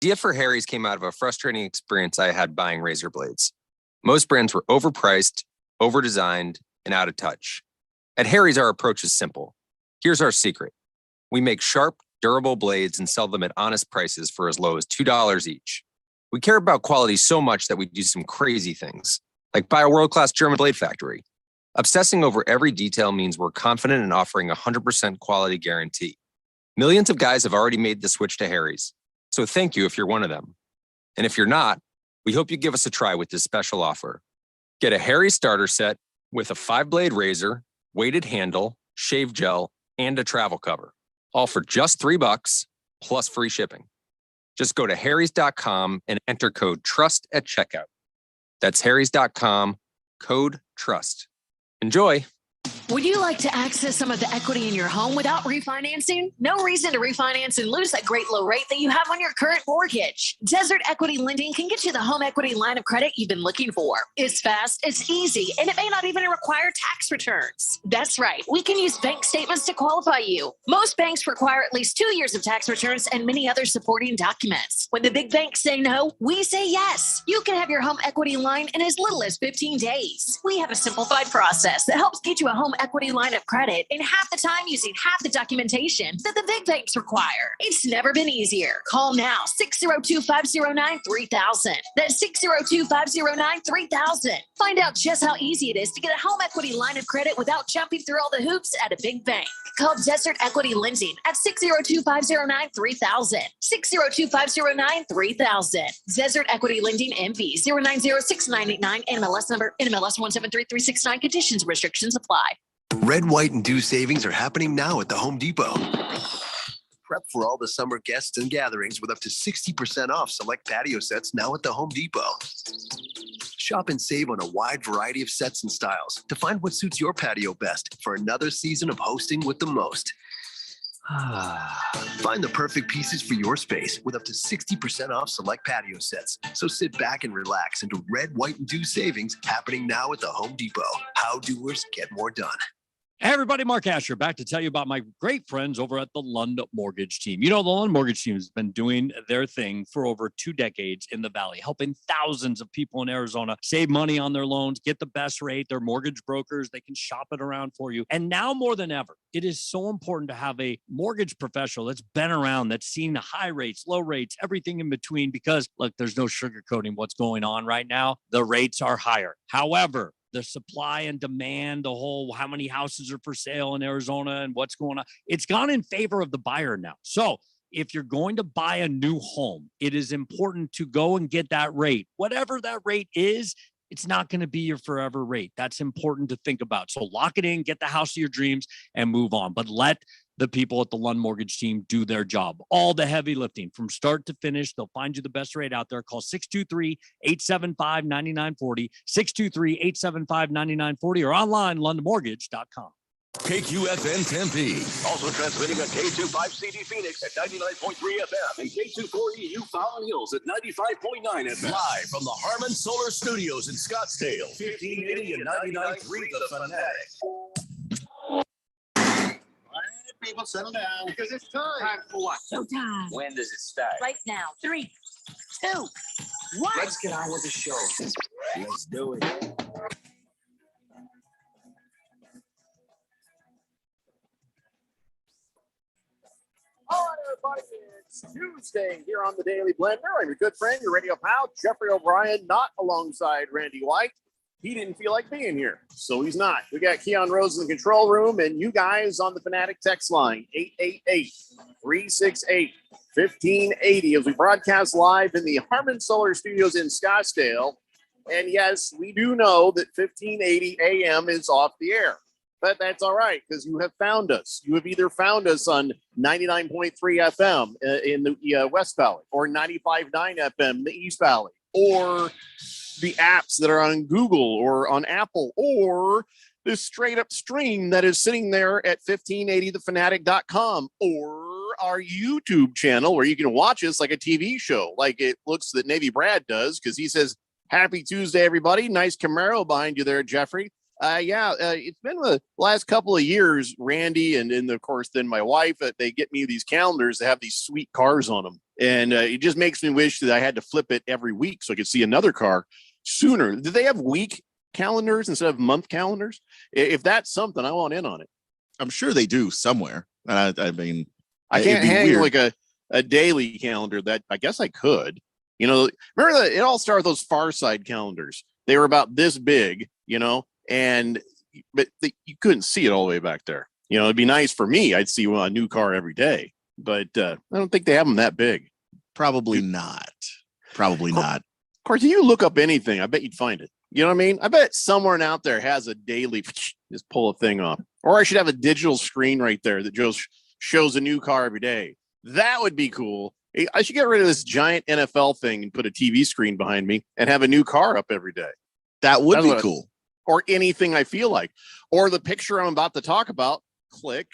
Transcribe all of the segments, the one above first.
The idea for Harry's came out of a frustrating experience I had buying razor blades. Most brands were overpriced, overdesigned, and out of touch. At Harry's, our approach is simple. Here's our secret. We make sharp, durable blades and sell them at honest prices for as low as $2 each. We care about quality so much that we do some crazy things, like buy a world-class German blade factory. Obsessing over every detail means we're confident in offering a 100% quality guarantee. Millions of guys have already made the switch to Harry's, so thank you if you're one of them. And if you're not, we hope you give us a try with this special offer. Get a Harry's starter set with a 5-blade razor, weighted handle, shave gel, and a travel cover, all for just $3 plus free shipping. Just go to harrys.com and enter code TRUST at checkout. That's harrys.com, code TRUST. Enjoy. Would you like to access some of the equity in your home without refinancing? No reason to refinance and lose that great low rate that you have on your current mortgage. Desert Equity Lending can get you the home equity line of credit you've been looking for. It's fast, it's easy, and it may not even require tax returns. That's right. We can use bank statements to qualify you. Most banks require at least 2 years of tax returns and many other supporting documents. When the big banks say no, we say yes. You can have your home equity line in as little as 15 days. We have a simplified process that helps get you a home equity line of credit in half the time using half the documentation that the big banks require. It's never been easier. Call now, 602-509-3000. That's 602-509-3000. Find out just how easy it is to get a home equity line of credit without jumping through all the hoops at a big bank. Call Desert Equity Lending at 602-509-3000. 602-509-3000. Desert Equity Lending MV 0906989 NMLS number NMLS 1733669. Conditions and restrictions apply. Red, white, and dew savings are happening now at the Home Depot. Prep for all the summer guests and gatherings with up to 60% off select patio sets now at the Home Depot. Shop and save on a wide variety of sets and styles to find what suits your patio best for another season of hosting with the most. Find the perfect pieces for your space with up to 60% off select patio sets. So sit back and relax into red, white, and dew savings happening now at the Home Depot. How doers get more done. Hey everybody, Mark Asher back to tell you about my great friends over at the Lund Mortgage Team. You know, the Lund Mortgage Team has been doing their thing for over 2 decades in the Valley, helping thousands of people in Arizona save money on their loans, get the best rate. They're mortgage brokers. They can shop it around for you. And now more than ever, it is so important to have a mortgage professional that's been around, that's seen the high rates, low rates, everything in between, because look, there's no sugarcoating what's going on right now. The rates are higher. However, the supply and demand, the whole how many houses are for sale in Arizona and what's going on, it's gone in favor of the buyer now. So if you're going to buy a new home, it is important to go and get that rate. Whatever that rate is, it's not going to be your forever rate. That's important to think about. So lock it in, get the house of your dreams, and move on. But let the people at the Lund Mortgage Team do their job. All the heavy lifting from start to finish. They'll find you the best rate out there. Call 623-875-9940, 623-875-9940, or online, lundmortgage.com. KQFN Tempe. Also transmitting on K25CD Phoenix at 99.3 FM and K240U Fallon Hills at 95.9 FM. Live from the Harmon Solar Studios in Scottsdale. 1580 and 99.3 The Fanatic. People settle down because it's time. Time for what? Showtime. When does it start? Right now. 3, 2, 1. Let's get on with the show. Let's do it. All right, everybody, it's Tuesday here on the Daily Blender. I'm your good friend, your radio pal, Jeffrey O'Brien, not alongside Randy White. He didn't feel like being here, so he's not. We got Keon Rose in the control room, and you guys on the Fanatic text line, 888-368-1580, as we broadcast live in the Harmon Solar Studios in Scottsdale. And yes, we do know that 1580 AM is off the air, but that's all right, because you have found us. You have either found us on 99.3 FM in the West Valley, or 95.9 FM in the East Valley, or the apps that are on Google or on Apple, or this straight up stream that is sitting there at 1580thefanatic.com, or our YouTube channel where you can watch us like a TV show, like it looks that Navy Brad does, because he says, "Happy Tuesday, everybody." Nice Camaro behind you there, Jeffrey. It's been the last couple of years, Randy, and of course, then my wife, they get me these calendars that have these sweet cars on them. And it just makes me wish that I had to flip it every week so I could see another car sooner. Do they have week calendars instead of month calendars? If that's something, I want in on it. I'm sure they do somewhere. I mean, I it'd can't be hang weird. like a daily calendar that I guess I could. Remember that it all started with those Far Side calendars. They were about this big, but you couldn't see it all the way back there. It'd be nice for me. I'd see a new car every day, but I don't think they have them that big. Probably not. Probably not. Of course, if you look up anything, I bet you'd find it. You know what I mean? I bet someone out there has a daily, just pull a thing off. Or I should have a digital screen right there that just shows a new car every day. That would be cool. I should get rid of this giant NFL thing and put a TV screen behind me and have a new car up every day. That would That's be what cool. Or anything I feel like. Or the picture I'm about to talk about, click.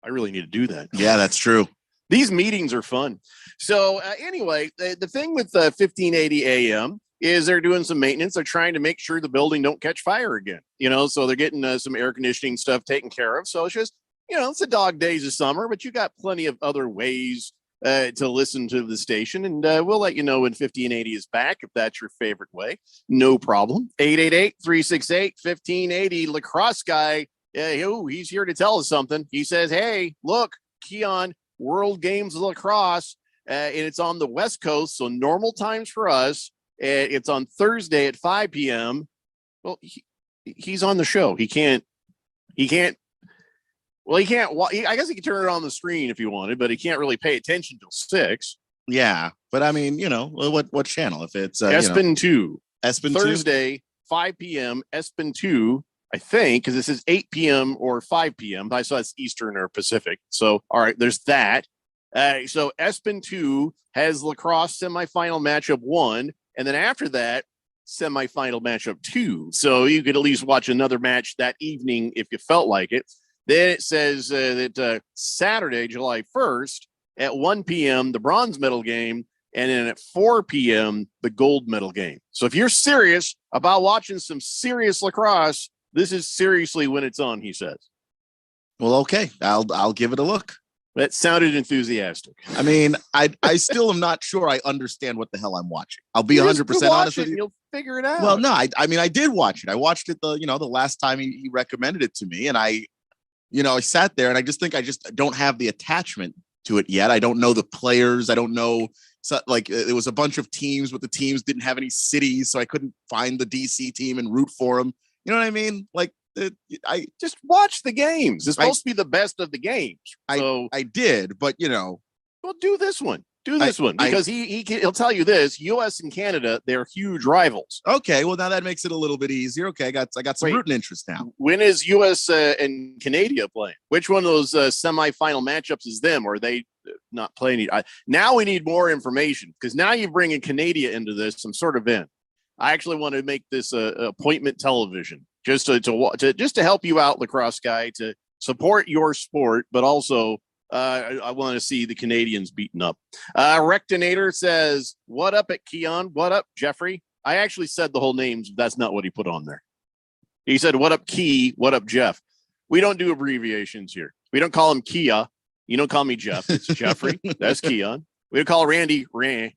I really need to do that. Yeah, that's true. These meetings are fun. So anyway, the thing with 1580 AM is they're doing some maintenance. They're trying to make sure the building don't catch fire again. So they're getting some air conditioning stuff taken care of. So it's just, it's the dog days of summer, but you got plenty of other ways to listen to the station. And we'll let you know when 1580 is back, if that's your favorite way. No problem. 888-368-1580. Lacrosse guy, he's here to tell us something. He says, hey, look, Keon, World Games of Lacrosse, and it's on the West Coast, so normal times for us. It's on Thursday at 5 p.m. Well, he's on the show. He can't. Well, he can't. I guess he can turn it on the screen if he wanted, but he can't really pay attention till 6. Yeah, but I mean, what channel? If it's Espen 2, Espen Thursday 5 p.m. Espen 2. I think, because this is 8 p.m. or 5 p.m. I saw it's Eastern or Pacific. So, all right, there's that. So Espen 2 has lacrosse semifinal matchup 1. And then after that, semifinal matchup 2. So you could at least watch another match that evening if you felt like it. Then it says that Saturday, July 1st at 1 p.m., the bronze medal game. And then at 4 p.m., the gold medal game. So if you're serious about watching some serious lacrosse, this is seriously when it's on, he says. Well, okay. I'll give it a look. That sounded enthusiastic. I mean, I still am not sure I understand what the hell I'm watching. I'll be 100% honest with you. You'll figure it out. Well, no, I mean, I did watch it. I watched it the last time he recommended it to me. And I sat there and I just think I just don't have the attachment to it yet. I don't know the players. I don't know. So, it was a bunch of teams, but the teams didn't have any cities. So I couldn't find the DC team and root for them. You know what I mean? I just watch the games. It's supposed to be the best of the games. So I did, but well, do this one. Do this one because he'll tell you this: U.S. and Canada, they're huge rivals. Okay, well now that makes it a little bit easier. Okay, I got some rooting interest now. When is U.S. And Canada playing? Which one of those semifinal matchups is them? Or are they not playing? Now we need more information because now you bring in Canada into this. I'm sort of in. I actually want to make this appointment television just to help you out, lacrosse guy, to support your sport, but also I want to see the Canadians beaten up. Rectinator says, "What up at Keon? What up, Jeffrey?" I actually said the whole names. That's not what he put on there. He said, "What up, Key? What up, Jeff?" We don't do abbreviations here. We don't call him Kia. You don't call me Jeff. It's Jeffrey. That's Keon. We don't call Randy Ran.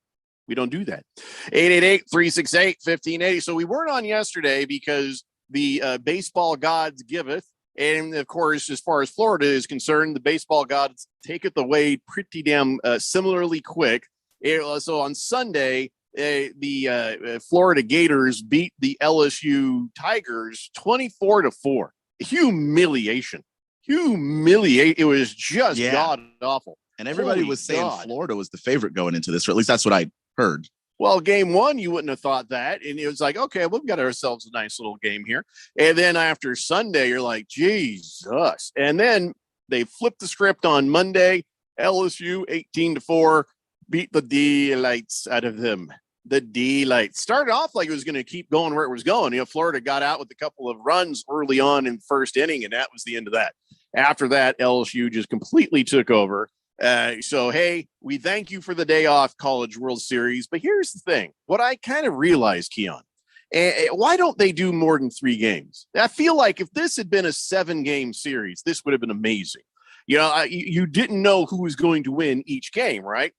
We don't do that. 888-368-1580. So we weren't on yesterday because the baseball gods giveth. And of course, as far as Florida is concerned, the baseball gods taketh away pretty damn similarly quick. So on Sunday, the Florida Gators beat the LSU Tigers 24-4. Humiliation. It was just god awful. And everybody was saying Florida was the favorite going into this, or at least that's what I heard. Well, game one, you wouldn't have thought that. And it was like, okay, we've got ourselves a nice little game here. And then after Sunday, you're like, Jesus. And then they flipped the script on Monday. LSU 18-4 beat the delights out of them. The delights started off like it was going to keep going where it was going. Florida got out with a couple of runs early on in the first inning, and that was the end of that. After that, LSU just completely took over. So, hey, we thank you for the day off, College World Series. But here's the thing. What I kind of realized, Keon, Why don't they do more than 3 games? I feel like if this had been a 7-game series, this would have been amazing. You didn't know who was going to win each game, right?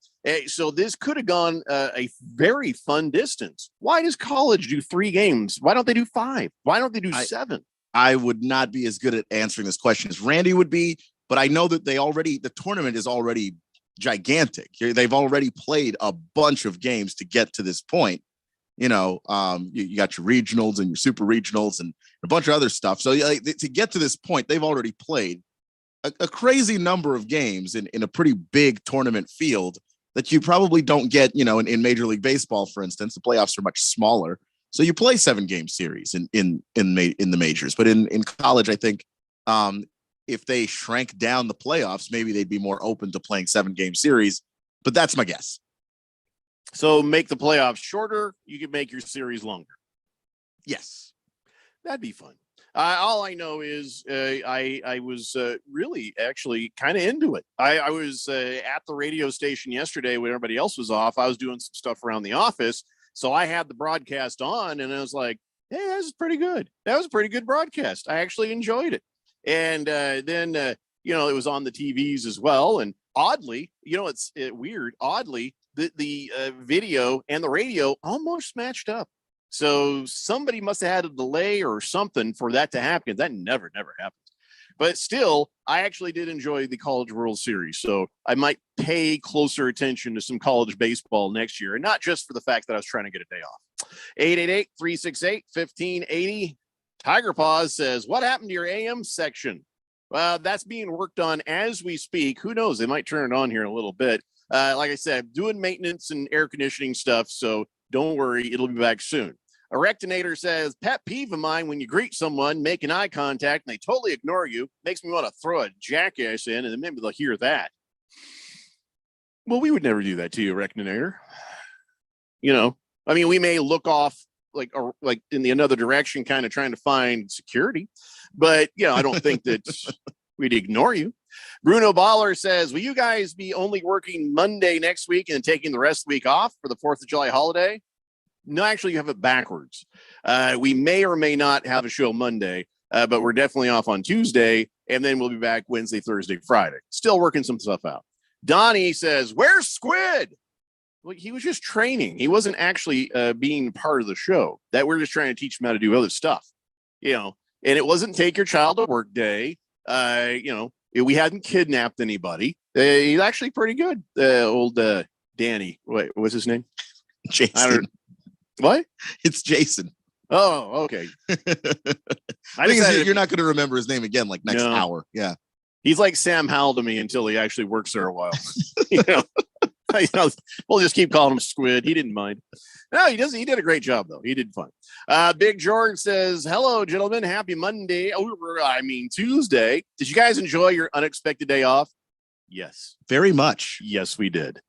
So this could have gone a very fun distance. Why does college do 3 games? Why don't they do 5? Why don't they do 7? I would not be as good at answering this question as Randy would be, but I know that the tournament is already gigantic. They've already played a bunch of games to get to this point. You got your regionals and your super regionals and a bunch of other stuff. So to get to this point, they've already played a crazy number of games in a pretty big tournament field that you probably don't get, in Major League Baseball, for instance. The playoffs are much smaller. So you play 7-game series in the majors. But in college, I think if they shrank down the playoffs, maybe they'd be more open to playing 7-game series. But that's my guess. So make the playoffs shorter. You can make your series longer. Yes. That'd be fun. All I know is I was really actually kind of into it. I was at the radio station yesterday when everybody else was off. I was doing some stuff around the office. So I had the broadcast on and I was like, hey, that was pretty good. That was a pretty good broadcast. I actually enjoyed it. And then, it was on the TVs as well. And oddly, it's weird. Oddly, the video and the radio almost matched up. So somebody must have had a delay or something for that to happen. That never happens. But still, I actually did enjoy the College World Series. So I might pay closer attention to some college baseball next year. And not just for the fact that I was trying to get a day off. 888-368-1580. Tiger Paws says, what happened to your AM section? Well, that's being worked on as we speak. Who knows? They might turn it on here in a little bit. Like I said, doing maintenance and air conditioning stuff. So don't worry, it'll be back soon. Erectinator says, pet peeve of mine when you greet someone, making eye contact, and they totally ignore you, makes me want to throw a jackass in, and then maybe they'll hear that. Well, we would never do that to you, Erectinator. We may look off like in the another direction, kind of trying to find security, but I don't think that we'd ignore you. Bruno Baller says, will you guys be only working Monday next week and taking the rest of the week off for the 4th of July holiday? No, actually, you have it backwards. We may or may not have a show Monday, but we're definitely off on Tuesday, and then we'll be back Wednesday, Thursday, Friday. Still working some stuff out. Donnie says, where's Squid? Well, he was just training. He wasn't actually being part of the show. That we're just trying to teach him how to do other stuff, and it wasn't take your child to work day. We hadn't kidnapped anybody. He's actually pretty good. Old Danny. What's his name? Jason. What? It's Jason. Oh, okay. I think you're not going to remember his name again next hour. Yeah. He's like Sam Howell to me until he actually works there a while. We'll just keep calling him Squid. He didn't mind. No, he doesn't. He did a great job, though. He did fine. Big George says, hello, gentlemen. Happy Monday. Tuesday. Did you guys enjoy your unexpected day off? Yes. Very much. Yes, we did.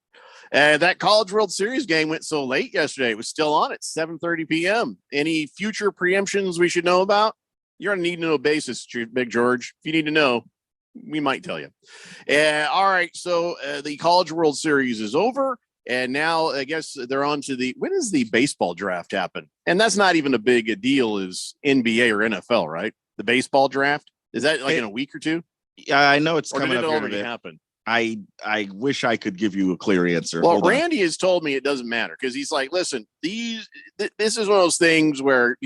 That College World Series game went so late yesterday. It was still on at 7:30 p.m. Any future preemptions we should know about? You're on a need-to-know basis, Big George. If you need to know, we might tell you. All right, so the College World Series is over, and now I guess they're on to when does the baseball draft happen? And that's not even a big a deal as NBA or NFL, right? The baseball draft? Is that in a week or two? Yeah, I know it's or coming did it up already here happen? I wish I could give you a clear answer. Well, Randy has told me it doesn't matter because he's like, listen, this is one of those things where,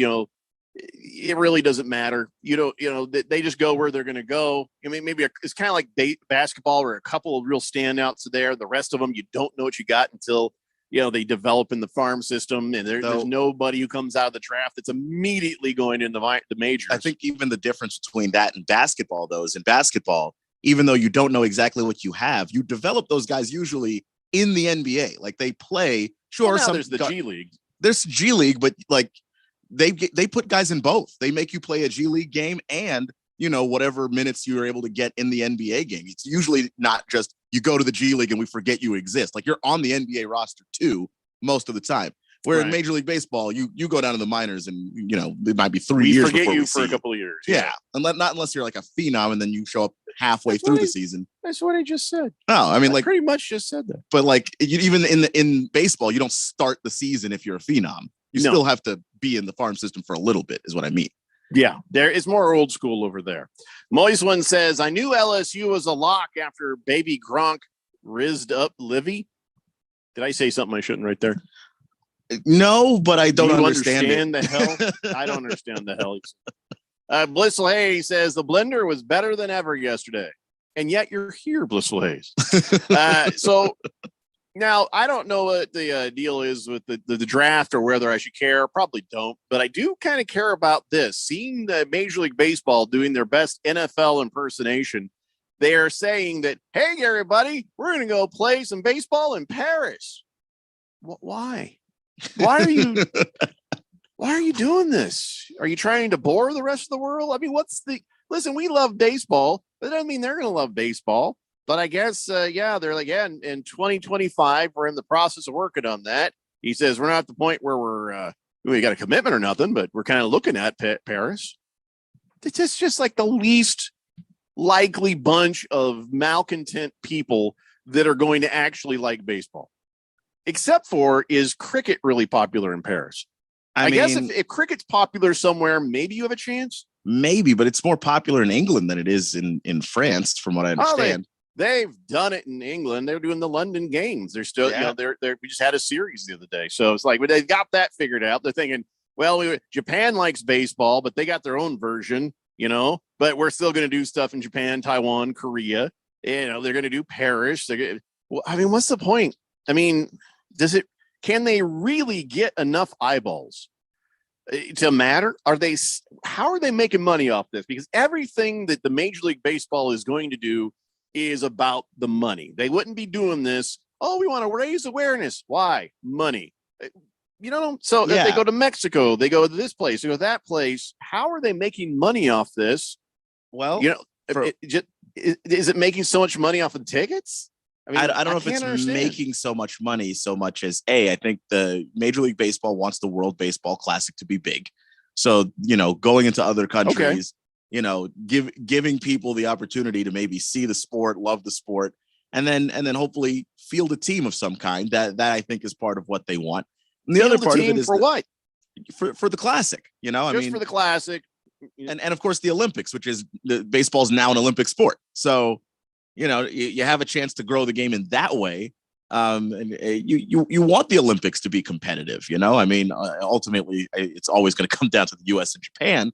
it really doesn't matter. They just go where they're going to go. I mean, maybe it's kind of like basketball where a couple of real standouts are there. The rest of them, you don't know what you got until, they develop in the farm system and there's nobody who comes out of the draft that's immediately going in the majors. I think even the difference between that and basketball, though, is in basketball, even though you don't know exactly what you have, you develop those guys usually in the NBA. Like they play, sure. Well, there's the G League. There's G League, but they put guys in both. They make you play a G League game and, whatever minutes you're able to get in the NBA game. It's usually not just you go to the G League and we forget you exist. Like you're on the NBA roster too, most of the time. Where in Major League Baseball, you go down to the minors and, it might be 3 years. We forget you for a couple of years. Yeah. Not unless you're like a phenom and then you show up halfway through the season. That's what I just said. No, I mean, pretty much just said that. But even in baseball, you don't start the season if you're a phenom. You No. still have to be in the farm system for a little bit, is what I mean. Yeah, there is more old school over there. Moist one says, I knew LSU was a lock after baby Gronk rizzed up Livy. Did I say something I shouldn't right there? No, but I don't You understand the hell? I don't understand the hell. Blissful Hayes says the blender was better than ever yesterday. And yet you're here, Blissful Hayes. So now I don't know what the deal is with the draft or whether I should care. Probably don't. But I do kind of care about this. Seeing the Major League Baseball doing their best NFL impersonation, they are saying that, hey, everybody, we're going to go play some baseball in Paris. Why? Why are you doing this? Are you trying to bore the rest of the world? I mean, listen, we love baseball, but that doesn't mean they're going to love baseball. But I guess, they're like, in 2025, we're in the process of working on that. He says, we're not at the point where we got a commitment or nothing, but we're kind of looking at Paris. It's just like the least likely bunch of malcontent people that are going to actually like baseball. Except for, is cricket really popular in Paris? I guess if cricket's popular somewhere, maybe you have a chance. Maybe, but it's more popular in England than it is in France, from what I understand. They've done it in England. They're doing the London games. They're still, we just had a series the other day. So it's like, but they've got that figured out. They're thinking, well, Japan likes baseball, but they got their own version, but we're still going to do stuff in Japan, Taiwan, Korea. They're going to do Paris. What's the point? I mean, can they really get enough eyeballs to matter? How are they making money off this? Because everything that the Major League Baseball is going to do is about the money. They wouldn't be doing this. Oh, we want to raise awareness. Why? Money. So if they go to Mexico, they go to this place, they go to that place. How are they making money off this? Well, is it making so much money off of tickets? I don't know if it's making so much money so much as I think the Major League Baseball wants the World Baseball Classic to be big. So, going into other countries, giving people the opportunity to maybe see the sport, love the sport, and then hopefully field a team of some kind. That I think is part of what they want. And the other part of it is what? For the Classic, for the Classic. And of course the Olympics, which is baseball's now an Olympic sport. So, you have a chance to grow the game in that way. And you want the Olympics to be competitive, ultimately it's always going to come down to the US and Japan,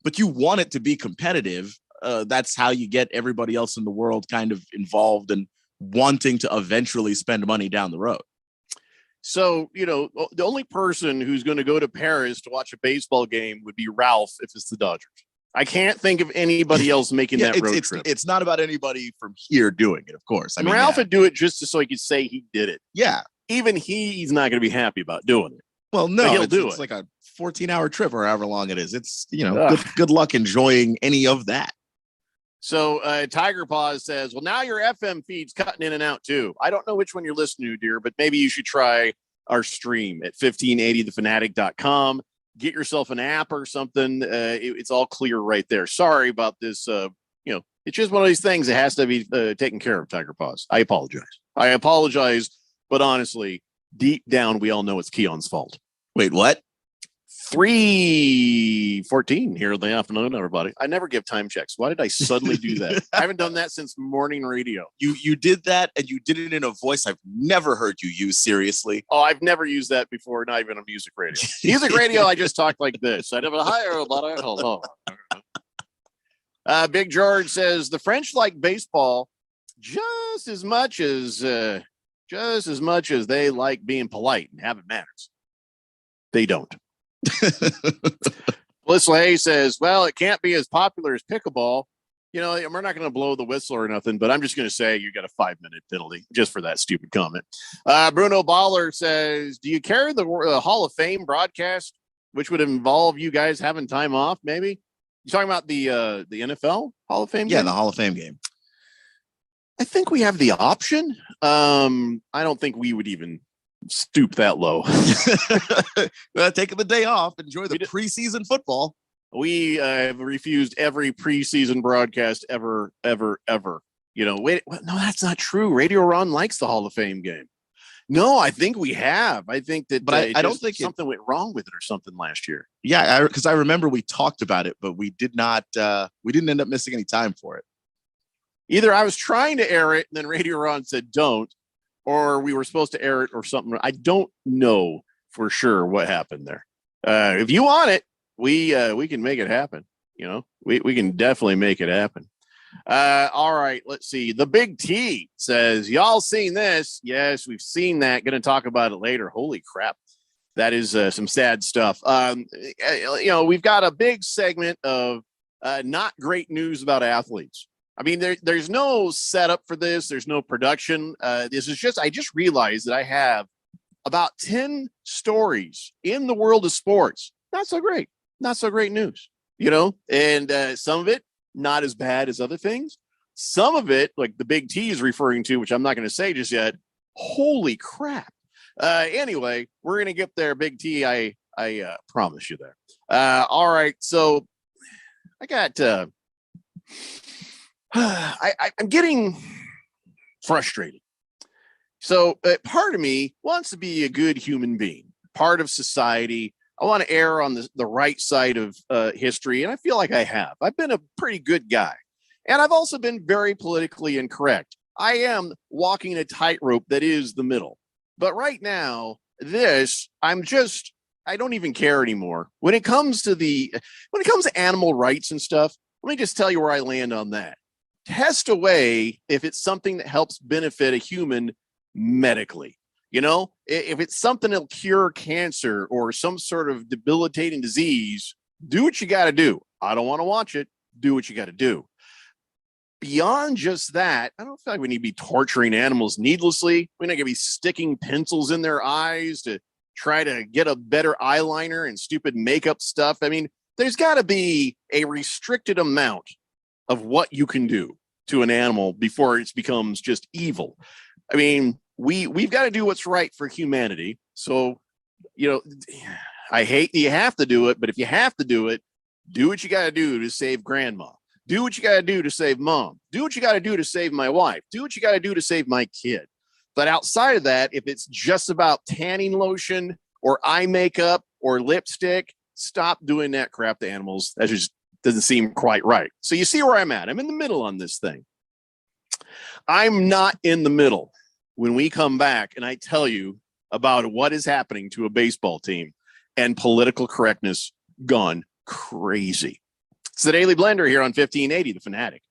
but you want it to be competitive. That's how you get everybody else in the world kind of involved and wanting to eventually spend money down the road. So, the only person who's going to go to Paris to watch a baseball game would be Ralph if it's the Dodgers. I can't think of anybody else making that road trip. It's not about anybody from here doing it, of course. I mean, Ralph would do it just so he could say he did it. Yeah. Even he's not going to be happy about doing it. Well, no, it's like a 14-hour trip or however long it is. It's, good luck enjoying any of that. So Tiger Paws says, well, now your FM feed's cutting in and out too. I don't know which one you're listening to, dear, but maybe you should try our stream at 1580thefanatic.com. Get yourself an app or something. It's all clear right there. Sorry about this. It's just one of these things that has to be taken care of, Tiger Paws. I apologize. But honestly, deep down, we all know it's Keon's fault. Wait, what? 3:14 here in the afternoon, everybody. I never give time checks. Why did I suddenly do that? I haven't done that since morning radio. You did that, and you did it in a voice I've never heard you use, seriously. Oh, I've never used that before, not even on music radio. Music radio, I just talk like this. I never hire everybody. Hold on. Big George says the French like baseball just as much as they like being polite and having manners. They don't. Blissful Hayes says, well, it can't be as popular as pickleball. We're not going to blow the whistle or nothing, but I'm just going to say you got a 5-minute penalty just for that stupid comment. Bruno Baller says, do you carry the Hall of Fame broadcast, which would involve you guys having time off? Maybe you talking about the NFL Hall of Fame? Yeah, game? the Hall of Fame game. I think we have the option. I don't think we would even stoop that low. Taking the day off, enjoy the preseason football. We have refused every preseason broadcast ever. Wait, no, that's not true. Radio Ron likes the Hall of Fame game. No, I think we have. I think that, But I don't think something went wrong with it or something last year. Yeah, because I remember we talked about it, but we did not. We didn't end up missing any time for it. Either I was trying to air it and then Radio Ron said don't, or we were supposed to air it or something. I don't know for sure what happened there. If you want it, we can make it happen. You know, we can definitely make it happen. All right, let's see. The Big T says, y'all seen this? Yes, we've seen that. Going to talk about it later. Holy crap. That is some sad stuff. We've got a big segment of not great news about athletes. I mean, there's no setup for this. There's no production. This is just, I just realized that I have about 10 stories in the world of sports. Not so great news, and some of it not as bad as other things. Some of it, like the Big T is referring to, which I'm not going to say just yet. Holy crap. Anyway, we're going to get there, Big T. I promise you there. All right. So I got, I'm getting frustrated. So part of me wants to be a good human being, part of society. I want to err on the right side of history, and I feel like I have. I've been a pretty good guy, and I've also been very politically incorrect. I am walking a tightrope that is the middle. But right now, I don't even care anymore. When it comes to animal rights and stuff, let me just tell you where I land on that. Test away if it's something that helps benefit a human medically. If it's something that'll cure cancer or some sort of debilitating disease, do what you got to do. I don't want to watch it. Do what you got to do. Beyond just that, I don't feel like we need to be torturing animals needlessly. We're not going to be sticking pencils in their eyes to try to get a better eyeliner and stupid makeup stuff. I mean, there's got to be a restricted amount of what you can do to an animal before it becomes just evil. I mean, we've got to do what's right for humanity. So, I hate that you have to do it, but if you have to do it, do what you got to do to save grandma. Do what you got to do to save mom. Do what you got to do to save my wife. Do what you got to do to save my kid. But outside of that, if it's just about tanning lotion or eye makeup or lipstick, stop doing that crap to animals. That just doesn't seem quite right. So you see where I'm at. I'm in the middle on this thing. I'm not in the middle when we come back and I tell you about what is happening to a baseball team and political correctness gone crazy. It's the Daily Blender here on 1580, The Fanatic.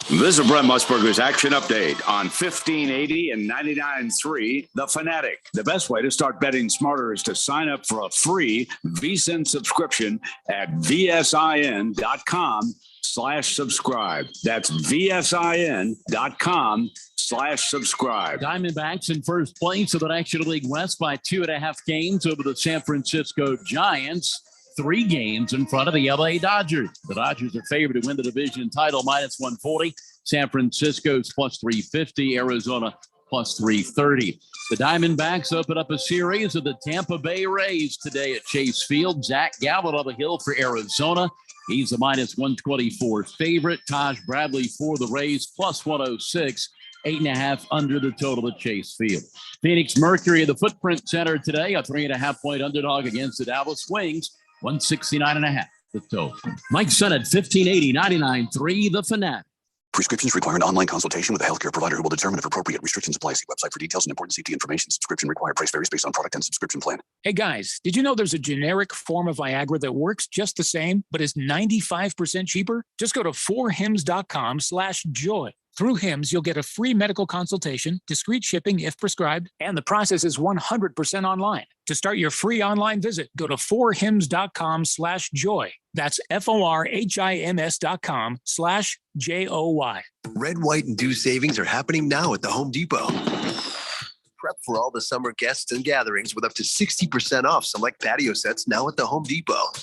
This is Brent Musburger's Action Update on 1580 and 99.3 The Fanatic. The best way to start betting smarter is to sign up for a free VSiN subscription at vsin.com/subscribe. That's vsin.com/subscribe. Diamondbacks in first place of the National League West by 2.5 games over the San Francisco Giants. 3 games in front of the LA Dodgers. The Dodgers are favored to win the division title -140. San Francisco's +350. Arizona +330. The Diamondbacks open up a series of the Tampa Bay Rays today at Chase Field. Zach Gallen on the hill for Arizona. He's a -124 favorite. Taj Bradley for the Rays +106. 8.5 under the total at Chase Field. Phoenix Mercury at the Footprint Center today, a 3.5-point underdog against the Dallas Wings. 169.5 the total. Mike Sennett, 1580, 99.3 The Fanatic. Prescriptions require an online consultation with a healthcare provider who will determine if appropriate restrictions apply. See website for details and important safety information. Subscription required. Price varies based on product and subscription plan. Hey guys, did you know there's a generic form of Viagra that works just the same, but is 95% cheaper? Just go to 4hims.com/joy. Through Hims, you'll get a free medical consultation, discreet shipping if prescribed, and the process is 100% online. To start your free online visit, go to 4hims.com/joy. That's FORHIMS.com/JOY. Red, white, and dew savings are happening now at the Home Depot. Prep for all the summer guests and gatherings with up to 60% off select patio sets now at the Home Depot.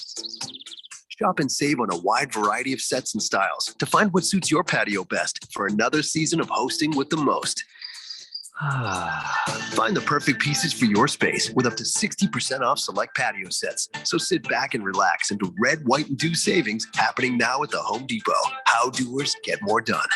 Shop and save on a wide variety of sets and styles to find what suits your patio best for another season of hosting with the most. Find the perfect pieces for your space with up to 60% off select patio sets. So sit back and relax into red, white, and dew savings happening now at the Home Depot. How doers get more done.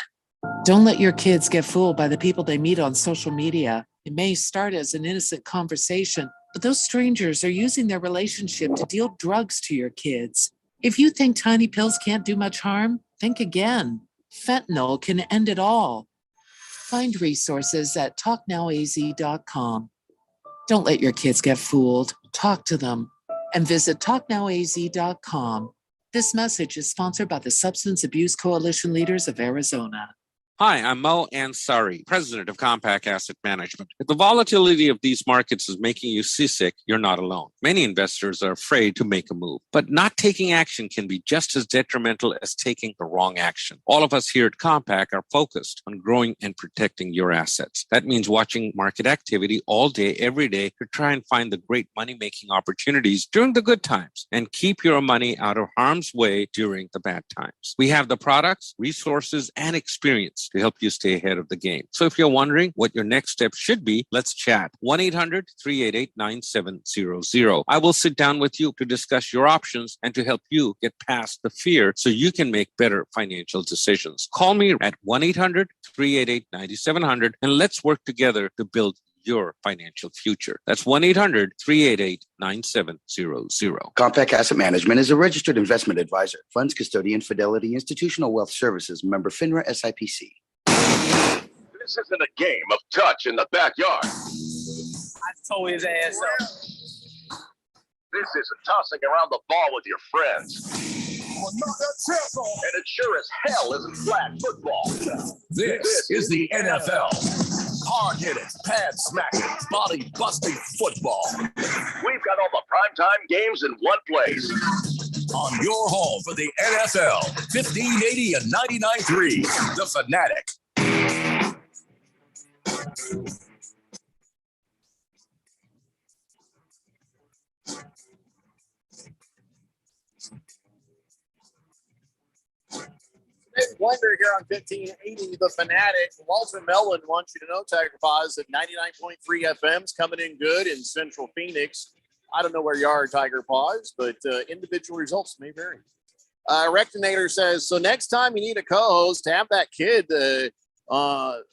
Don't let your kids get fooled by the people they meet on social media. It may start as an innocent conversation, but those strangers are using their relationship to deal drugs to your kids. If you think tiny pills can't do much harm, think again. Fentanyl can end it all. Find resources at talknowaz.com. Don't let your kids get fooled. Talk to them and visit talknowaz.com. This message is sponsored by the Substance Abuse Coalition Leaders of Arizona. Hi, I'm Mo Ansari, president of Compact Asset Management. If the volatility of these markets is making you seasick, you're not alone. Many investors are afraid to make a move, but not taking action can be just as detrimental as taking the wrong action. All of us here at Compact are focused on growing and protecting your assets. That means watching market activity all day, every day to try and find the great money-making opportunities during the good times and keep your money out of harm's way during the bad times. We have the products, resources, and experience to help you stay ahead of the game. So if you're wondering what your next step should be, let's chat. 1-800-388-9700. I will sit down with you to discuss your options and to help you get past the fear so you can make better financial decisions. Call me at 1-800-388-9700 and let's work together to build your financial future. That's 1-800-388-9700. Compact Asset Management is a registered investment advisor. Funds custodian, Fidelity Institutional Wealth Services, member FINRA SIPC. This isn't a game of touch in the backyard. I tore his ass up. This isn't tossing around the ball with your friends. And it sure as hell isn't flag football. This is the NFL. Hard-hitting, pad-smacking, body-busting football. We've got all the primetime games in one place. On your home for the NFL, 1580 and 99.3, The Fanatic. Blender here on 1580, The Fanatic. Walter Mellon wants you to know Tiger Paws at 99.3 FM's coming in good in Central Phoenix. I don't know where you are, Tiger Paws, but individual results may vary. Rectinator says, so next time you need a co-host, have that kid. What?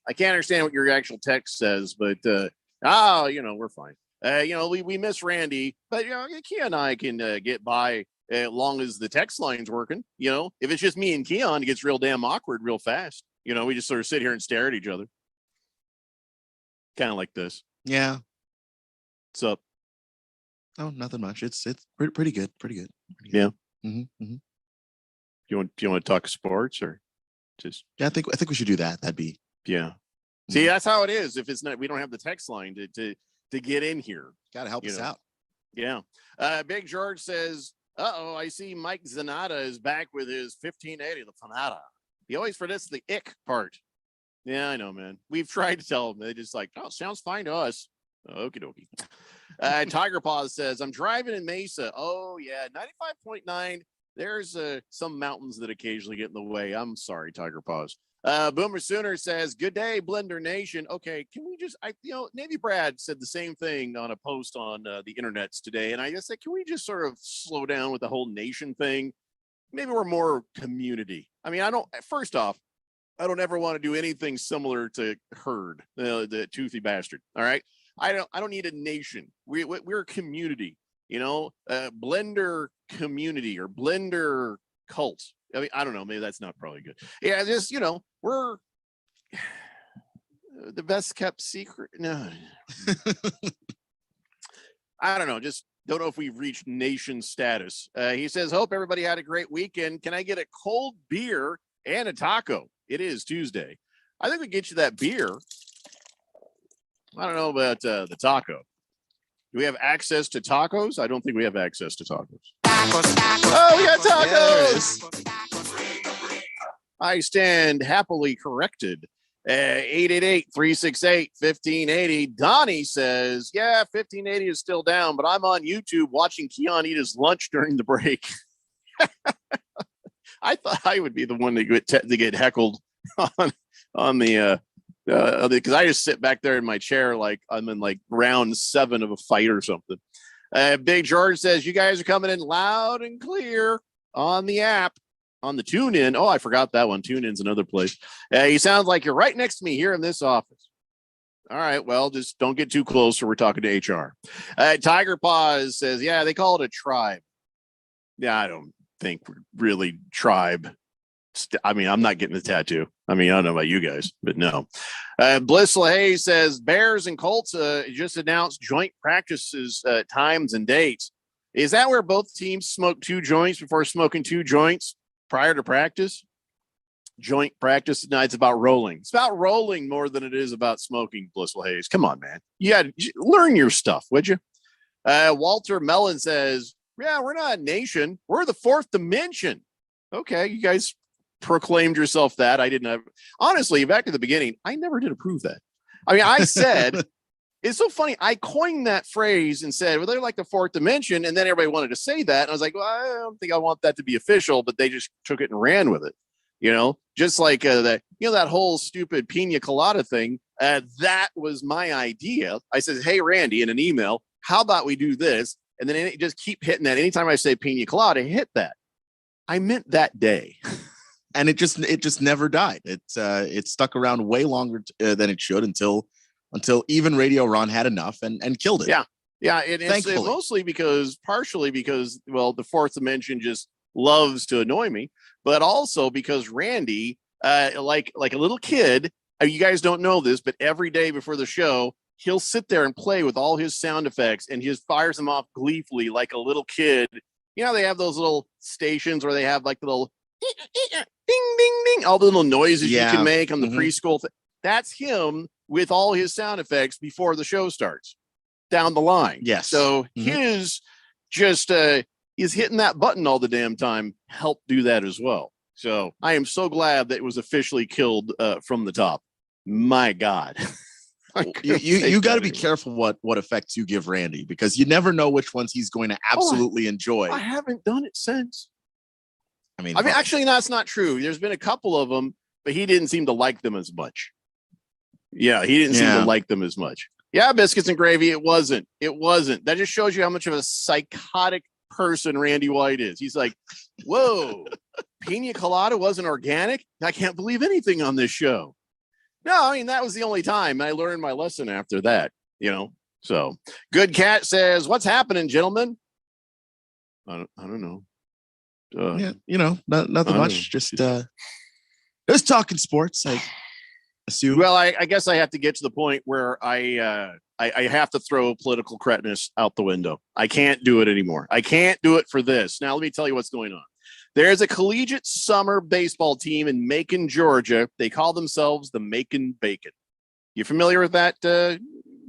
I can't understand what your actual text says, but we're fine. We miss Randy, but Keon and I can get by as long as the text line's working. If it's just me and Keon, it gets real damn awkward real fast. We just sort of sit here and stare at each other. Kind of like this. Yeah. What's up? Oh, nothing much. It's pretty good. Pretty good. Yeah. Mm-hmm, mm-hmm. Do you want to talk sports or just? Yeah, I think we should do that. That'd be. Yeah. Mm-hmm. See, that's how it is. If it's not, we don't have the text line to get in here. Got to help us out. Yeah. Big George says, I see Mike Zanata is back with his 1580, the Fanata. He always forgets the ick part. Yeah, I know, man. We've tried to tell them. They just like, sounds fine to us. Okie dokie. Tiger Paws says, I'm driving in Mesa. Oh, yeah, 95.9. There's some mountains that occasionally get in the way. I'm sorry, Tiger Paws. Boomer Sooner says, good day, Blender Nation. Okay, can we just, Navy Brad said the same thing on a post on the internets today. And I just said, can we just sort of slow down with the whole nation thing? Maybe we're more community. I mean, first off, I don't ever want to do anything similar to Herd, the toothy bastard. All right. I don't need a nation. We're a community, Blender community or Blender cult. I mean, I don't know. Maybe that's not probably good. Yeah, just, we're the best kept secret. No, I don't know. Just don't know if we've reached nation status. He says, hope everybody had a great weekend. Can I get a cold beer and a taco? It is Tuesday. I think we get you that beer. I don't know about the taco. Do we have access to tacos? I don't think we have access to tacos. Oh, we got tacos. I stand happily corrected. 888-368-1580. Donnie says, yeah, 1580 is still down, but I'm on YouTube watching Keon eat his lunch during the break. I thought I would be the one to get heckled on the because I just sit back there in my chair like I'm in like round 7 of a fight or something. Big George says, you guys are coming in loud and clear on the app, on the TuneIn. Oh, I forgot that one. TuneIn's another place. He sounds like you're right next to me here in this office. All right. Well, just don't get too close or we're talking to HR. Tiger Paws says, yeah, they call it a tribe. Yeah, I don't think we're really tribe. I mean, I'm not getting the tattoo. I mean, I don't know about you guys, but no. Bliss LaHaye says Bears and Colts just announced joint practices times and dates. Is that where both teams smoke 2 joints before smoking 2 joints prior to practice? Joint practice. No, it's about rolling. It's about rolling more than it is about smoking, Bliss LaHaye. Come on, man. You got to learn your stuff, would you? Walter Mellon says, yeah, we're not a nation. We're the 4th dimension. Okay, you guys proclaimed yourself that. I didn't have, honestly, back to the beginning, I never did approve that. I mean, I said, it's so funny. I coined that phrase and said, well, they're like the 4th dimension. And then everybody wanted to say that. And I was like, well, I don't think I want that to be official, but they just took it and ran with it. You know, just like that, you know, that whole stupid pina colada thing. That was my idea. I said, hey, Randy, in an email, how about we do this? And then just keep hitting that. Anytime I say pina colada, hit that. I meant that day. And it just never died. It stuck around way longer than it should until even Radio Ron had enough and killed it. Yeah. It's partially because, well, the 4th dimension just loves to annoy me, but also because Randy, like a little kid, you guys don't know this, but every day before the show, he'll sit there and play with all his sound effects and he fires them off gleefully like a little kid. You know, they have those little stations where they have like the little ding, ding, ding, all the little noises you can make on the preschool thing. That's him with all his sound effects before the show starts down the line. Yes. So his just he's hitting that button all the damn time. Help do that as well. So I am so glad that it was officially killed from the top. My God. You got to be careful what effects you give Randy, because you never know which ones he's going to absolutely enjoy. I haven't done it since. I mean, actually, that's not true. There's been a couple of them, but he didn't seem to like them as much. Yeah, he didn't seem to like them as much. Yeah, biscuits and gravy. It wasn't. That just shows you how much of a psychotic person Randy White is. He's like, whoa, pina colada wasn't organic. I can't believe anything on this show. No, I mean, that was the only time I learned my lesson after that, you know? So Good Cat says, what's happening, gentlemen? I don't know. Yeah, you know, nothing much. Just talking sports, I assume. Well, I guess I have to get to the point where I have to throw political correctness out the window. I can't do it anymore. I can't do it for this. Now, let me tell you what's going on. There's a collegiate summer baseball team in Macon, Georgia. They call themselves the Macon Bacon. You familiar with that,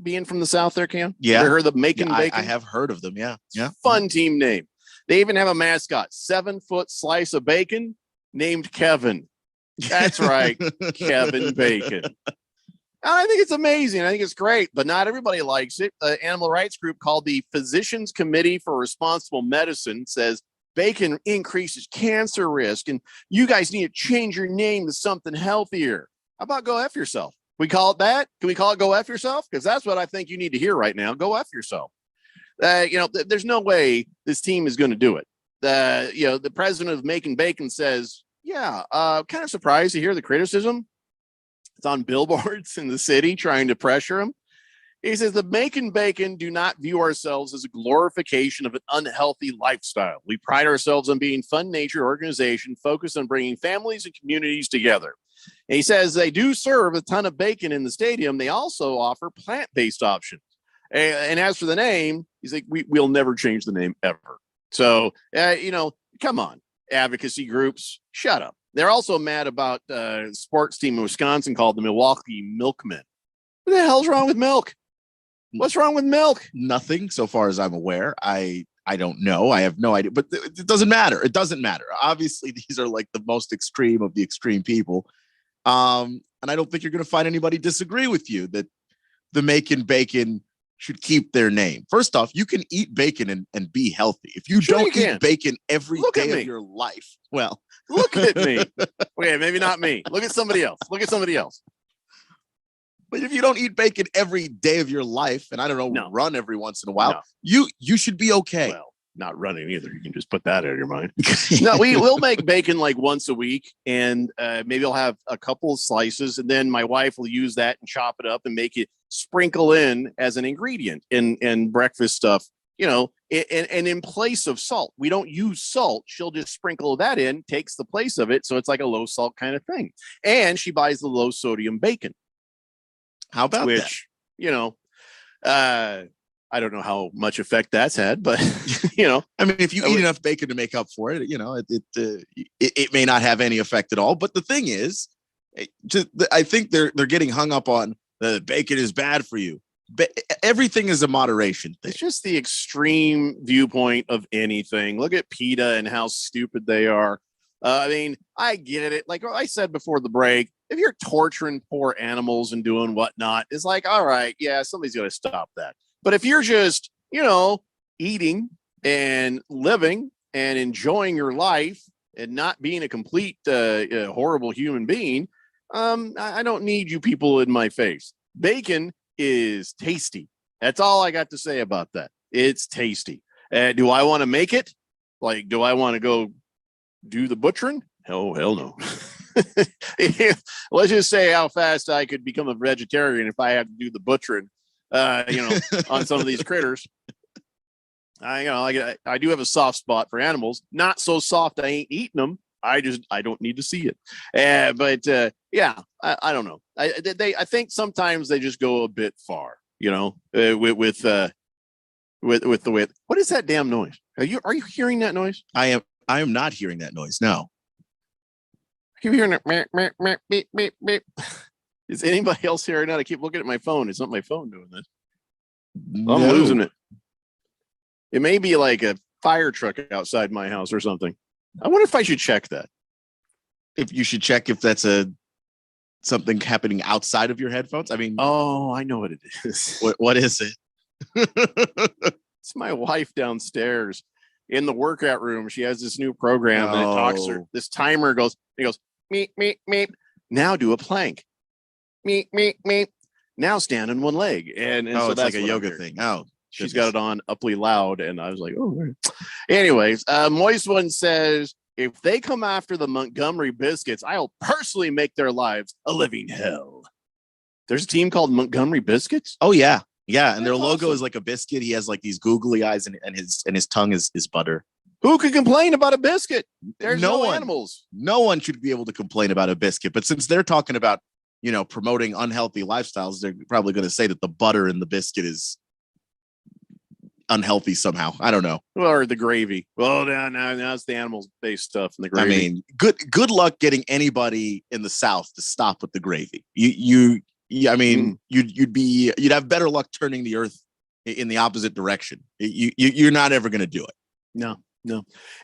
being from the South there, Cam? Yeah. Ever heard of the Macon Bacon? I have heard of them, yeah. Fun team name. They even have a mascot, 7-foot slice of bacon named Kevin. That's right, Kevin Bacon. I think it's amazing. I think it's great, but not everybody likes it. The animal rights group called the Physicians Committee for Responsible Medicine says bacon increases cancer risk, and you guys need to change your name to something healthier. How about go F yourself? We call it that? Can we call it go F yourself? Because that's what I think you need to hear right now. Go F yourself. There's no way this team is going to do it. The president of Macon Bacon says, kind of surprised to hear the criticism. It's on billboards in the city trying to pressure him. He says, the Macon Bacon do not view ourselves as a glorification of an unhealthy lifestyle. We pride ourselves on being fun-natured organization focused on bringing families and communities together. And he says they do serve a ton of bacon in the stadium. They also offer plant-based options. And as for the name, he's like, we'll never change the name ever. So, come on, advocacy groups, shut up. They're also mad about a sports team in Wisconsin called the Milwaukee Milkmen. What the hell's wrong with milk? What's wrong with milk? Nothing, so far as I'm aware. I don't know. I have no idea, but it doesn't matter. It doesn't matter. Obviously, these are like the most extreme of the extreme people. And I don't think you're going to find anybody disagree with you that the Macon Bacon should keep their name. First off, you can eat bacon and be healthy. If you don't eat bacon every day of your life, well, look at me. Okay, maybe not me. Look at somebody else. But if you don't eat bacon every day of your life, and I don't know, run every once in a while, you should be okay. Well, not running either. You can just put that out of your mind. No, we'll make bacon like once a week, and maybe I'll have a couple of slices, and then my wife will use that and chop it up and make it sprinkle in as an ingredient in breakfast stuff, and in place of salt. We don't use salt. She'll just sprinkle that in, takes the place of it. So it's like a low salt kind of thing. And she buys the low sodium bacon. How about which, I don't know how much effect that's had, but I mean, if you eat enough bacon to make up for it, it may not have any effect at all. But the thing is, I think they're getting hung up on the bacon is bad for you. Everything is a moderation thing. It's just the extreme viewpoint of anything. Look at PETA and how stupid they are. I mean, I get it. Like I said before the break, if you're torturing poor animals and doing whatnot, it's like, all right, yeah, somebody's got to stop that. But if you're just, eating and living and enjoying your life and not being a complete horrible human being, I don't need you people in my face. Bacon is tasty. That's all I got to say about that. It's tasty. Do I want to make it? Like, do I want to go do the butchering? Hell no. Let's just say how fast I could become a vegetarian if I had to do the butchering, on some of these critters. I do have a soft spot for animals. Not so soft I ain't eating them. I don't need to see it. But I don't know. I think sometimes they just go a bit far, with the way. What is that damn noise? Are you hearing that noise? I am not hearing that noise. No. I keep hearing it. Beep, beep, beep. Is anybody else hearing that? I keep looking at my phone. It's not my phone doing this. No. I'm losing it. It may be like a fire truck outside my house or something. I wonder if I should check that. If you should check if that's something happening outside of your headphones. I mean, oh, I know what it is. What is it? It's my wife downstairs in the workout room. She has this new program and it talks to her. This timer goes, meep, meep, meep. Now do a plank. Meep, meep, meep. Now stand on one leg. And so it's that's like a yoga thing. Oh, she's got it on uply loud. And I was like, oh, anyways, Moist One says, if they come after the Montgomery Biscuits, I'll personally make their lives a living hell. There's a team called Montgomery Biscuits. Oh yeah. Yeah. And their logo is like a biscuit. He has like these googly eyes and his tongue is butter. Who could complain about a biscuit? There's no animals. No one should be able to complain about a biscuit. But since they're talking about, promoting unhealthy lifestyles, they're probably going to say that the butter in the biscuit is unhealthy somehow. I don't know. Or the gravy. Well, now it's the animal-based stuff in the gravy. I mean, good luck getting anybody in the South to stop with the gravy. You'd have better luck turning the earth in the opposite direction. You're not ever going to do it. No.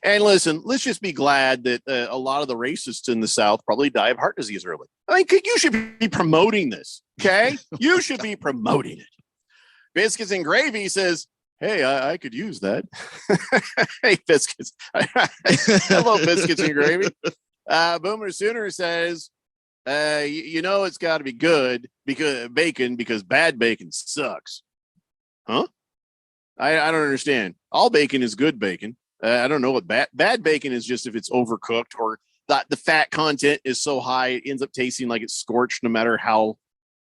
And listen, let's just be glad that a lot of the racists in the South probably die of heart disease early. I mean, you should be promoting this, okay? You should be promoting it. Biscuits and Gravy says, hey, I could use that. Hey, Biscuits. Hello, Biscuits and Gravy. Boomer Sooner says, it's got to be good because bad bacon sucks. Huh? I don't understand. All bacon is good bacon. I don't know what bad bacon is. Just if it's overcooked or the fat content is so high, it ends up tasting like it's scorched no matter how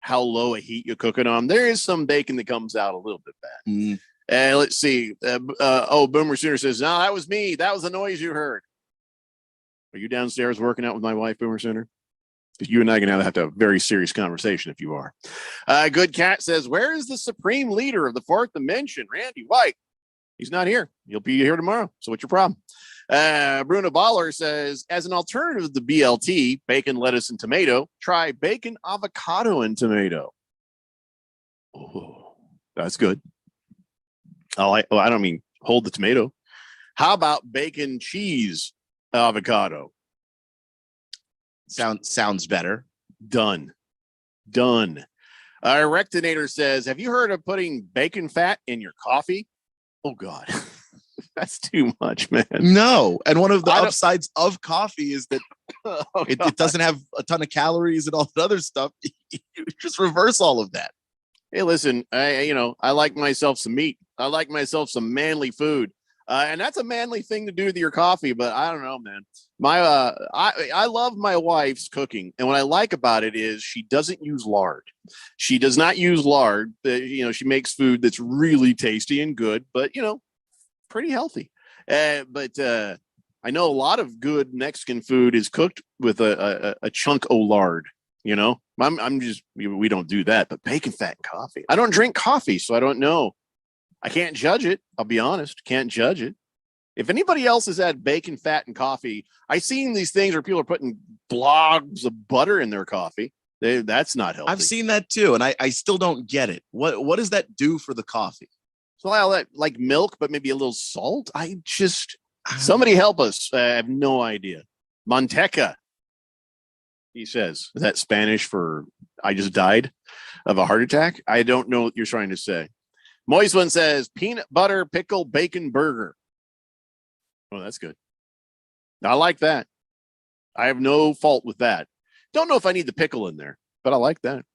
low a heat you cook it on. There is some bacon that comes out a little bit bad. Let's see. Boomer Sooner says, no, that was me. That was the noise you heard. Are you downstairs working out with my wife, Boomer Sooner? Because you and I are going to have to have a very serious conversation if you are. Good Cat says, where is the supreme leader of the fourth dimension, Randy White? He's not here. He'll be here tomorrow. So what's your problem? Bruno Baller says, as an alternative to BLT, bacon, lettuce, and tomato, try bacon, avocado, and tomato. Oh, that's good. I don't mean hold the tomato. How about bacon, cheese, avocado? Sounds better. Done. Rectinator says, have you heard of putting bacon fat in your coffee? Oh, God. That's too much, man. No. And one of the upsides of coffee is that it doesn't have a ton of calories and all that other stuff. You just reverse all of that. Hey, listen, I like myself some meat. I like myself some manly food. And that's a manly thing to do with your coffee, but I don't know, man. I love my wife's cooking, and what I like about it is she doesn't use lard. She does not use lard. She makes food that's really tasty and good, but pretty healthy. But I know a lot of good Mexican food is cooked with a chunk of lard. We don't do that, but bacon fat and coffee. I don't drink coffee, so I don't know. I can't judge it. I'll be honest. Can't judge it. If anybody else has had bacon fat and coffee, I've seen these things where people are putting blobs of butter in their coffee. That's not healthy. I've seen that too, and I still don't get it. What does that do for the coffee? So I'll like milk, but maybe a little salt. Somebody help us. I have no idea. Manteca. He says, is that Spanish for I just died of a heart attack? I don't know what you're trying to say. Moist one says peanut butter pickle bacon burger. Oh, that's good. I like that. I have no fault with that. Don't know if I need the pickle in there, but I like that.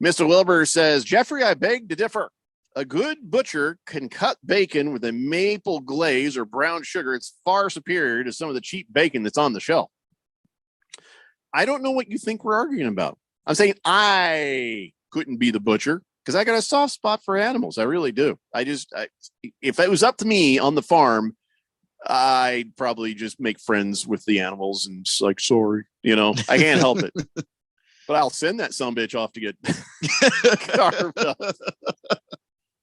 Mr. Wilbur says, Jeffrey, I beg to differ. A good butcher can cut bacon with a maple glaze or brown sugar. It's far superior to some of the cheap bacon that's on the shelf. I don't know what you think we're arguing about. I'm saying I couldn't be the butcher because I got a soft spot for animals. I really do. If it was up to me on the farm, I'd probably just make friends with the animals and it's like, sorry, I can't help it. But I'll send that sumbitch off to get carved up.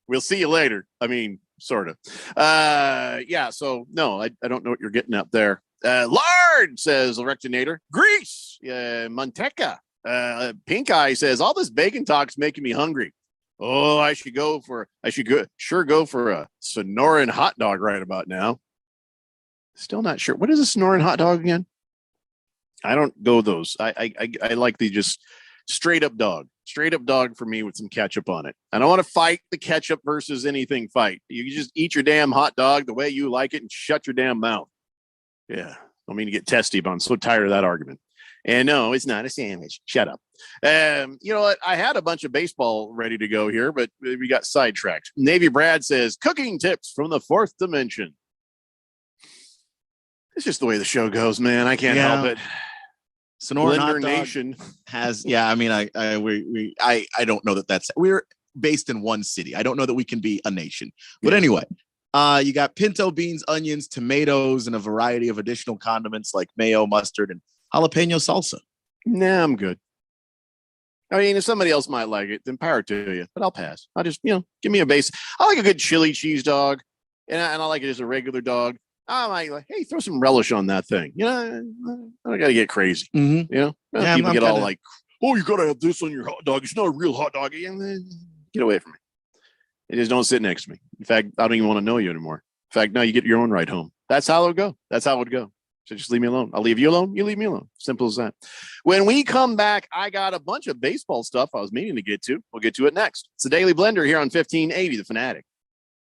We'll see you later. I mean, sort of. Yeah, so no, I don't know what you're getting up there. Lard, says Rectinator. Grease, manteca. Pink Eye says, all this bacon talk's making me hungry. Oh, I should go for a Sonoran hot dog right about now. Still not sure. What is a Sonoran hot dog again? I don't go those. I like the just straight up dog for me with some ketchup on it. I don't want to fight the ketchup versus anything fight. You just eat your damn hot dog the way you like it and shut your damn mouth. Yeah. I mean to get testy, but I'm so tired of that argument. And no, it's not a sandwich. Shut up. You know what? I had a bunch of baseball ready to go here, but we got sidetracked. Navy Brad says, cooking tips from the fourth dimension. It's just the way the show goes, man. I can't help it. Sonoran Hot Dog Nation has, I mean, I don't know that's, we're based in one city. I don't know that we can be a nation, but anyway, you got pinto beans, onions, tomatoes, and a variety of additional condiments like mayo, mustard, and jalapeno salsa. Nah, I'm good. I mean, if somebody else might like it, then power to you, but I'll pass. I'll just, give me a base. I like a good chili cheese dog, and I like it as a regular dog. I might like, hey, throw some relish on that thing. I got to get crazy. Mm-hmm. People get all like, oh, you got to have this on your hot dog. It's not a real hot dog. Get away from me. They just don't sit next to me. In fact, I don't even want to know you anymore. In fact, now you get your own ride home. That's how it would go. So just leave me alone. I'll leave you alone. You leave me alone. Simple as that. When we come back, I got a bunch of baseball stuff I was meaning to get to. We'll get to it next. It's the Daily Blender here on 1580 The Fanatic.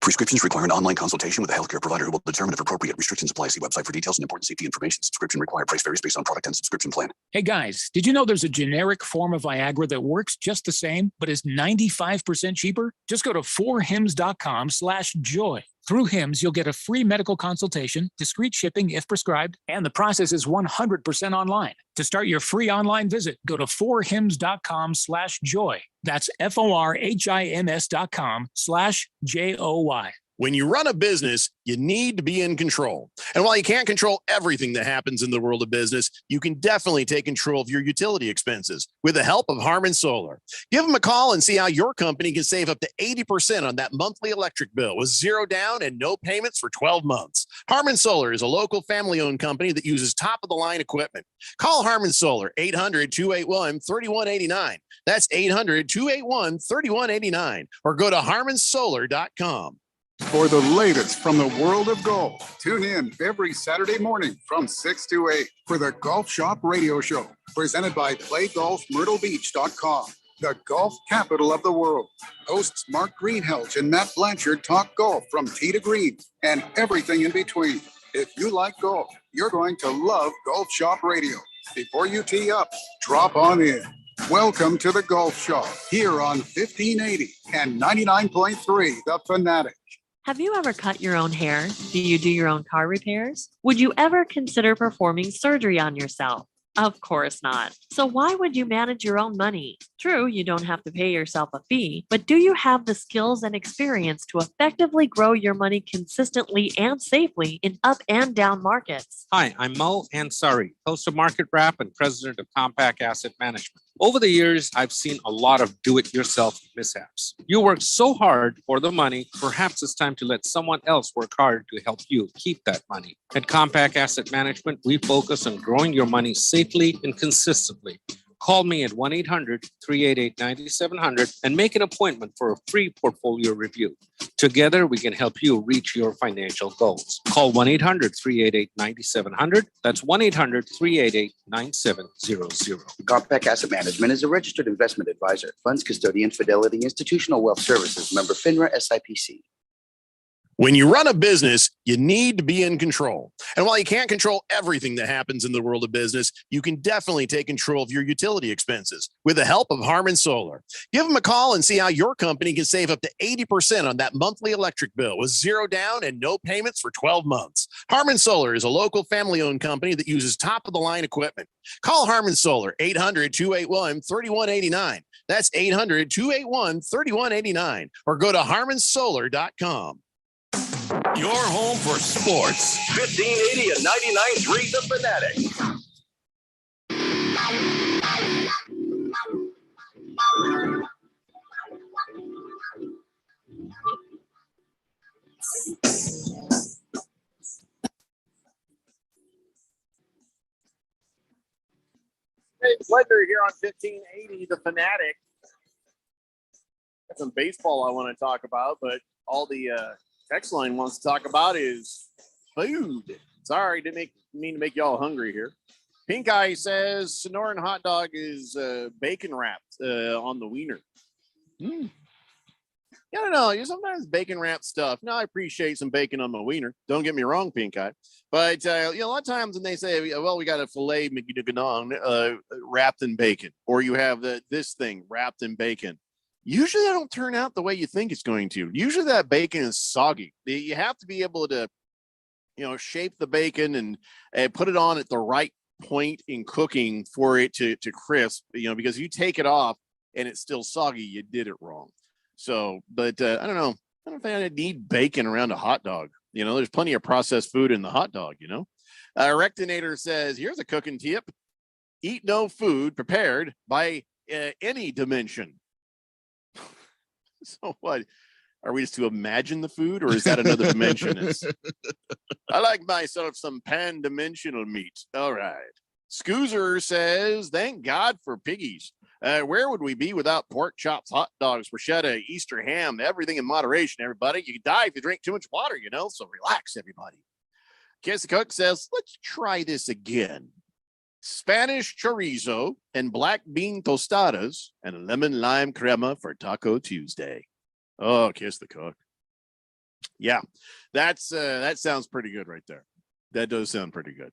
Prescriptions require an online consultation with a healthcare provider who will determine if appropriate restrictions apply. See website for details and important safety information. Subscription required. Price varies based on product and subscription plan. Hey guys, did you know there's a generic form of Viagra that works just the same, but is 95% cheaper? Just go to 4hims.com/joy. Through Hims, you'll get a free medical consultation, discreet shipping if prescribed, and the process is 100% online. To start your free online visit, go to 4hims.com/joy. That's FORHIMS.com/JOY. When you run a business, you need to be in control. And while you can't control everything that happens in the world of business, you can definitely take control of your utility expenses with the help of Harmon Solar. Give them a call and see how your company can save up to 80% on that monthly electric bill with zero down and no payments for 12 months. Harmon Solar is a local family-owned company that uses top-of-the-line equipment. Call Harmon Solar, 800-281-3189. That's 800-281-3189. Or go to harmonsolar.com. For the latest from the world of golf, tune in every Saturday morning from 6 to 8 for the Golf Shop Radio Show, presented by PlayGolfMyrtleBeach.com, the golf capital of the world. Hosts Mark Greenhalgh and Matt Blanchard talk golf from tee to green and everything in between. If you like golf, you're going to love Golf Shop Radio. Before you tee up, drop on in. Welcome to the Golf Shop here on 1580 and 99.3 The Fanatic. Have you ever cut your own hair? Do you do your own car repairs? Would you ever consider performing surgery on yourself? Of course not. So why would you manage your own money? True, you don't have to pay yourself a fee, but do you have the skills and experience to effectively grow your money consistently and safely in up and down markets? Hi, I'm Mo Ansari, host of Market Wrap and president of Compact Asset Management. Over the years, I've seen a lot of do-it-yourself mishaps. You work so hard for the money, perhaps it's time to let someone else work hard to help you keep that money. At Compact Asset Management, we focus on growing your money safely and consistently. Call me at 1-800-388-9700 and make an appointment for a free portfolio review. Together, we can help you reach your financial goals. Call 1-800-388-9700. That's 1-800-388-9700. Compact Asset Management is a registered investment advisor. Funds custodian, Fidelity Institutional Wealth Services, member FINRA SIPC. When you run a business, you need to be in control. And while you can't control everything that happens in the world of business, you can definitely take control of your utility expenses with the help of Harmon Solar. Give them a call and see how your company can save up to 80% on that monthly electric bill with zero down and no payments for 12 months. Harmon Solar is a local family-owned company that uses top-of-the-line equipment. Call Harmon Solar, 800-281-3189. That's 800-281-3189. Or go to harmonsolar.com. Your home for sports. 1580 and 99.3 The Fanatic. Hey, Ledger here on 1580 The Fanatic. Got some baseball I want to talk about, but all the text line wants to talk about is food. Sorry, didn't mean to make y'all hungry here. Pink Eye says Sonoran hot dog is bacon wrapped on the wiener. Yeah, I don't know. You sometimes bacon wrapped stuff. Now I appreciate some bacon on my wiener. Don't get me wrong, Pink Eye. But a lot of times when they say, well, we got a filet mignon wrapped in bacon, or you have this thing wrapped in bacon. Usually they don't turn out the way you think it's going to. Usually that bacon is soggy. You have to be able to, shape the bacon and put it on at the right point in cooking for it to crisp, because if you take it off and it's still soggy, you did it wrong. So, but I don't know. I don't think I need bacon around a hot dog. There's plenty of processed food in the hot dog, Rectinator says, here's a cooking tip. Eat no food prepared by any dimension. So what? Are we just to imagine the food, or is that another dimension? I like myself some pan-dimensional meat. All right. Scoozer says, thank God for piggies. Where would we be without pork chops, hot dogs, bruschetta, Easter ham, everything in moderation, everybody? You could die if you drink too much water, so relax, everybody. Kiss the Cook says, let's try this again. Spanish chorizo and black bean tostadas and lemon lime crema for Taco Tuesday. Oh, Kiss the Cook. Yeah, that sounds pretty good right there. That does sound pretty good.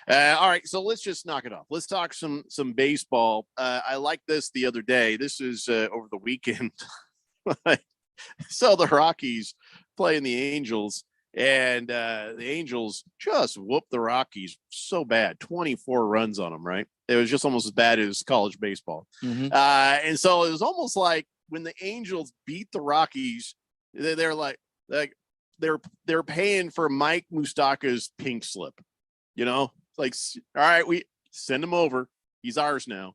All right, so let's just knock it off. Let's talk some baseball. I liked this the other day. This is over the weekend. So the Rockies playing the Angels. And the Angels just whooped the Rockies so bad, 24 runs on them, right? It was just almost as bad as college baseball. Mm-hmm. And so it was almost like when the Angels beat the Rockies, they're like they're paying for Mike Moustakas' pink slip, like, all right, we send him over. He's ours now.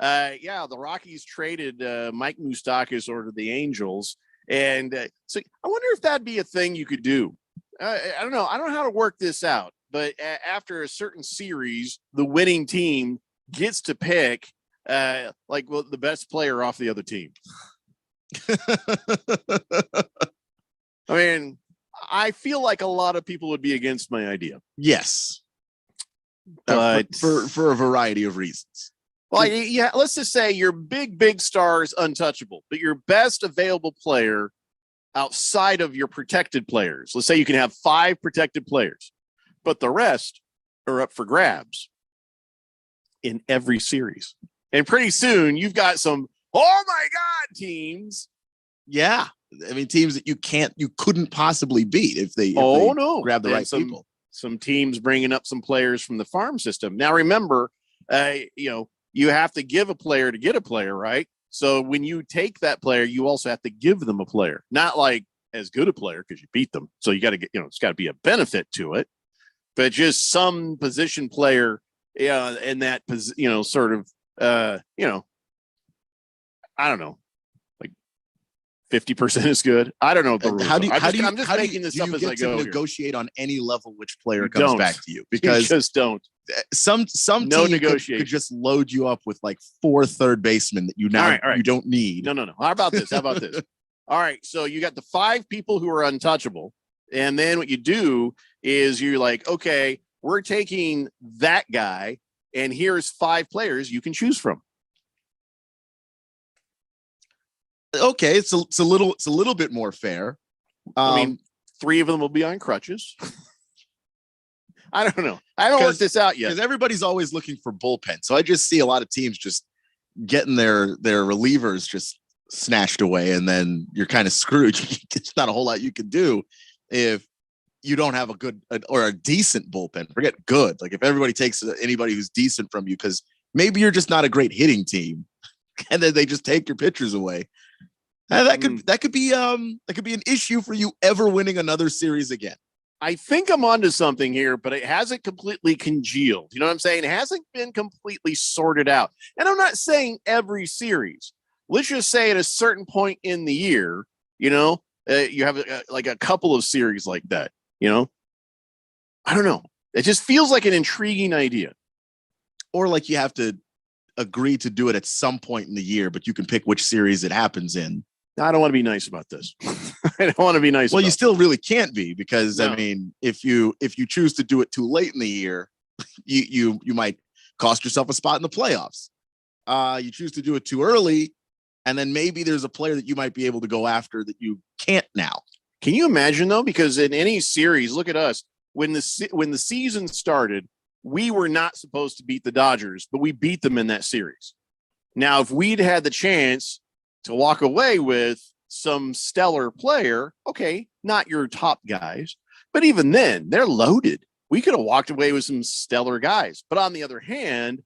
The Rockies traded Mike Moustakas over to the Angels. And so I wonder if that'd be a thing you could do. I don't know. I don't know how to work this out, but after a certain series, the winning team gets to pick the best player off the other team. I mean, I feel like a lot of people would be against my idea. Yes. But for a variety of reasons. Well, yeah, let's just say your big star is untouchable, but your best available player outside of your protected players. Let's say you can have 5 protected players, but the rest are up for grabs in every series. And pretty soon you've got some, oh my God, teams. Yeah. I mean, teams that you couldn't possibly beat if they grab the And right people. Some teams bringing up some players from the farm system. Now, remember, you have to give a player to get a player, right? So when you take that player, you also have to give them a player, not like as good a player because you beat them. So you got to get, it's got to be a benefit to it, but just some position player, in that, sort of, I don't know, like 50% is good. I don't know. What the rules are. I'm just making this up as I go. Negotiate on any level which player comes back to you, because you just don't. Some no team negotiation could just load you up with like 4 third basemen that you you don't need. No. How about this? All right. So you got the 5 people who are untouchable. And then what you do is you're like, okay, we're taking that guy, and here's 5 players you can choose from. Okay, it's a little bit more fair. I mean, 3 of them will be on crutches. I don't know. I haven't worked this out yet. Because everybody's always looking for bullpen. So I just see a lot of teams just getting their relievers just snatched away, and then you're kind of screwed. It's not a whole lot you can do if you don't have a good or a decent bullpen. Forget good. Like if everybody takes anybody who's decent from you, because maybe you're just not a great hitting team, and then they just take your pitchers away. And that could be an issue for you ever winning another series again. I think I'm onto something here, but it hasn't completely congealed. You know what I'm saying? It hasn't been completely sorted out. And I'm not saying every series. Let's just say at a certain point in the year, you have like a couple of series like that, I don't know. It just feels like an intriguing idea. Or like you have to agree to do it at some point in the year, but you can pick which series it happens in. I don't want to be nice about this. I don't want to be nice. Well, you still really can't be, because I mean, if you choose to do it too late in the year, you might cost yourself a spot in the playoffs. You choose to do it too early, and then maybe there's a player that you might be able to go after that you can't now. Can you imagine though? Because in any series, look at us. When the season started, we were not supposed to beat the Dodgers, but we beat them in that series. Now, if we'd had the chance to walk away with some stellar player, okay, not your top guys, but even then, they're loaded. We could have walked away with some stellar guys. But on the other hand,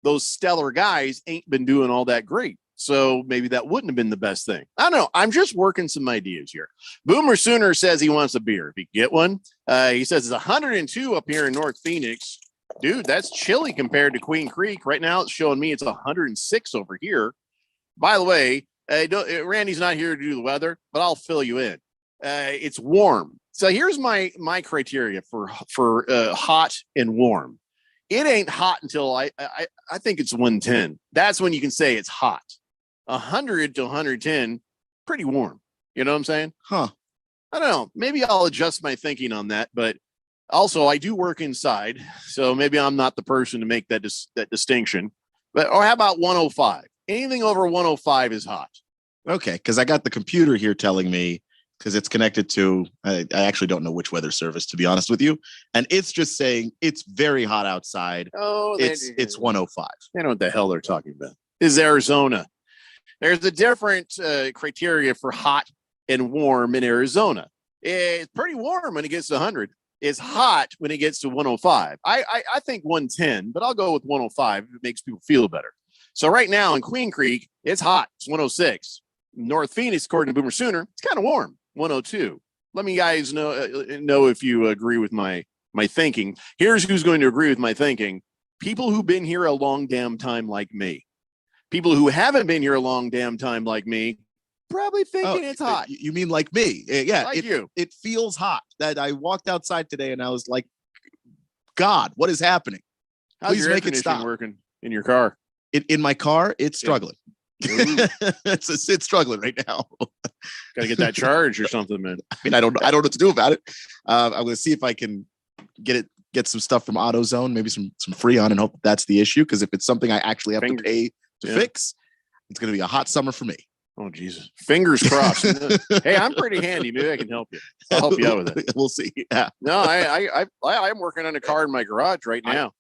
those stellar guys ain't been doing all that great. So maybe that wouldn't have been the best thing. I don't know. I'm just working some ideas here. Boomer Sooner says he wants a beer. If you get one, he says it's 102 up here in North Phoenix. Dude, that's chilly compared to Queen Creek. Right now, it's showing me it's 106 over here. By the way, Randy's not here to do the weather, but I'll fill you in. It's warm. So here's my criteria for hot and warm. It ain't hot until I think it's 110. That's when you can say it's hot. 100 to 110, pretty warm. You know what I'm saying? Huh. I don't know. Maybe I'll adjust my thinking on that, but also I do work inside, so maybe I'm not the person to make that distinction. Or how about 105? Anything over 105 is hot. Okay, because I got the computer here telling me, because it's connected to, I actually don't know which weather service, to be honest with you. And it's just saying it's very hot outside. Oh, it's 105. They know what the hell they're talking about. This is Arizona. There's a different criteria for hot and warm in Arizona. It's pretty warm when it gets to 100. It's hot when it gets to 105. I think 110, but I'll go with 105 if it makes people feel better. So right now in Queen Creek, it's hot. It's 106. North Phoenix, according to Boomer Sooner, it's kind of warm. 102. Let me guys know if you agree with my thinking. Here's who's going to agree with my thinking. People who've been here a long damn time like me. People who haven't been here a long damn time like me probably thinking it's hot. You mean like me? Yeah, like you. It feels hot. That I walked outside today and I was like, God, what is happening? How's Please your make air it stop. working in your car? In my car, it's struggling. It's struggling right now. Got to get that charge or something, man. I mean, I don't know what to do about it. I'm going to see if I can get some stuff from AutoZone, maybe some Freon, and hope that's the issue. Because if it's something I actually have to pay to fix, it's going to be a hot summer for me. Oh, Jesus. Fingers crossed. Hey, I'm pretty handy. Maybe I can help you. I'll help you out with it. We'll see. Yeah. No, I'm working on a car in my garage right now.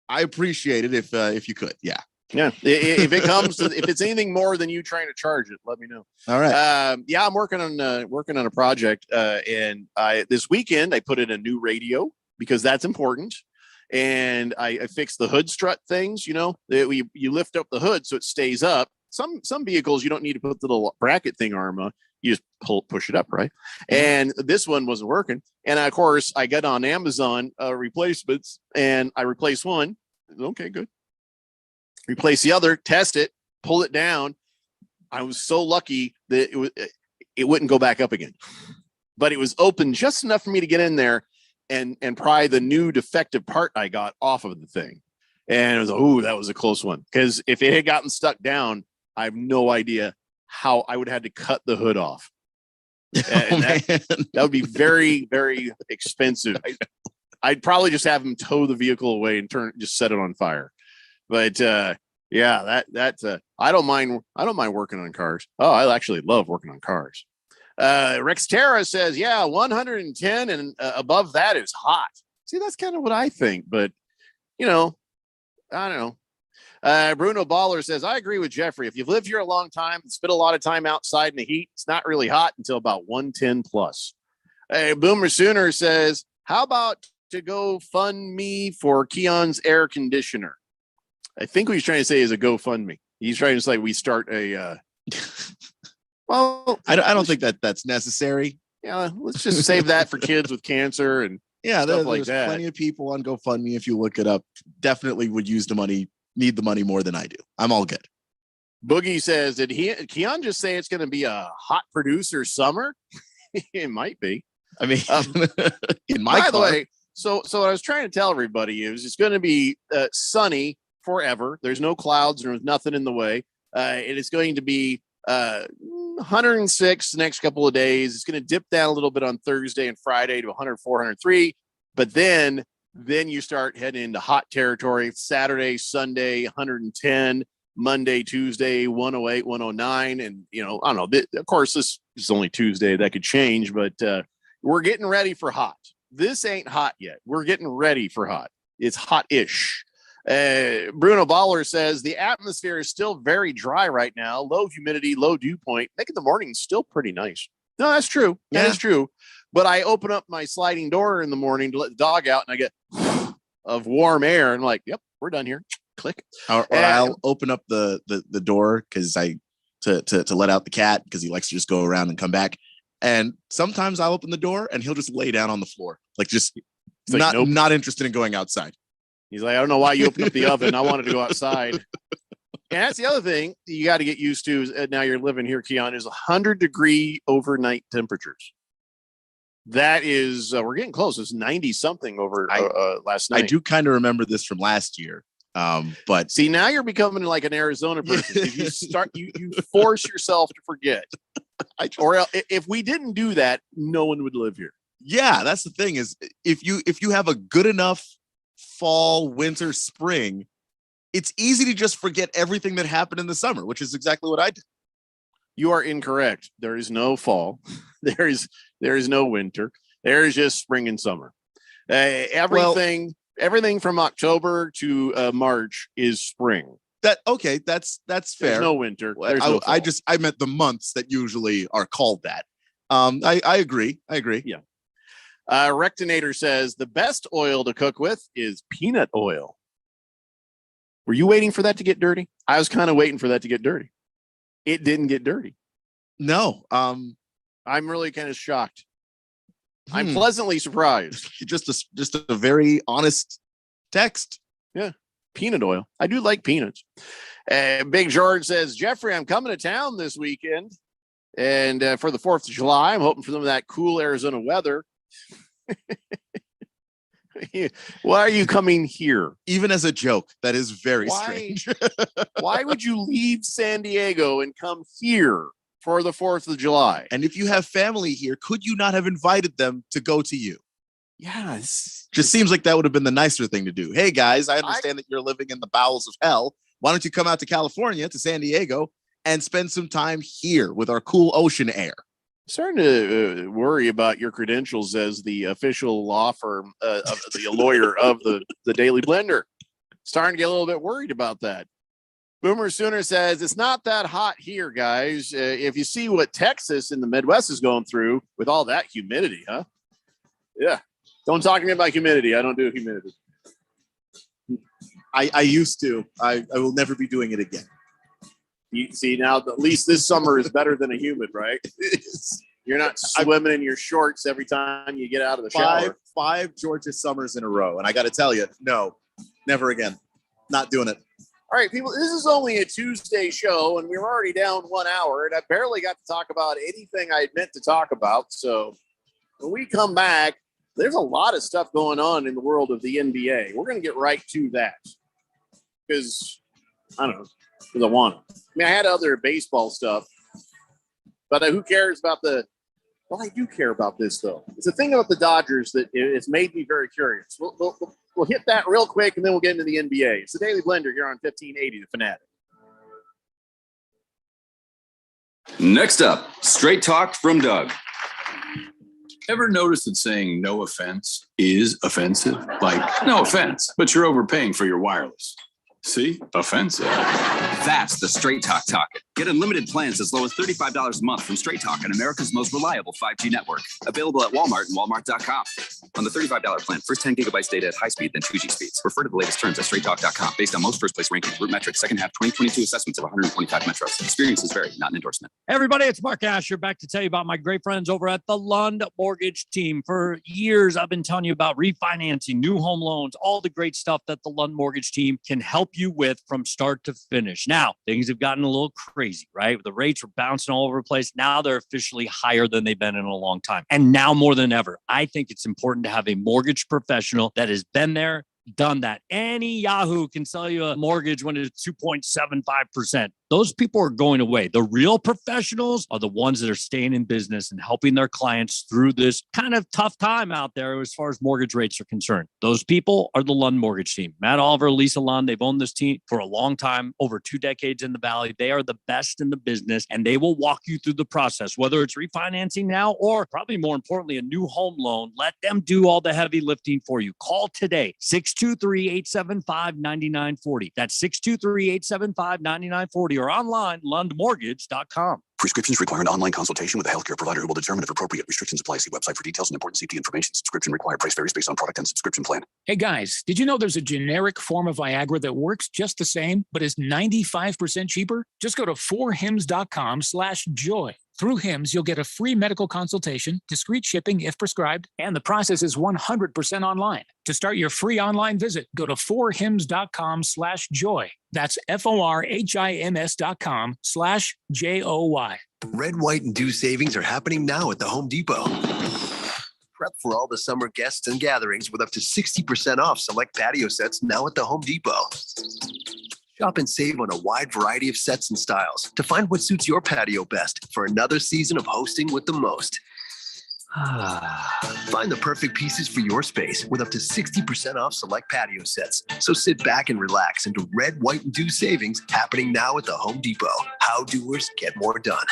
I appreciate it if you could. Yeah. Yeah. If it comes to, if it's anything more than you trying to charge it, let me know. All right. Yeah, I'm working on a project, and this weekend I put in a new radio because that's important. And I fixed the hood strut things. You know, you lift up the hood so it stays up. Some vehicles you don't need to put the little bracket thing arm on. You just push it up, right? And this one wasn't working. And of course, I got on Amazon replacements, and I replaced one. Okay, good. Replace the other, test it, pull it down. I was so lucky that it wouldn't go back up again, but it was open just enough for me to get in there and pry the new defective part I got off of the thing. And it was, that was a close one. Because if it had gotten stuck down, I have no idea how I would have had to cut the hood off. And that would be very, very expensive. I'd probably just have them tow the vehicle away and just set it on fire. But yeah, I don't mind working on cars. Oh, I actually love working on cars. Rex Terra says, yeah, 110 and above that is hot. See, that's kind of what I think, but you know, I don't know. Bruno Baller says, I agree with Jeffrey. If you've lived here a long time and spent a lot of time outside in the heat, it's not really hot until about 110 plus. Boomer Sooner says, how about to go fund me for Keon's air conditioner? I think what he's trying to say is a GoFundMe. He's trying to say we start a. Well, I don't think that's necessary. Yeah, let's just save that for kids with cancer and stuff like there's that. Plenty of people on GoFundMe, if you look it up, definitely would use the money, need the money more than I do. I'm all good. Boogie says, did Keon just say it's going to be a hot producer summer? It might be. I mean, in my by the car. way, so what I was trying to tell everybody is it's going to be sunny forever. There's no clouds. There's nothing in the way. It is going to be 106 the next couple of days. It's going to dip down a little bit on Thursday and Friday to 104, 103. But then you start heading into hot territory. Saturday, Sunday, 110. Monday, Tuesday, 108, 109. And, you know, I don't know. Of course, this is only Tuesday. That could change. But we're getting ready for hot. This ain't hot yet. We're getting ready for hot. It's hot-ish. Bruno Baller says the atmosphere is still very dry right now. Low humidity, low dew point, making the morning still pretty nice. No, that's true. That is true. But I open up my sliding door in the morning to let the dog out, and I get of warm air. And I'm like, yep, we're done here. Click. Or I'll open up the door because to let out the cat because he likes to just go around and come back. And sometimes I'll open the door and he'll just lay down on the floor, like just not interested in going outside. He's like, I don't know why you opened up the oven. I wanted to go outside. And that's the other thing you got to get used to. Now you're living here, Keon, is 100-degree overnight temperatures. That is, we're getting close. It's 90 something over last night. I do kind of remember this from last year. But see, now you're becoming like an Arizona person. If you force yourself to forget. Or if we didn't do that, no one would live here. Yeah, that's the thing is if you have a good enough fall, winter, spring, it's easy to just forget everything that happened in the summer, which is exactly what I did. You are incorrect. There is no fall. There is no winter. There is just spring and summer. Everything from October to March is spring. That's fair. There's no winter. There's no fall. I meant the months that usually are called that. I agree. Yeah. Rectinator says the best oil to cook with is peanut oil. Were you waiting for that to get dirty? I was kind of waiting for that to get dirty. It didn't get dirty. No. I'm really kind of shocked. I'm pleasantly surprised. Just a very honest text. Yeah. Peanut oil. I do like peanuts. Big George says, Jeffrey, I'm coming to town this weekend. And for the 4th of July, I'm hoping for some of that cool Arizona weather. Why are you coming here? Even as a joke, that is very strange. Why would you leave San Diego and come here for the 4th of July? And if you have family here, could you not have invited them to go to you? Yeah, just seems like that would have been the nicer thing to do. Hey guys, I understand that you're living in the bowels of hell. Why don't you come out to California, to San Diego, and spend some time here with our cool ocean air? Starting to worry about your credentials as the official law firm of the lawyer of the Daily Blender. Starting to get a little bit worried about that. Boomer Sooner says it's not that hot here, guys. If you see what Texas in the Midwest is going through with all that humidity, huh? Yeah. Don't talk to me about humidity. I don't do humidity. I used to. I will never be doing it again. You see, now at least this summer is better than a humid, right? You're not swimming in your shorts every time you get out of the shower. Five Georgia summers in a row. And I got to tell you, no, never again. Not doing it. All right, people, this is only a Tuesday show, and we're already down 1 hour, and I barely got to talk about anything I meant to talk about. So when we come back, there's a lot of stuff going on in the world of the NBA. We're going to get right to that because, I don't know, because I want to. I mean, I had other baseball stuff, but who cares about the – well, I do care about this, though. It's a thing about the Dodgers that it's made me very curious. We'll hit that real quick, and then we'll get into the NBA. It's the Daily Blender here on 1580 The Fanatic. Next up, Straight Talk from Doug. Ever notice that saying no offense is offensive? Like, no offense, but you're overpaying for your wireless. See? Offensive. That's the Straight Talk talking. Get unlimited plans as low as $35 a month from Straight Talk on America's most reliable 5G network. Available at Walmart and Walmart.com. On the $35 plan, first 10 gigabytes data at high speed, then 2G speeds. Refer to the latest terms at straighttalk.com. Based on most first place rankings, Root Metrics, second half 2022 assessments of 125 metros. Experiences vary, not an endorsement. Everybody, it's Mark Asher back to tell you about my great friends over at the Lund Mortgage Team. For years, I've been telling you about refinancing, new home loans, all the great stuff that the Lund Mortgage Team can help you with from start to finish. Now, things have gotten a little crazy, right? The rates are bouncing all over the place. Now they're officially higher than they've been in a long time. And now more than ever, I think it's important to have a mortgage professional that has been there, done that. Any Yahoo can sell you a mortgage when it's 2.75%. Those people are going away. The real professionals are the ones that are staying in business and helping their clients through this kind of tough time out there as far as mortgage rates are concerned. Those people are the Lund Mortgage Team. Matt Oliver, Lisa Lund, they've owned this team for a long time, over 2 decades in the Valley. They are the best in the business, and they will walk you through the process, whether it's refinancing now or probably more importantly, a new home loan. Let them do all the heavy lifting for you. Call today, 623-875-9940. That's 623-875-9940. or online, lundmortgage.com. Prescriptions require an online consultation with a healthcare provider who will determine if appropriate. Restrictions apply. See website for details and important safety information. Subscription required. Price varies based on product and subscription plan. Hey guys, did you know there's a generic form of Viagra that works just the same, but is 95% cheaper? Just go to 4hims.com/joy. Through Hims, you'll get a free medical consultation, discreet shipping if prescribed, and the process is 100% online. To start your free online visit, go to 4hims.com/joy. That's FORHIMS.com/JOY. Red, white, and dew savings are happening now at the Home Depot. Prep for all the summer guests and gatherings with up to 60% off select patio sets now at the Home Depot. Shop and save on a wide variety of sets and styles to find what suits your patio best for another season of hosting with the most. Find the perfect pieces for your space with up to 60% off select patio sets. So sit back and relax into red, white, and dew savings happening now at the Home Depot. How doers get more done.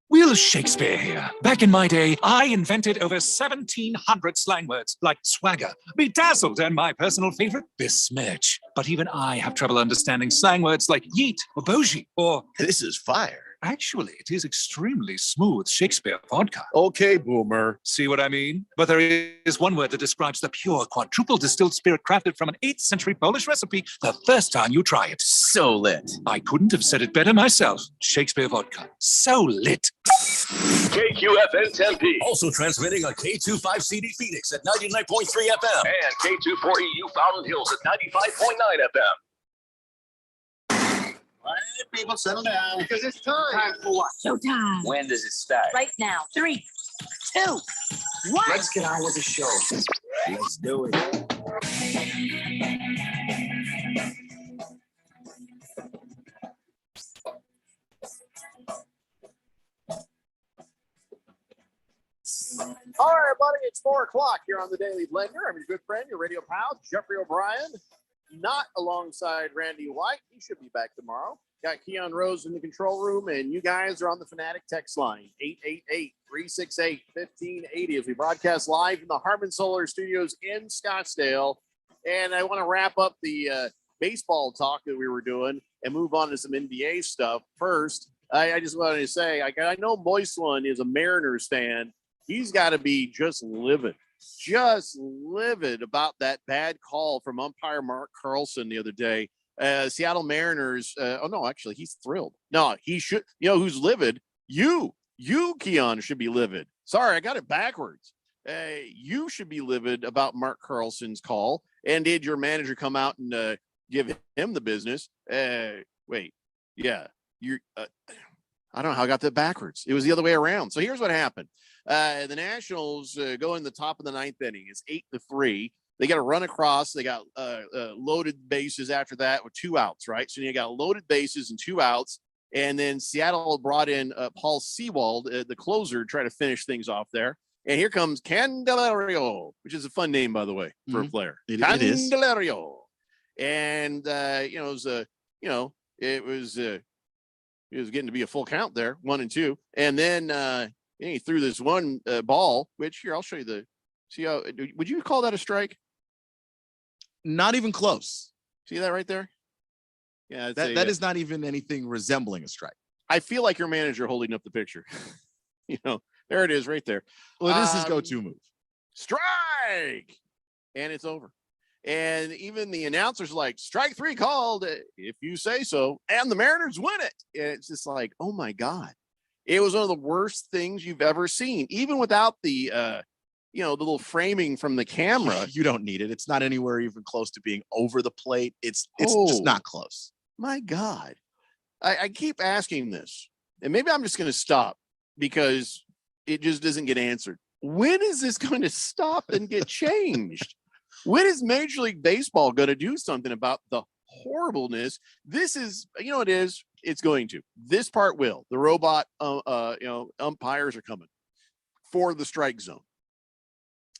Will Shakespeare here. Back in my day, I invented over 1,700 slang words like swagger, bedazzled, and my personal favorite, besmirch. But even I have trouble understanding slang words like yeet or bougie or this is fire. Actually, it is extremely smooth Shakespeare vodka. Okay, Boomer. See what I mean? But there is one word that describes the pure quadruple distilled spirit crafted from an 8th century Polish recipe the first time you try it. So lit. I couldn't have said it better myself. Shakespeare vodka. So lit. KQFN Tempe. Also transmitting on K25CD Phoenix at 99.3 FM and K24EU Fountain Hills at 95.9 FM. All right, people, settle down because it's time. Time for what? Showtime. When does it start? Right now. 3, 2, 1. Let's get on with the show. Let's do it. All right, buddy, it's 4 o'clock here on the Daily Blender. I'm your good friend, your radio pal, Jeffrey O'Brien. Not alongside Randy White. He should be back tomorrow. Got Keon Rose in the control room, and you guys are on the Fanatic text line, 888-368-1580 as we broadcast live in the Harmon Solar Studios in Scottsdale. And I want to wrap up the baseball talk that we were doing and move on to some NBA stuff. First, I just wanted to say, I know Moist One is a Mariners fan. He's got to be just livid about that bad call from umpire Mark Carlson the other day. Seattle Mariners. Actually, he's thrilled. No, he should. You know who's livid? You, Keon, should be livid. Sorry, I got it backwards. You should be livid about Mark Carlson's call. And did your manager come out and give him the business? Wait, yeah, you're. I don't know how I got that backwards. It was the other way around. So here's what happened. The Nationals go in the top of the ninth inning. It's 8-3. They got to run across. They got loaded bases after that with 2 outs, right? So you got loaded bases and 2 outs. And then Seattle brought in Paul Sewald, the closer, to try to finish things off there. And here comes Candelario, which is a fun name, by the way, for a player. It is. Candelario. And, it was getting to be a full count there, 1-2. And then he threw this one ball, which here, I'll show you see how, would you call that a strike? Not even close. See that right there? Yeah. That is not even anything resembling a strike. I feel like your manager holding up the picture. There it is right there. Well, this is go-to move. Strike. And it's over. And even the announcer's like, strike 3 called, if you say so. And the Mariners win it. And it's just like, oh my God. It was one of the worst things you've ever seen, even without the, the little framing from the camera. You don't need it. It's not anywhere even close to being over the plate. It's just not close. My God. I keep asking this, and maybe I'm just going to stop because it just doesn't get answered. When is this going to stop and get changed? When is Major League Baseball going to do something about the horribleness? This is, it is. It's going to. This part will. The robot, umpires are coming for the strike zone.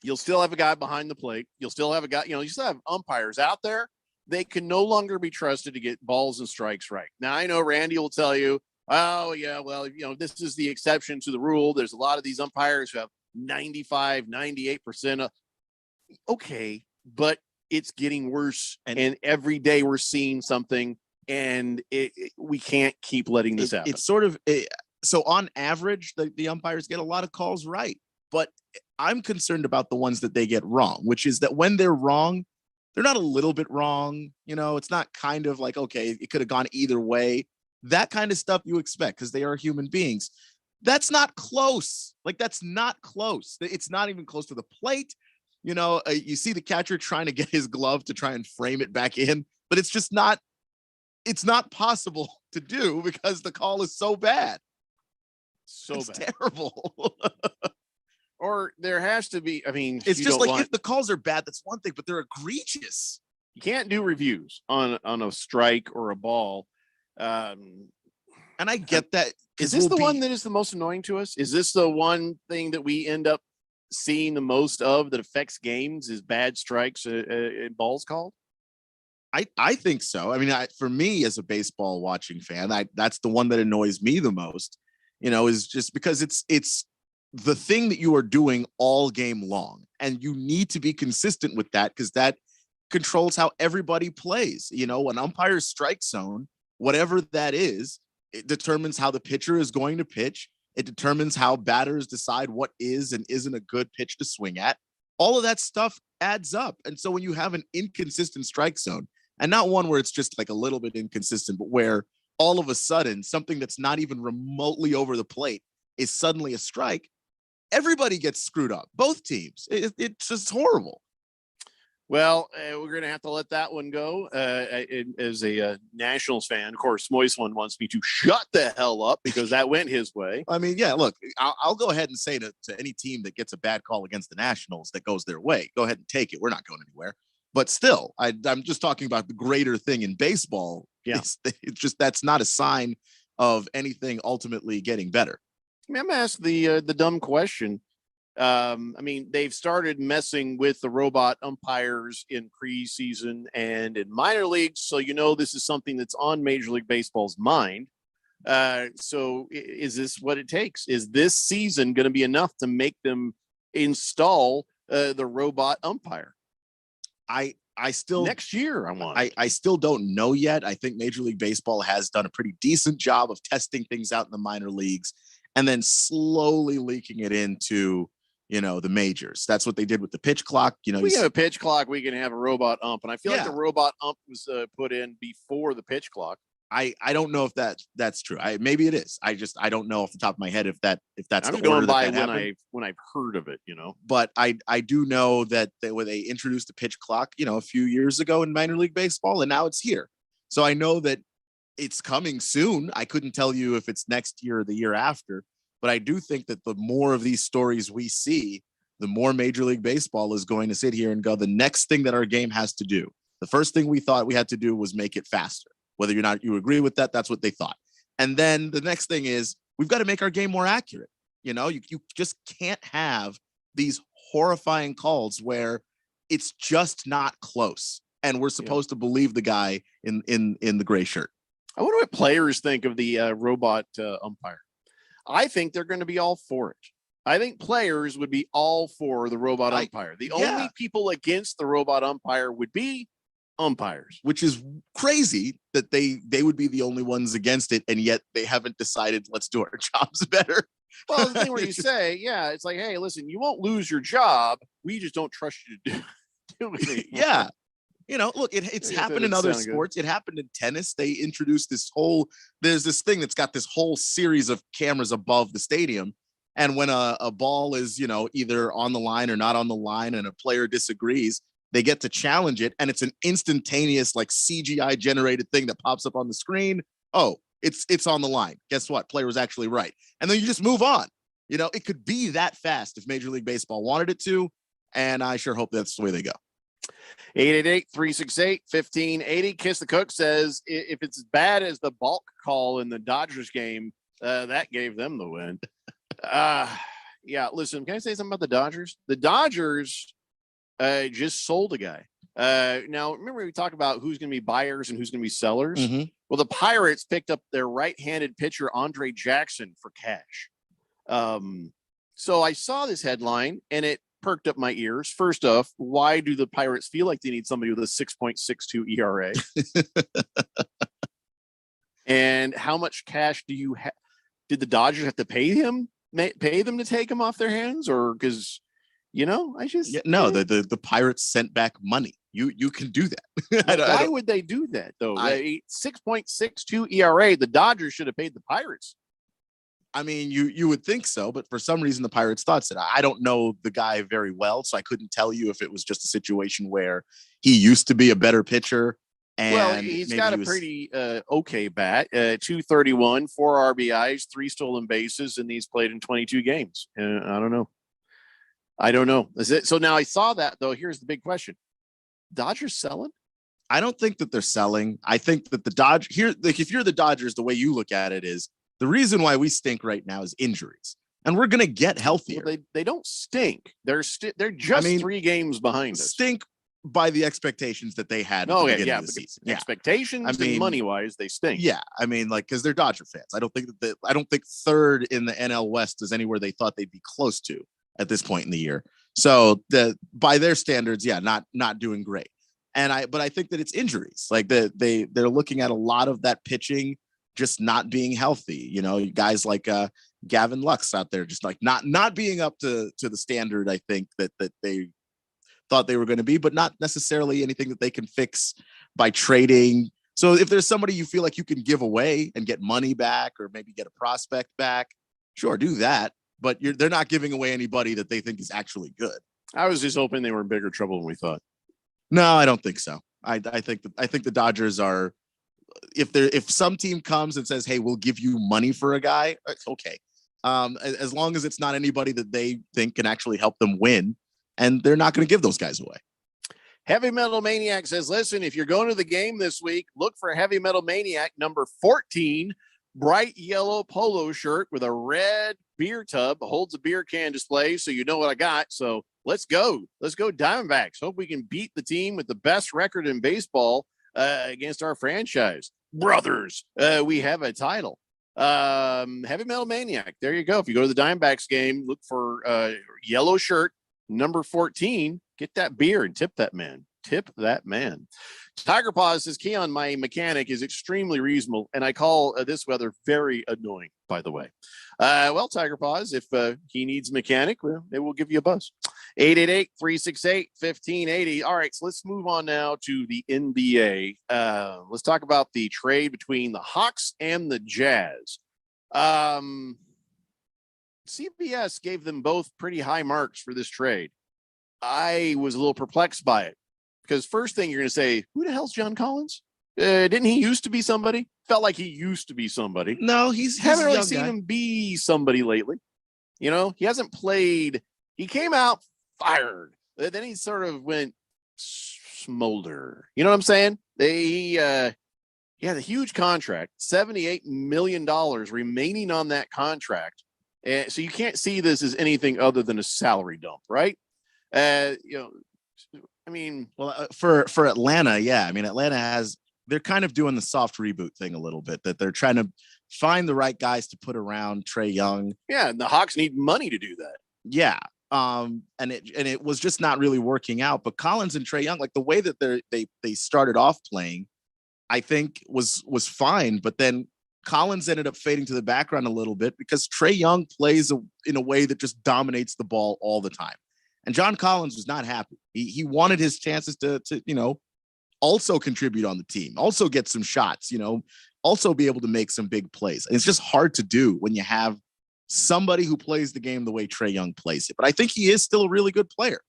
You'll still have a guy behind the plate. You'll still have a guy. You still have umpires out there. They can no longer be trusted to get balls and strikes right. Now I know Randy will tell you, oh yeah, well, this is the exception to the rule. There's a lot of these umpires who have 95, 98%. Okay, but it's getting worse, and every day we're seeing something, and we can't keep letting this happen. It's sort of so on average, the umpires get a lot of calls right, but I'm concerned about the ones that they get wrong, which is that when they're wrong, they're not a little bit wrong. It's not kind of like, okay, it could have gone either way. That kind of stuff you expect because they are human beings. That's not close. That's not close. It's not even close to the plate. You see the catcher trying to get his glove to try and frame it back in, but it's just not, it's not possible to do because the call is so bad. It's bad. Terrible. Or there has to be, it's just like if the calls are bad, that's one thing, but they're egregious. You can't do reviews on a strike or a ball. And I get that. Is this the one that is the most annoying to us? Is this the one thing that we end up seeing the most of that affects games is bad strikes and balls called? I think so. For me as a baseball watching fan, that's the one that annoys me the most, is just because it's the thing that you are doing all game long, and you need to be consistent with that because that controls how everybody plays. An umpire's strike zone, whatever that is, it determines how the pitcher is going to pitch. It determines how batters decide what is and isn't a good pitch to swing at. All of that stuff adds up. And so when you have an inconsistent strike zone, and not one where it's just like a little bit inconsistent, but where all of a sudden something that's not even remotely over the plate is suddenly a strike, everybody gets screwed up. Both teams. It's just horrible. Well, we're going to have to let that one go. As a Nationals fan, of course, Moist One wants me to shut the hell up because that went his way. Look, I'll go ahead and say to any team that gets a bad call against the Nationals that goes their way, go ahead and take it. We're not going anywhere. But still, I'm just talking about the greater thing in baseball. Yeah. It's just that's not a sign of anything ultimately getting better. I'm going to ask the dumb question. They've started messing with the robot umpires in preseason and in minor leagues. So, this is something that's on Major League Baseball's mind. So is this what it takes? Is this season going to be enough to make them install the robot umpire? I still next year. I still don't know yet. I think Major League Baseball has done a pretty decent job of testing things out in the minor leagues and then slowly leaking it into, the majors. That's what they did with the pitch clock. We have a pitch clock. We can have a robot ump, and I feel like the robot ump was put in before the pitch clock. I don't know if that's true. Maybe it is. I don't know off the top of my head if that's I'm the going order by that when I've heard of it, But I do know that when they introduced the pitch clock, a few years ago in minor league baseball, and now it's here. So I know that it's coming soon. I couldn't tell you if it's next year or the year after, but I do think that the more of these stories we see, the more Major League Baseball is going to sit here and go, the next thing that our game has to do. The first thing we thought we had to do was make it faster. Whether or not you agree with that, that's what they thought. And then the next thing is we've got to make our game more accurate. You just can't have these horrifying calls where it's just not close. And we're supposed to believe the guy in the gray shirt. I wonder what players think of the robot umpire. I think they're going to be all for it. I think players would be all for the robot umpire. The only people against the robot umpire would be umpires, which is crazy that they would be the only ones against it, and yet they haven't decided let's do our jobs better. Well, the thing where you say, it's like, hey, listen, you won't lose your job. We just don't trust you to do it anymore. Yeah. Look, it's happened in other sports. It happened in tennis. They introduced there's this thing that's got this whole series of cameras above the stadium. And when a ball is, either on the line or not on the line and a player disagrees, they get to challenge it. And it's an instantaneous, like CGI generated thing that pops up on the screen. Oh, it's on the line. Guess what? Player was actually right. And then you just move on. It could be that fast if Major League Baseball wanted it to. And I sure hope that's the way they go. 888-368-1580. Kiss the Cook says if it's as bad as the balk call in the Dodgers game, that gave them the win. Listen, can I say something about the Dodgers? The Dodgers just sold a guy. Now, remember we talked about who's going to be buyers and who's going to be sellers? Mm-hmm. Well, the Pirates picked up their right-handed pitcher, Andre Jackson, for cash. So I saw this headline, and it perked up my ears. First off, why do the Pirates feel like they need somebody with a 6.62 ERA? And how much cash do you have? Did the Dodgers have to pay them to take him off their hands? Or because, the Pirates sent back money. You can do that. Why would they do that, though? 6.62 ERA, the Dodgers should have paid the Pirates. I mean, you would think so, but for some reason the Pirates thought so. I don't know the guy very well, so I couldn't tell you if it was just a situation where he used to be a better pitcher. And he's got a pretty okay bat, 231, 4 RBIs, 3 stolen bases, and he's played in 22 games. I don't know. Is it? So now I saw that, though. Here's the big question. Dodgers selling? I don't think that they're selling. I think that the Dodgers here, like if you're the Dodgers, the way you look at it is the reason why we stink right now is injuries, and we're going to get healthier. Well, they don't stink. They're just 3 games behind us. Stink by the expectations that they had. At the beginning of the season. Expectations and money wise, they stink. Yeah, I mean, because they're Dodger fans. I don't think third in the NL West is anywhere they thought they'd be close to at this point in the year. So by their standards, not doing great. But I think that it's injuries. Like they're looking at a lot of that pitching just not being healthy. Guys like Gavin Lux out there just like not being up to the standard. I think that they thought they were going to be, but not necessarily anything that they can fix by trading. So if there's somebody you feel like you can give away and get money back, or maybe get a prospect back, sure, do that. But they're not giving away anybody that they think is actually good. I was just hoping they were in bigger trouble than we thought. No, I don't think so. I think the Dodgers are. If some team comes and says, "Hey, we'll give you money for a guy," it's okay. As long as it's not anybody that they think can actually help them win, and they're not going to give those guys away. Heavy Metal Maniac says, listen, if you're going to the game this week, look for Heavy Metal Maniac number 14, bright yellow polo shirt with a red beer tub, holds a beer can display, so you know what I got. So let's go. Let's go Diamondbacks. Hope we can beat the team with the best record in baseball against our franchise. Brothers, we have a title. Heavy Metal Maniac. There you go. If you go to the Diamondbacks game, look for yellow shirt, number 14. Get that beer and tip that man. Tip that man. Tiger Paws says, Keon, my mechanic is extremely reasonable, and I call this weather very annoying, by the way. Well, Tiger Paws, if he needs a mechanic, well, they will give you a buzz. 888-368-1580. All right, so let's move on now to the NBA. Let's talk about the trade between the Hawks and the Jazz. CBS gave them both pretty high marks for this trade. I was a little perplexed by it because first thing you're going to say, who the hell's John Collins? Didn't he used to be somebody? Felt like he used to be somebody. No, he's haven't a really young seen guy. him be somebody lately. You know, he hasn't played. He came out fired. Then he sort of went smolder. You know what I'm saying? He had a huge contract, $78 million remaining on that contract. And so you can't see this as anything other than a salary dump, right? You know, I mean, well, for Atlanta, yeah. I mean, they're kind of doing the soft reboot thing a little bit, that they're trying to find the right guys to put around Trae Young. Yeah, and the Hawks need money to do that. Yeah. And it was just not really working out. But Collins and Trae Young, like the way that they started off playing, I think was fine. But then Collins ended up fading to the background a little bit because Trae Young plays in a way that just dominates the ball all the time. And John Collins was not happy. He wanted his chances to also contribute on the team, also get some shots, also be able to make some big plays. And it's just hard to do when you have somebody who plays the game the way Trae Young plays it. But I think he is still a really good player.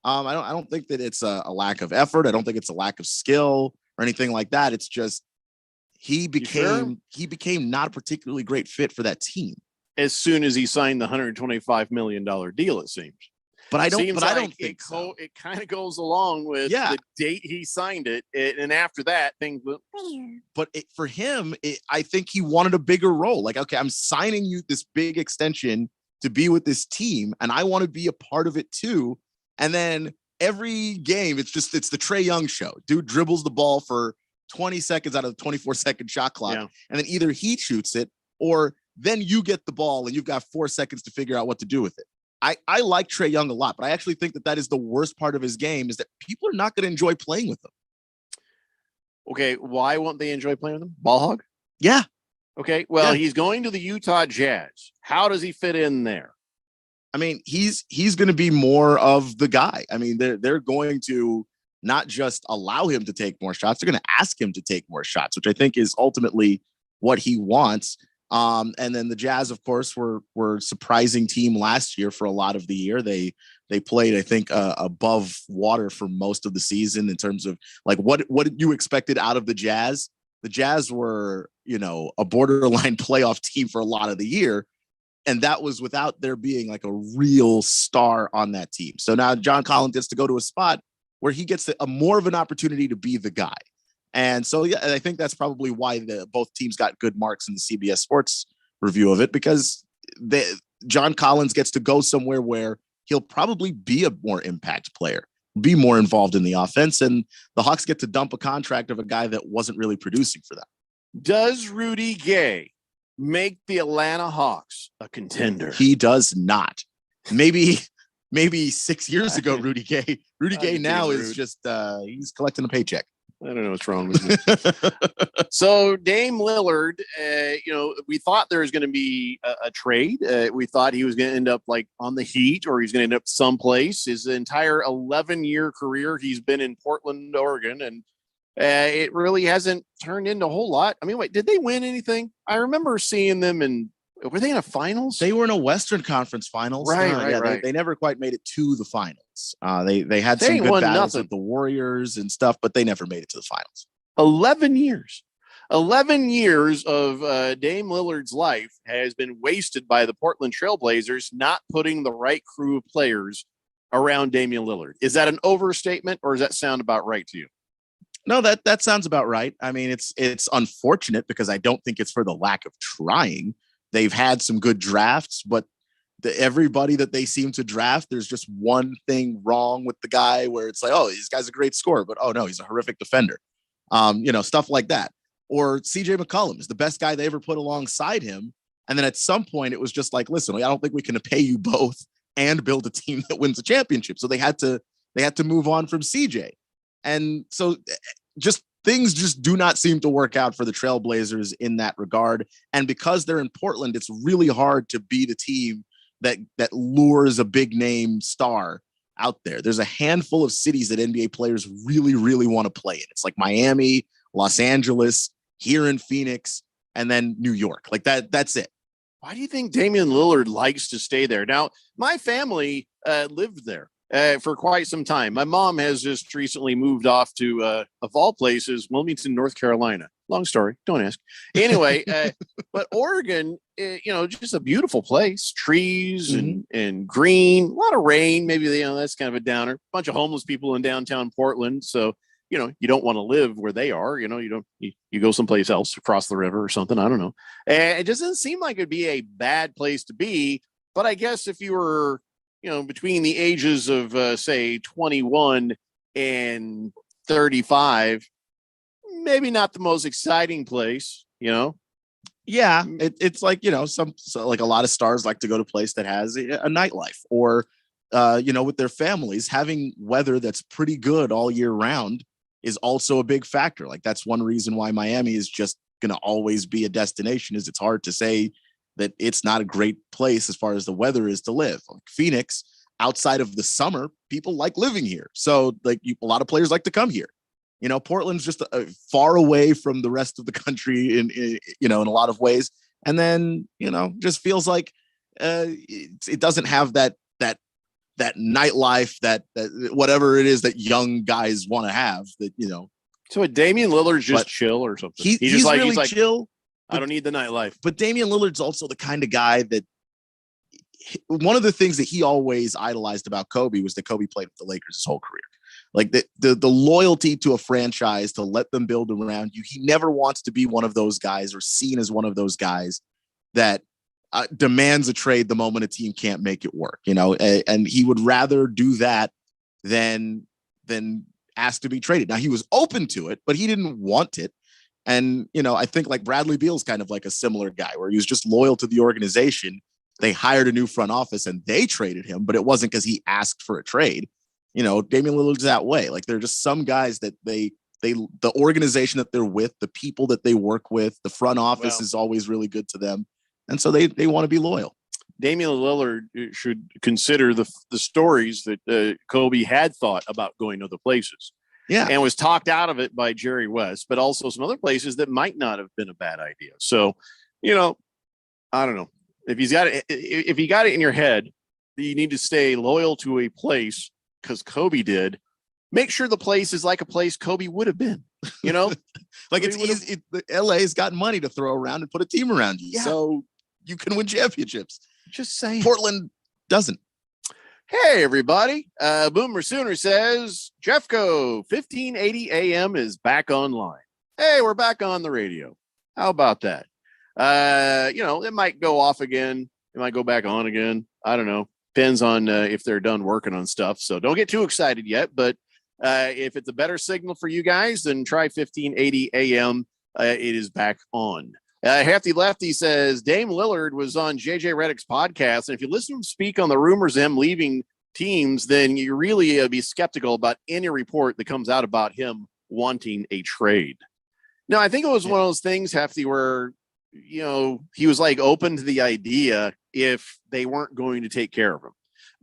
I don't think that it's a lack of effort. I don't think it's a lack of skill or anything like that. It's just he became not a particularly great fit for that team as soon as he signed the $125 million deal, it seems. But I don't think it kind of goes along with the date he signed it. And after that, things went. But for him, I think he wanted a bigger role. Like, okay, I'm signing you this big extension to be with this team, and I want to be a part of it too. And then every game, it's the Trae Young show. Dude dribbles the ball for 20 seconds out of the 24-second shot clock. Yeah. And then either he shoots it or then you get the ball and you've got 4 seconds to figure out what to do with it. I like Trae Young a lot, but I actually think that is the worst part of his game, is that people are not going to enjoy playing with him. Okay, why won't they enjoy playing with him? Ball hog? Yeah. Okay, well, he's going to the Utah Jazz. How does he fit in there? I mean, he's going to be more of the guy. I mean, they're going to not just allow him to take more shots, they're going to ask him to take more shots, which I think is ultimately what he wants. And then the Jazz, of course, were a surprising team last year for a lot of the year. They played, I think, above water for most of the season in terms of like what you expected out of the Jazz. The Jazz were, a borderline playoff team for a lot of the year. And that was without there being like a real star on that team. So now John Collins gets to go to a spot where he gets a more of an opportunity to be the guy. And so, yeah, I think that's probably why both teams got good marks in the CBS Sports review of it, because John Collins gets to go somewhere where he'll probably be a more impact player, be more involved in the offense, and the Hawks get to dump a contract of a guy that wasn't really producing for them. Does Rudy Gay make the Atlanta Hawks a contender? He does not. Maybe 6 years ago, Rudy Gay now is just he's collecting a paycheck. I don't know what's wrong with me. So Dame Lillard, we thought there was going to be a trade. We thought he was going to end up like on the Heat, or he's going to end up someplace. His entire 11-year career, he's been in Portland, Oregon, and it really hasn't turned into a whole lot. I mean, wait, did they win anything? I remember seeing them were they in a finals? They were in a Western Conference finals. Right. They never quite made it to the finals. They had some good battles with the Warriors and stuff, but they never made it to the finals. 11 years. 11 years of Dame Lillard's life has been wasted by the Portland Trailblazers not putting the right crew of players around Damian Lillard. Is that an overstatement, or does that sound about right to you? No, that sounds about right. I mean, it's unfortunate because I don't think it's for the lack of trying. They've had some good drafts, but everybody that they seem to draft, there's just one thing wrong with the guy where it's like, oh, this guy's a great scorer, but oh no, he's a horrific defender. Stuff like that. Or CJ McCollum is the best guy they ever put alongside him. And then at some point it was just like, listen, I don't think we can pay you both and build a team that wins a championship. So they had to move on from CJ. And so just things just do not seem to work out for the Trailblazers in that regard. And because they're in Portland, it's really hard to be the team that lures a big name star out there. There's a handful of cities that NBA players really, really want to play in. It's like Miami, Los Angeles, here in Phoenix, and then New York. Like that's it. Why do you think Damian Lillard likes to stay there? Now, my family lived there for quite some time. My mom has just recently moved off to, of all places, Wilmington, North Carolina. Long story. Don't ask. Anyway, but Oregon, just a beautiful place. Trees and green, a lot of rain. Maybe, that's kind of a downer. Bunch of homeless people in downtown Portland. So, you don't want to live where they are. You go someplace else across the river or something. I don't know. And it doesn't seem like it'd be a bad place to be. But I guess if you were, between the ages of, say, 21 and 35, maybe not the most exciting place, Yeah, it's like, like a lot of stars like to go to a place that has a nightlife or, with their families. Having weather that's pretty good all year round is also a big factor. Like that's one reason why Miami is just going to always be a destination. Is it's hard to say that it's not a great place as far as the weather is to live. Like Phoenix, outside of the summer, people like living here. So like a lot of players like to come here. Portland's just far away from the rest of the country in a lot of ways. And then, just feels like it doesn't have that nightlife, that whatever it is that young guys want to have that, So Damian Lillard's just chill or something. He's really chill. I don't need the nightlife. But Damian Lillard's also the kind of guy that one of the things that he always idolized about Kobe was that Kobe played with the Lakers his whole career. Like the loyalty to a franchise to let them build around you. He never wants to be one of those guys or seen as one of those guys that demands a trade the moment a team can't make it work, and he would rather do that than ask to be traded. Now he was open to it, but he didn't want it. And, I think like Bradley Beal's kind of like a similar guy where he was just loyal to the organization. They hired a new front office and they traded him, but it wasn't because he asked for a trade. Damian Lillard's that way. Like there are just some guys that the organization that they're with, the people that they work with, the front office is always really good to them. And so they want to be loyal. Damian Lillard should consider the stories that Kobe had thought about going to other places. Yeah. And was talked out of it by Jerry West, but also some other places that might not have been a bad idea. So, I don't know. If you got it in your head that you need to stay loyal to a place because Kobe did, make sure the place is like a place Kobe would have been, like it's easy. LA's got money to throw around and put a team around you. Yeah. So you can win championships. Just saying. Portland doesn't. Hey, everybody. Boomer Sooner says Jeffco 1580 AM is back online. Hey, we're back on the radio. How about that? It might go off again. It might go back on again. I don't know. Depends on if they're done working on stuff. So don't get too excited yet. But if it's a better signal for you guys, then try 1580 AM. It is back on. Hefty Lefty says Dame Lillard was on JJ Redick's podcast. And if you listen to him speak on the rumors of him leaving teams, then you really be skeptical about any report that comes out about him wanting a trade. Now, I think it was one of those things, Hefty, where, he was like open to the idea if they weren't going to take care of him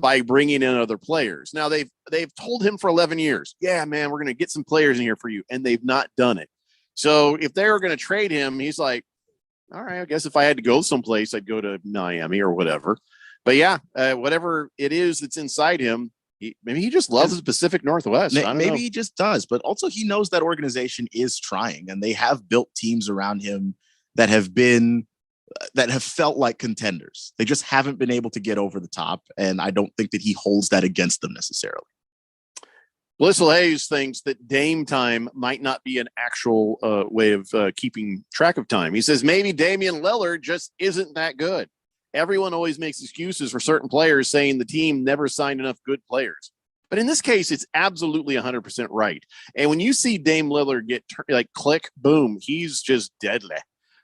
by bringing in other players. Now they've told him for 11 years, yeah, man, we're going to get some players in here for you. And they've not done it. So if they were going to trade him, he's like, all right, I guess if I had to go someplace, I'd go to Miami or whatever. But yeah, whatever it is that's inside him, maybe he just loves the Pacific Northwest. Maybe he just does, but also he knows that organization is trying, and they have built teams around him that have felt like contenders. They just haven't been able to get over the top, and I don't think that he holds that against them necessarily. Blissel Hayes thinks that Dame time might not be an actual way of keeping track of time. He says maybe Damian Lillard just isn't that good. Everyone always makes excuses for certain players, saying the team never signed enough good players. But in this case, it's absolutely 100% right. And when you see Dame Lillard get click, boom, he's just deadly.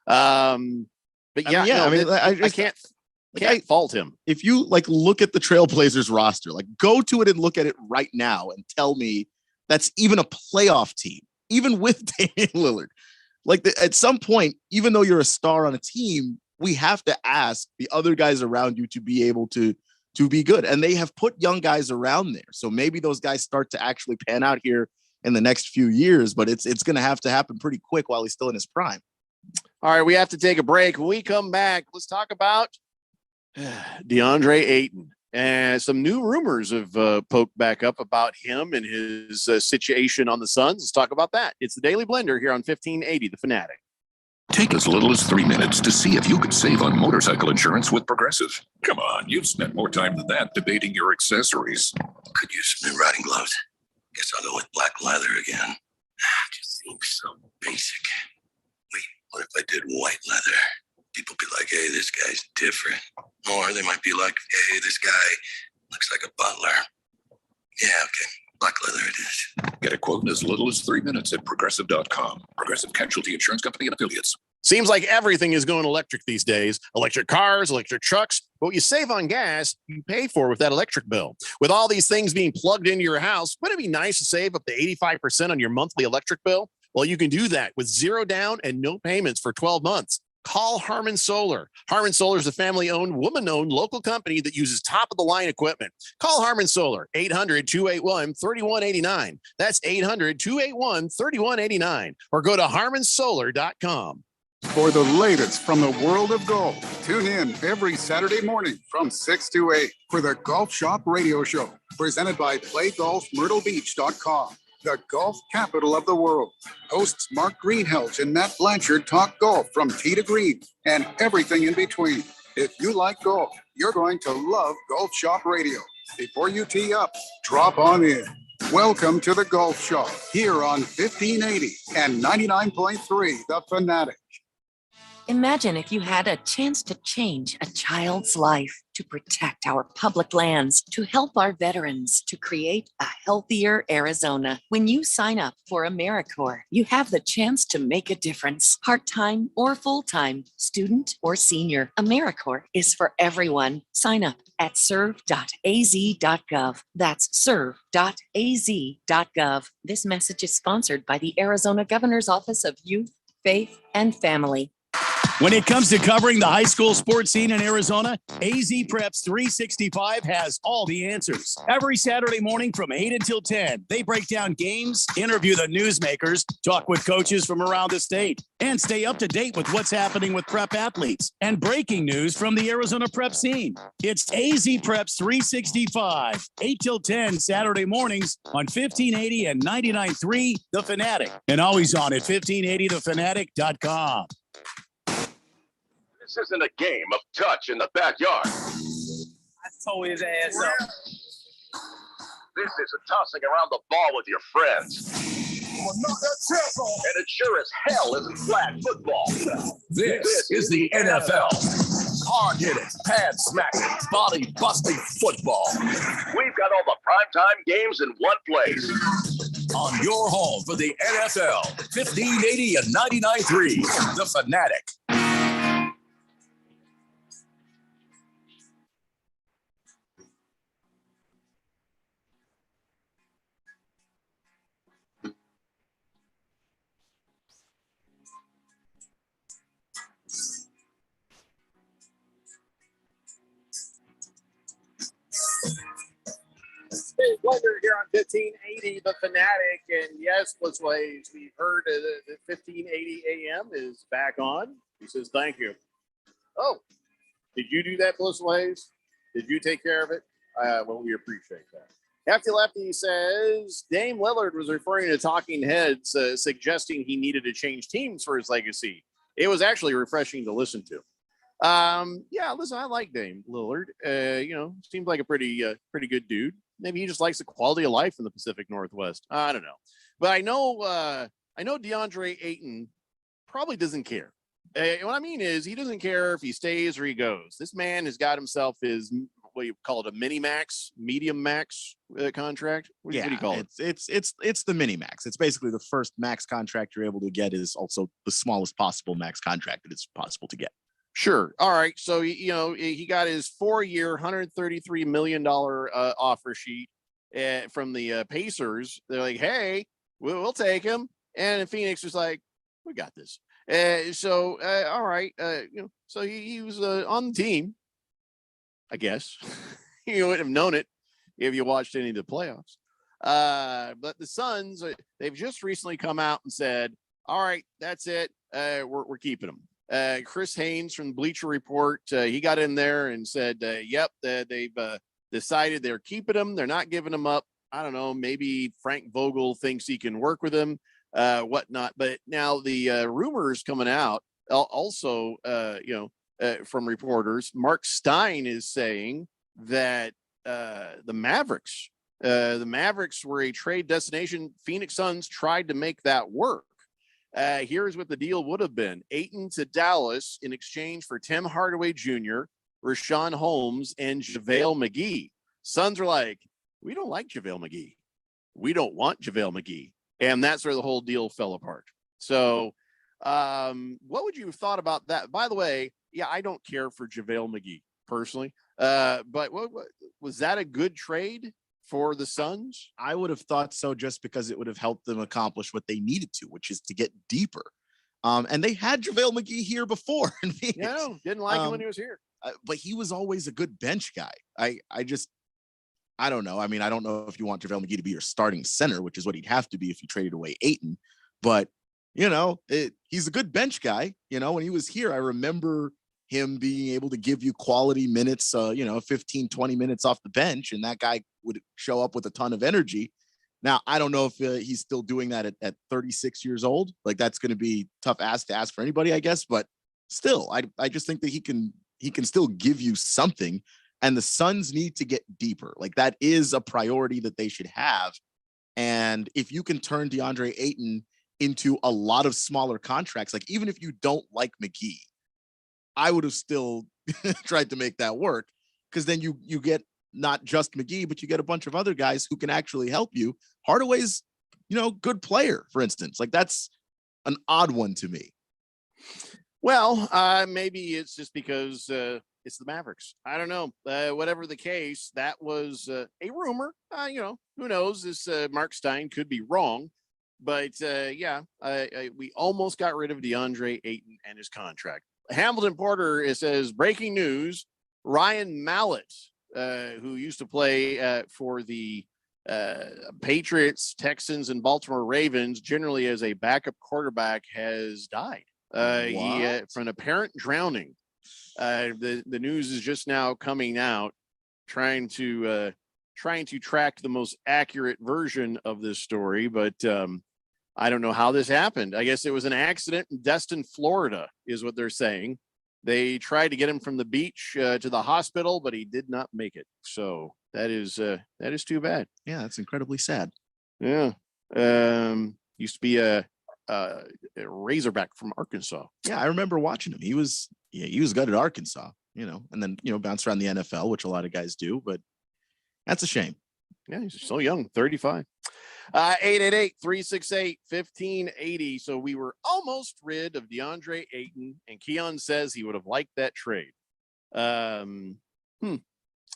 But yeah, I can't fault him. If you look at the Trailblazers roster, go to it and look at it right now and tell me that's even a playoff team, even with Damian Lillard. Like at some point, even though you're a star on a team, we have to ask the other guys around you to be able to be good. And they have put young guys around there. So maybe those guys start to actually pan out here in the next few years, but it's going to have to happen pretty quick while he's still in his prime. All right, we have to take a break. When we come back, let's talk about DeAndre Ayton. And some new rumors have poked back up about him and his situation on the Suns. Let's talk about that. It's the Daily Blender here on 1580 The Fanatic. Take as little as 3 minutes to see if you could save on motorcycle insurance with Progressive. Come on, you've spent more time than that debating your accessories. Could use some new riding gloves. Guess I'll go with black leather again. Just seems so basic. Wait, what if I did white leather? People be like, hey, this guy's different. Or they might be like, hey, this guy looks like a butler. Yeah, okay. Black leather it is. Get a quote in as little as 3 minutes at Progressive.com. Progressive Casualty Insurance Company and Affiliates. Seems like everything is going electric these days. Electric cars, electric trucks. But what you save on gas, you pay for with that electric bill. With all these things being plugged into your house, wouldn't it be nice to save up to 85% on your monthly electric bill? Well, you can do that with zero down and no payments for 12 months. Call Harmon Solar. Harmon Solar is a family-owned, woman-owned local company that uses top-of-the-line equipment. Call Harmon Solar, 800-281-3189. That's 800-281-3189. Or go to harmonsolar.com. For the latest from the world of golf, tune in every Saturday morning from 6 to 8 for the Golf Shop Radio Show, presented by PlayGolfMyrtleBeach.com. The golf capital of the world. Hosts Mark Greenhelch and Matt Blanchard talk golf from tee to green and everything in between. If you like golf, you're going to love Golf Shop Radio. Before you tee up, drop on in. Welcome to the Golf Shop here on 1580 and 99.3 The Fanatic. Imagine if you had a chance to change a child's life, to protect our public lands, to help our veterans, to create a healthier Arizona. When you sign up for AmeriCorps, you have the chance to make a difference. Part-time or full-time, student or senior, AmeriCorps is for everyone. Sign up at serve.az.gov. That's serve.az.gov. This message is sponsored by the Arizona Governor's Office of Youth, Faith, and Family. When it comes to covering the high school sports scene in Arizona, AZ Preps 365 has all the answers. Every Saturday morning from 8 until 10, they break down games, interview the newsmakers, talk with coaches from around the state, and stay up to date with what's happening with prep athletes and breaking news from the Arizona prep scene. It's AZ Preps 365, 8 till 10 Saturday mornings on 1580 and 99.3 The Fanatic, and always on at 1580thefanatic.com. This isn't a game of touch in the backyard. I tore his ass up. This is a tossing around the ball with your friends. And it sure as hell isn't flag football. This is the NFL. Hard-hitting, pad-smacking, body-busting football. We've got all the primetime games in one place. On your home for the NFL, 1580 and 99.3, The Fanatic. Hey, Blender here on 1580 The Fanatic. And yes, Blitzways, we've heard that 1580 AM is back on. He says, thank you. Oh, did you do that, Blitzways? Did you take care of it? Well, we appreciate that. Hefty Lefty says Dame Lillard was referring to Talking Heads, suggesting he needed to change teams for his legacy. It was actually refreshing to listen to. Yeah, listen, I like Dame Lillard. Seems like a pretty good dude. Maybe he just likes the quality of life in the Pacific Northwest. I don't know, but I know DeAndre Ayton probably doesn't care. What I mean is he doesn't care if he stays or he goes. This man has got himself his, what do you call it, a mini max, medium max contract? What do you call it? It's the mini max. It's basically the first max contract you're able to get is also the smallest possible max contract that it's possible to get. Sure. All right. So, he got his 4-year, $133 million offer sheet. from the Pacers. They're like, hey, we'll take him. And Phoenix was like, we got this. All right. So he was on the team, I guess. You wouldn't have known it if you watched any of the playoffs. But the Suns, they've just recently come out and said, all right, that's it. We're keeping him. Chris Haynes from Bleacher Report, he got in there and said, yep, they've decided they're keeping him. They're not giving him up. I don't know. Maybe Frank Vogel thinks he can work with him, whatnot. But now the rumors coming out also, from reporters, Mark Stein is saying that the Mavericks were a trade destination. Phoenix Suns tried to make that work. Here's what the deal would have been. Ayton to Dallas in exchange for Tim Hardaway Jr., Rashawn Holmes, and JaVale McGee. Suns are like, we don't like JaVale McGee. We don't want JaVale McGee. And that's where the whole deal fell apart. So what would you have thought about that? By the way, yeah, I don't care for JaVale McGee personally. But what was that a good trade for the Suns? I would have thought so, just because it would have helped them accomplish what they needed to, which is to get deeper. And they had JaVale McGee here before. Yeah, didn't like him when he was here. But he was always a good bench guy. I don't know. I mean, I don't know if you want JaVale McGee to be your starting center, which is what he'd have to be if you traded away Ayton. But, he's a good bench guy. When he was here, I remember him being able to give you quality minutes, 15, 20 minutes off the bench, and that guy would show up with a ton of energy. Now, I don't know if he's still doing that at 36 years old. Like, that's going to be tough to ask for anybody, I guess. But still, I just think that he can still give you something. And the Suns need to get deeper. Like, that is a priority that they should have. And if you can turn DeAndre Ayton into a lot of smaller contracts, like, even if you don't like McGee, I would have still tried to make that work, because then you get not just McGee, but you get a bunch of other guys who can actually help you. Hardaway's, good player, for instance. Like, that's an odd one to me. Well, maybe it's just because it's the Mavericks. I don't know. Whatever the case, that was a rumor. Who knows? This Mark Stein could be wrong. But we almost got rid of DeAndre Ayton and his contract. Hamilton Porter says, breaking news, Ryan Mallett, who used to play for the Patriots, Texans, and Baltimore Ravens, generally as a backup quarterback, has died. He from an apparent drowning. The news is just now coming out, trying to track the most accurate version of this story, but I don't know how this happened. I guess it was an accident in Destin, Florida, is what they're saying. They tried to get him from the beach to the hospital, but he did not make it. So that is too bad. Yeah, that's incredibly sad. Yeah. Used to be a Razorback from Arkansas. Yeah, I remember watching him. He was good at Arkansas, and then bounced around the NFL, which a lot of guys do, but that's a shame. Yeah, he's so young, 35. 888-368-1580. So we were almost rid of DeAndre Ayton, and Keon says he would have liked that trade. Well,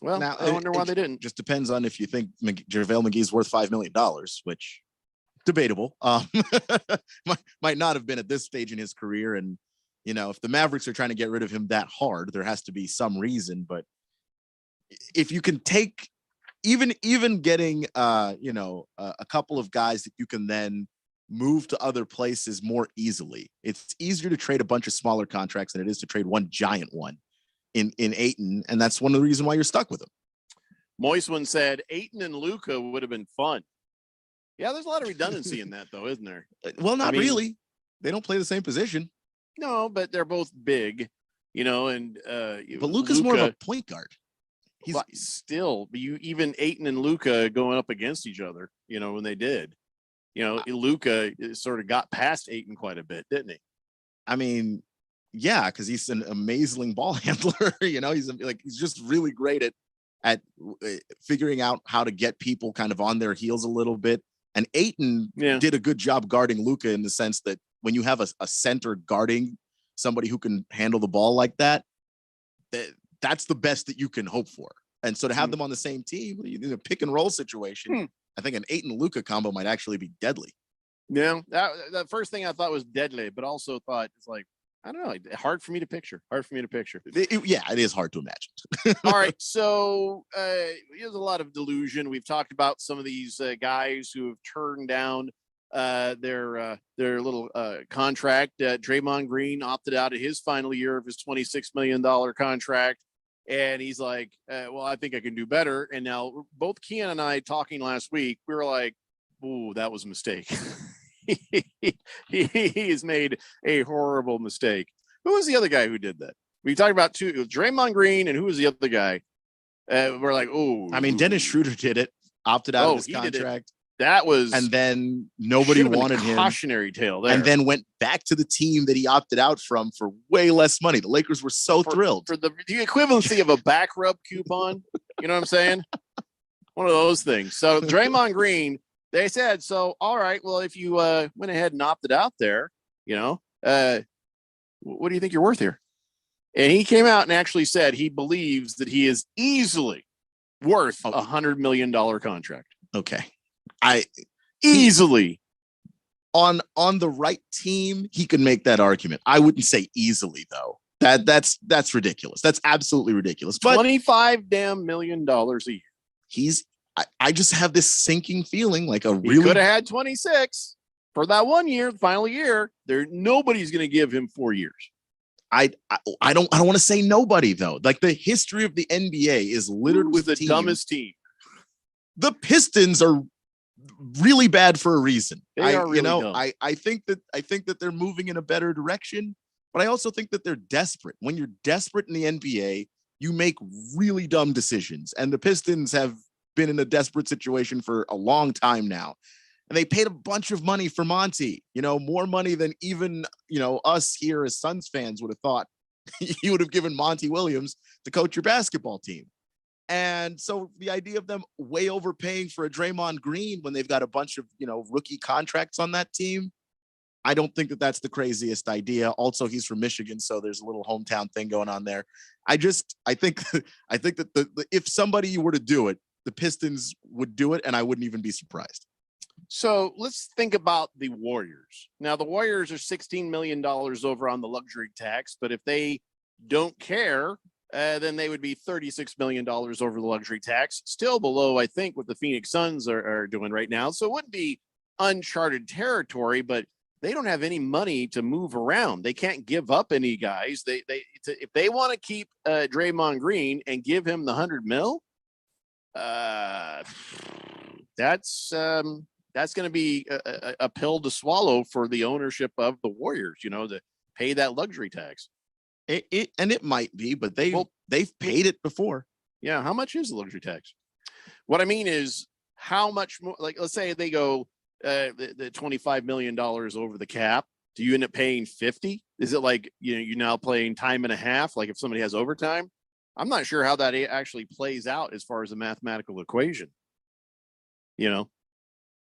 now, I wonder why they didn't. Just depends on if you think JaVale McGee's worth $5 million, which debatable. Might not have been at this stage in his career. And, if the Mavericks are trying to get rid of him that hard, there has to be some reason. But if you can take even getting a couple of guys that you can then move to other places more easily, it's easier to trade a bunch of smaller contracts than it is to trade one giant one in Ayton, and that's one of the reasons why you're stuck with him. Moist one said Ayton and Luka would have been fun. Yeah, there's a lot of redundancy in that, though, isn't there? Well, not really. They don't play the same position. No, but they're both big, and but Luka's more of a point guard. But even Ayton and Luka going up against each other, when they did, Luka sort of got past Ayton quite a bit, didn't he? I mean, yeah, because he's an amazing ball handler. He's just really great at figuring out how to get people kind of on their heels a little bit. And Ayton did a good job guarding Luka, in the sense that when you have a center guarding somebody who can handle the ball like that, that's the best that you can hope for. And so to have them on the same team, in a pick and roll situation, I think an Ayton Luka combo might actually be deadly. Yeah, the first thing I thought was deadly, but also thought it's like, I don't know, hard for me to picture. Yeah, it is hard to imagine. All right, so there's a lot of delusion. We've talked about some of these guys who have turned down their little contract. Draymond Green opted out of his final year of his $26 million contract. And he's like, well, I think I can do better. And now both Keon and I talking last week, we were like, ooh, that was a mistake. he has made a horrible mistake. Who was the other guy who did that? We talked about two, Draymond Green, and who was the other guy? We're like, oh, I mean, Dennis Schroeder did it, opted out of his contract. That was, and then nobody wanted him. Cautionary tale there. And then went back to the team that he opted out from for way less money. The Lakers were so thrilled for the equivalency of a back rub coupon. You know what I'm saying? One of those things. So Draymond Green, they said, so all right, well, if you went ahead and opted out there, what do you think you're worth here? And he came out and actually said he believes that he is easily worth $100 million contract. Okay. Easily on the right team, he could make that argument. I wouldn't say easily though. That's ridiculous. That's absolutely ridiculous. But $25 million a year. I just have this sinking feeling like he could have had 26 for that 1 year, final year. Nobody's going to give him 4 years. I don't want to say nobody though. Like the history of the NBA is littered with the dumbest team. The Pistons are really bad for a reason. Dumb. I think that they're moving in a better direction, but I also think that they're desperate. When you're desperate in the NBA, you make really dumb decisions. And the Pistons have been in a desperate situation for a long time now. And they paid a bunch of money for Monty, more money than even, us here as Suns fans would have thought you would have given Monty Williams to coach your basketball team. And so the idea of them way overpaying for a Draymond Green when they've got a bunch of, rookie contracts on that team, I don't think that that's the craziest idea. Also, he's from Michigan, so there's a little hometown thing going on there. I think that if somebody were to do it, the Pistons would do it, and I wouldn't even be surprised. So let's think about the Warriors. Now, the Warriors are $16 million over on the luxury tax, but if they don't care, then they would be $36 million over the luxury tax, still below, I think, what the Phoenix Suns are doing right now. So it wouldn't be uncharted territory, but they don't have any money to move around. They can't give up any guys. If they want to keep Draymond Green and give him the $100 million, that's going to be a pill to swallow for the ownership of the Warriors, to pay that luxury tax. It might be, but they've paid it before. Yeah. How much is the luxury tax? What I mean is how much more, like, let's say they go the $25 million over the cap. Do you end up paying 50? Is it like, you're now playing time and a half? Like if somebody has overtime, I'm not sure how that actually plays out as far as the mathematical equation, Yeah.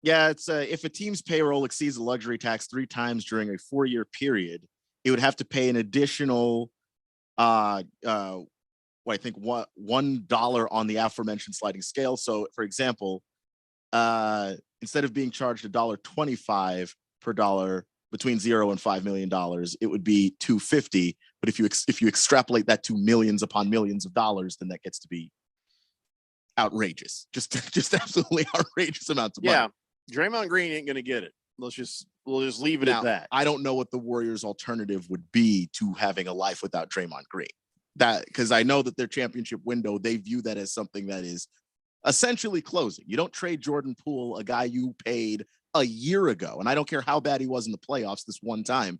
It's if a team's payroll exceeds the luxury tax 3 times during a 4-year period, it would have to pay an additional I think $1 on the aforementioned sliding scale. So for example, instead of being charged $1.25 per dollar between $0 and $5 million, it would be $2.50. But if you extrapolate that to millions upon millions of dollars, then that gets to be outrageous. Just absolutely outrageous amounts of money. Yeah. Draymond Green ain't going to get it. We'll just leave it at that. I don't know what the Warriors' alternative would be to having a life without Draymond Green. Because I know that their championship window, they view that as something that is essentially closing. You don't trade Jordan Poole, a guy you paid a year ago, and I don't care how bad he was in the playoffs this one time.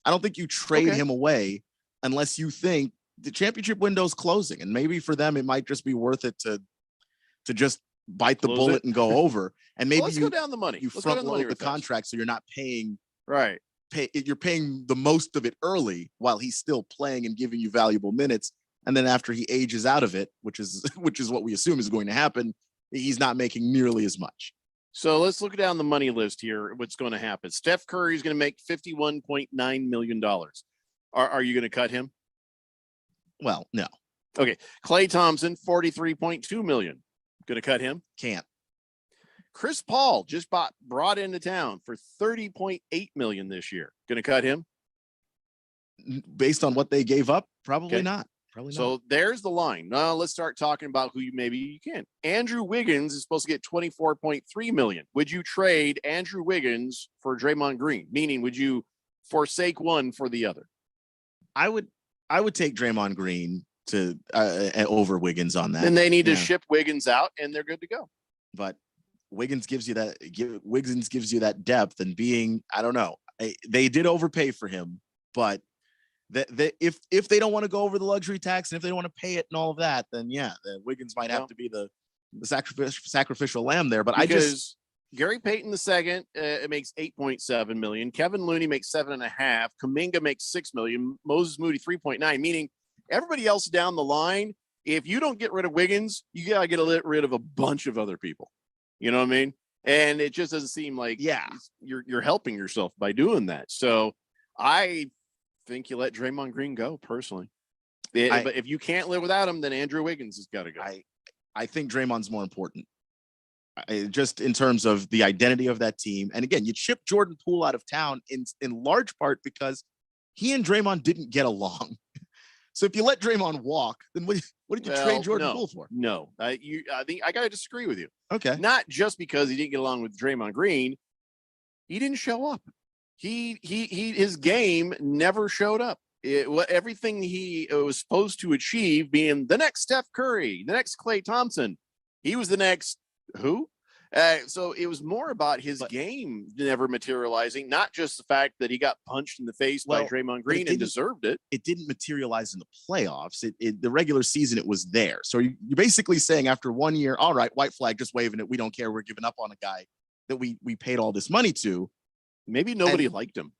I don't think you trade him away unless you think the championship window is closing, and maybe for them it might just be worth it to just bite the bullet and go over. And maybe let's go down the money. You front load the contract so you're not paying right. You're paying the most of it early while he's still playing and giving you valuable minutes. And then after he ages out of it, which is what we assume is going to happen, he's not making nearly as much. So let's look down the money list here. What's going to happen? Steph Curry is going to make $51.9 million. Are you going to cut him? Well, no. Okay. Klay Thompson, $43.2 million. Going to cut him? Can't. Chris Paul just brought into town for $30.8 million this year. Going to cut him? Based on what they gave up, probably Okay. not. Probably not. So there's the line. Now let's start talking about who maybe you can. Andrew Wiggins is supposed to get $24.3 million. Would you trade Andrew Wiggins for Draymond Green? Meaning, would you forsake one for the other? I would take Draymond Green to over Wiggins on that. Then they need to Yeah. ship Wiggins out, and they're good to go. But Wiggins gives you that depth, and being, I don't know, they did overpay for him, but if they don't want to go over the luxury tax and if they don't want to pay it and all of that, then yeah, Wiggins might have to be the sacrificial lamb there. But Because Gary Payton II it makes $8.7 million. Kevin Looney makes $7.5. Kuminga makes $6 million. Moses Moody 3.9. Meaning everybody else down the line, if you don't get rid of Wiggins, you gotta get rid of a bunch of other people. You know what I mean? And it just doesn't seem like you're helping yourself by doing that. So I think you let Draymond Green go personally. But if you can't live without him, then Andrew Wiggins has got to go. I think Draymond's more important. Just in terms of the identity of that team. And again, you ship Jordan Poole out of town in large part because he and Draymond didn't get along. So if you let Draymond walk, then what did you trade Jordan Poole for? No, I think I got to disagree with you. Okay. Not just because he didn't get along with Draymond Green. He didn't show up. His game never showed up. Everything he was supposed to achieve, being the next Steph Curry, the next Klay Thompson, he was the next who? So it was more about his game never materializing, not just the fact that he got punched in the face by Draymond Green and deserved it. It didn't materialize in the playoffs. The regular season, it was there. So you're basically saying after 1 year, all right, white flag, just waving it. We don't care. We're giving up on a guy that we paid all this money to. Maybe nobody liked him.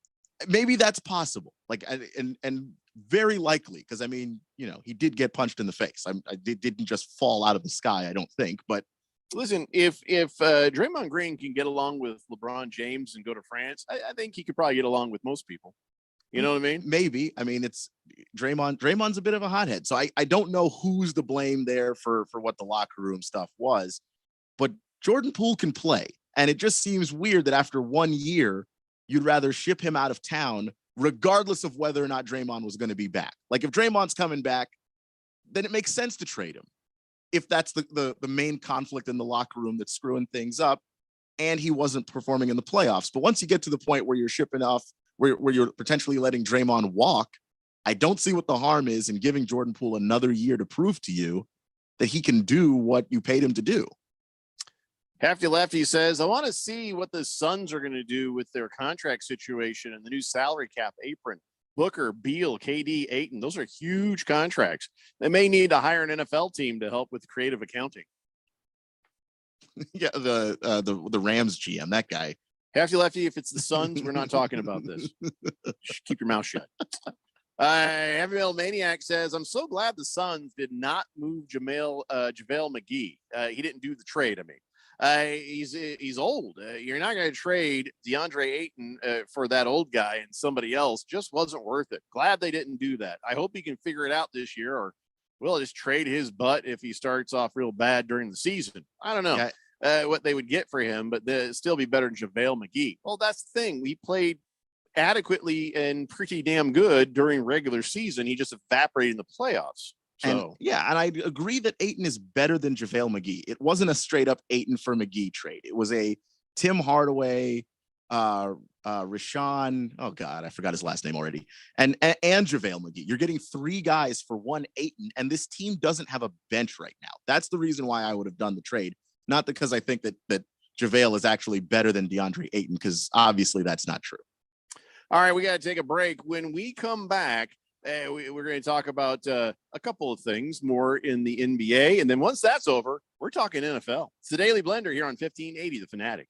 Maybe that's possible. And very likely, because I mean, he did get punched in the face. It didn't just fall out of the sky, I don't think. But listen, if Draymond Green can get along with LeBron James and go to France, I think he could probably get along with most people. You know what I mean? Maybe. I mean, it's Draymond. Draymond's a bit of a hothead. So I don't know who's to blame there for what the locker room stuff was. But Jordan Poole can play. And it just seems weird that after 1 year, you'd rather ship him out of town, regardless of whether or not Draymond was going to be back. Like if Draymond's coming back, then it makes sense to trade him. If that's the main conflict in the locker room that's screwing things up, and he wasn't performing in the playoffs. But once you get to the point where you're shipping off, where you're potentially letting Draymond walk, I don't see what the harm is in giving Jordan Poole another year to prove to you that he can do what you paid him to do. Hefty Lefty says, I want to see what the Suns are going to do with their contract situation and the new salary cap apron. Booker, Beal, KD, Ayton, those are huge contracts. They may need to hire an NFL team to help with creative accounting. Yeah, the Rams GM, that guy. Hefty Lefty, if it's the Suns, we're not talking about this. Just keep your mouth shut. Heavy Metal Maniac says, I'm so glad the Suns did not move JaVale McGee. He didn't do the trade, I mean. He's old. You're not going to trade DeAndre Ayton for that old guy and somebody else. Just wasn't worth it. Glad they didn't do that. I hope he can figure it out this year, or we'll just trade his butt if he starts off real bad during the season. I don't know what they would get for him, but they'd still be better than JaVale McGee. Well, that's the thing. We played adequately and pretty damn good during regular season. He just evaporated in the playoffs. So and I agree that Ayton is better than JaVale McGee. It wasn't a straight up Ayton for McGee trade. It was a Tim Hardaway, Rashawn. Oh God, I forgot his last name already. And JaVale McGee. You're getting three guys for one Ayton, and this team doesn't have a bench right now. That's the reason why I would have done the trade, not because I think that JaVale is actually better than DeAndre Ayton, because obviously that's not true. All right, we got to take a break. When we come back, we're going to talk about a couple of things more in the NBA. And then once that's over, we're talking NFL. It's the Daily Blender here on 1580 The Fanatic.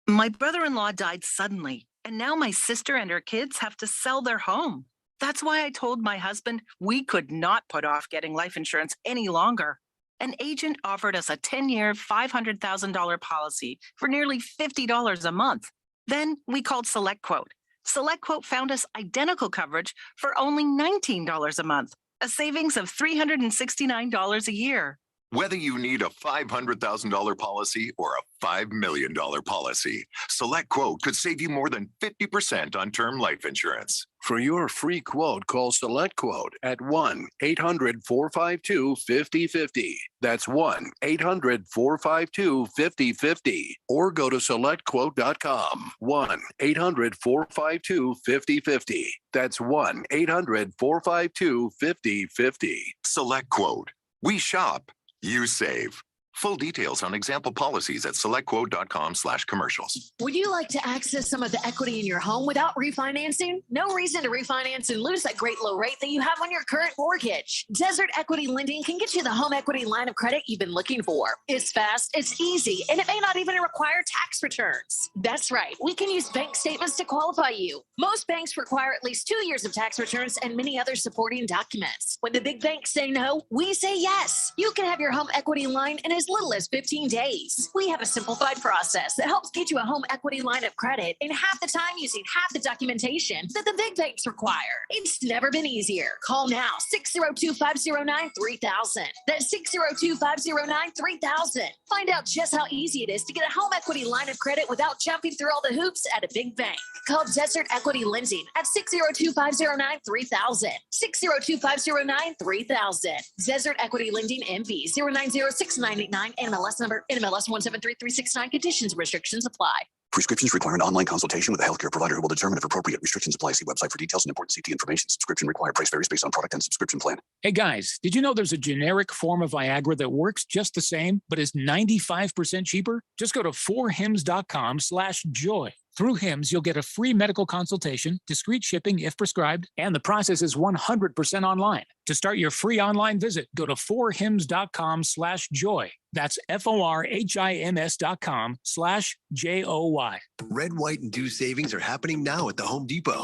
My brother-in-law died suddenly, and now my sister and her kids have to sell their home. That's why I told my husband we could not put off getting life insurance any longer. An agent offered us a 10-year, $500,000 policy for nearly $50 a month. Then we called SelectQuote. SelectQuote found us identical coverage for only $19 a month. a savings of $369 a year. Whether you need a $500,000 policy or a $5 million policy, SelectQuote could save you more than 50% on term life insurance. For your free quote, call SelectQuote at 1-800-452-5050. That's 1-800-452-5050. Or go to SelectQuote.com. 1-800-452-5050. That's 1-800-452-5050. SelectQuote. We shop. You save. Full details on example policies at selectquote.com/commercials. Would you like to access some of the equity in your home without refinancing? No reason to refinance and lose that great low rate that you have on your current mortgage. Desert Equity Lending can get you the home equity line of credit you've been looking for. It's fast, it's easy, and it may not even require tax returns. That's right. We can use bank statements to qualify you. Most banks require at least 2 years of tax returns and many other supporting documents. When the big banks say no, we say yes. You can have your home equity line in as little as 15 days. We have a simplified process that helps get you a home equity line of credit in half the time using half the documentation that the big banks require. It's never been easier. Call now, 602-509-3000. That's 602-509-3000. Find out just how easy it is to get a home equity line of credit without jumping through all the hoops at a big bank. Call Desert Equity Lending at 602-509-3000. 602-509-3000. Desert Equity Lending MV 0906989 NMLS number NMLS 173369. Conditions and restrictions apply. Prescriptions require an online consultation with a healthcare provider who will determine if appropriate restrictions apply. See website for details and important CT information. Subscription required. Price varies based on product and subscription plan. Hey guys, did you know there's a generic form of Viagra that works just the same, but is 95% cheaper? Just go to 4hims.com/joy. Through HIMS, you'll get a free medical consultation, discreet shipping if prescribed, and the process is 100% online. To start your free online visit, go to 4hims.com/joy. That's FORHIMS.com/JOY. Red, white, and dew savings are happening now at the Home Depot.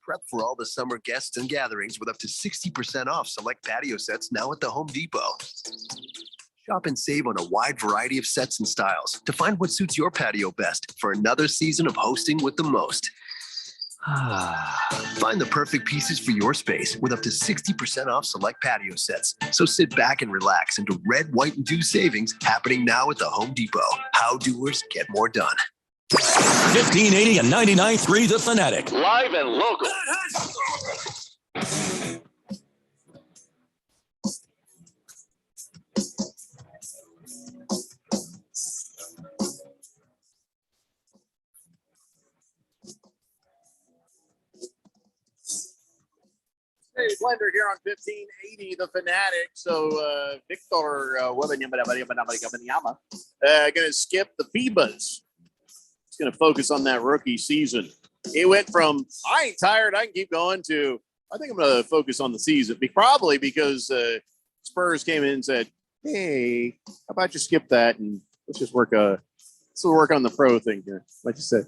Prep for all the summer guests and gatherings with up to 60% off select patio sets now at the Home Depot. Shop and save on a wide variety of sets and styles to find what suits your patio best for another season of hosting with the most. Find the perfect pieces for your space with up to 60% off select patio sets. So sit back and relax into red, white, and dew savings happening now at the Home Depot. How doers get more done. 1580 and 99.3 The Fanatic. Live and local. Hey, Blender here on 1580 The Fanatic. So Victor Wembanyama going to skip the FIBAs. He's going to focus on that rookie season. He went from I ain't tired, I can keep going to I think I'm going to focus on the season. Probably because Spurs came in and said, "Hey, how about you skip that and let's just work on the pro thing here." Like you said.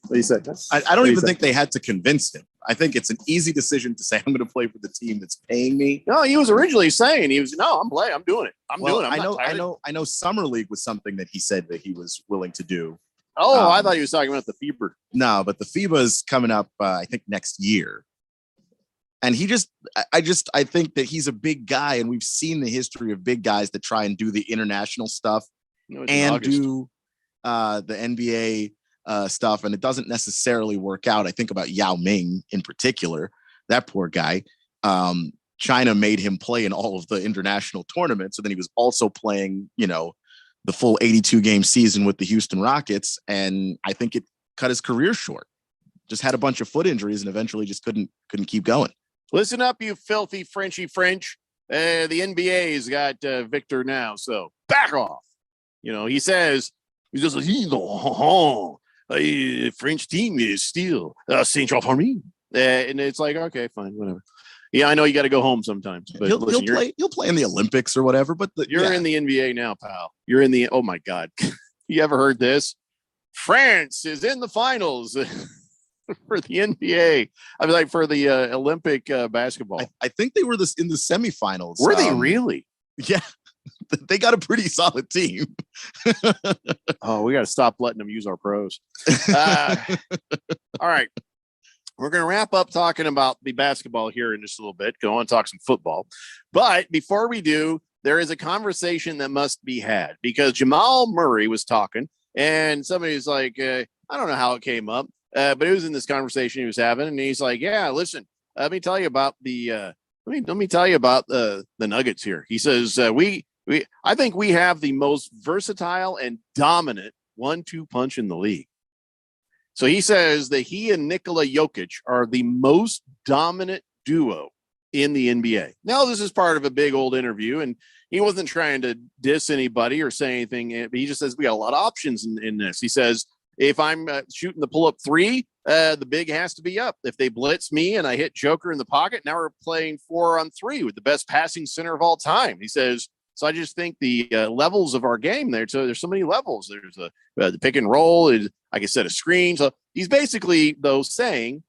What do you say? I don't even think they had to convince him. I think it's an easy decision to say, I'm going to play for the team that's paying me. No, he was originally saying I'm playing. I'm doing it. I'm doing it. I know Summer League was something that he said that he was willing to do. Oh, I thought he was talking about the FIBA. No, but the FIBA is coming up, I think next year. And I think that he's a big guy, and we've seen the history of big guys that try and do the international stuff and do the NBA stuff, and it doesn't necessarily work out. I think about Yao Ming in particular, that poor guy. China made him play in all of the international tournaments, and then he was also playing, the full 82 game season with the Houston Rockets, and I think it cut his career short. Just had a bunch of foot injuries and eventually just couldn't keep going. Listen up, you filthy Frenchy French. The NBA's got Victor now, so back off. He says the French team is still Saint-Jean for me. And it's like, okay, fine, whatever. Yeah, I know you got to go home sometimes. But he'll play in the Olympics or whatever. But you're in the NBA now, pal. You're in the. Oh my God, you ever heard this? France is in the finals for the NBA. I mean, like for the Olympic basketball. I think they were in the semifinals. Were they really? Yeah. They got a pretty solid team. Oh, we got to stop letting them use our pros. All right. We're going to wrap up talking about the basketball here in just a little bit. Go on and talk some football. But before we do, there is a conversation that must be had because Jamal Murray was talking and somebody's like, I don't know how it came up, but it was in this conversation he was having. And he's like, yeah, listen, let me tell you about the Nuggets here. He says, I think we have the most versatile and dominant 1-2 punch in the league. So he says that he and Nikola Jokic are the most dominant duo in the NBA. Now, this is part of a big old interview, and he wasn't trying to diss anybody or say anything. But he just says we got a lot of options in this. He says, if I'm shooting the pull-up three, the big has to be up. If they blitz me and I hit Joker in the pocket, now we're playing 4-on-3 with the best passing center of all time. He says, so I just think the levels of our game there. So there's so many levels. There's the pick and roll, is like I said, a screen. So he's basically though saying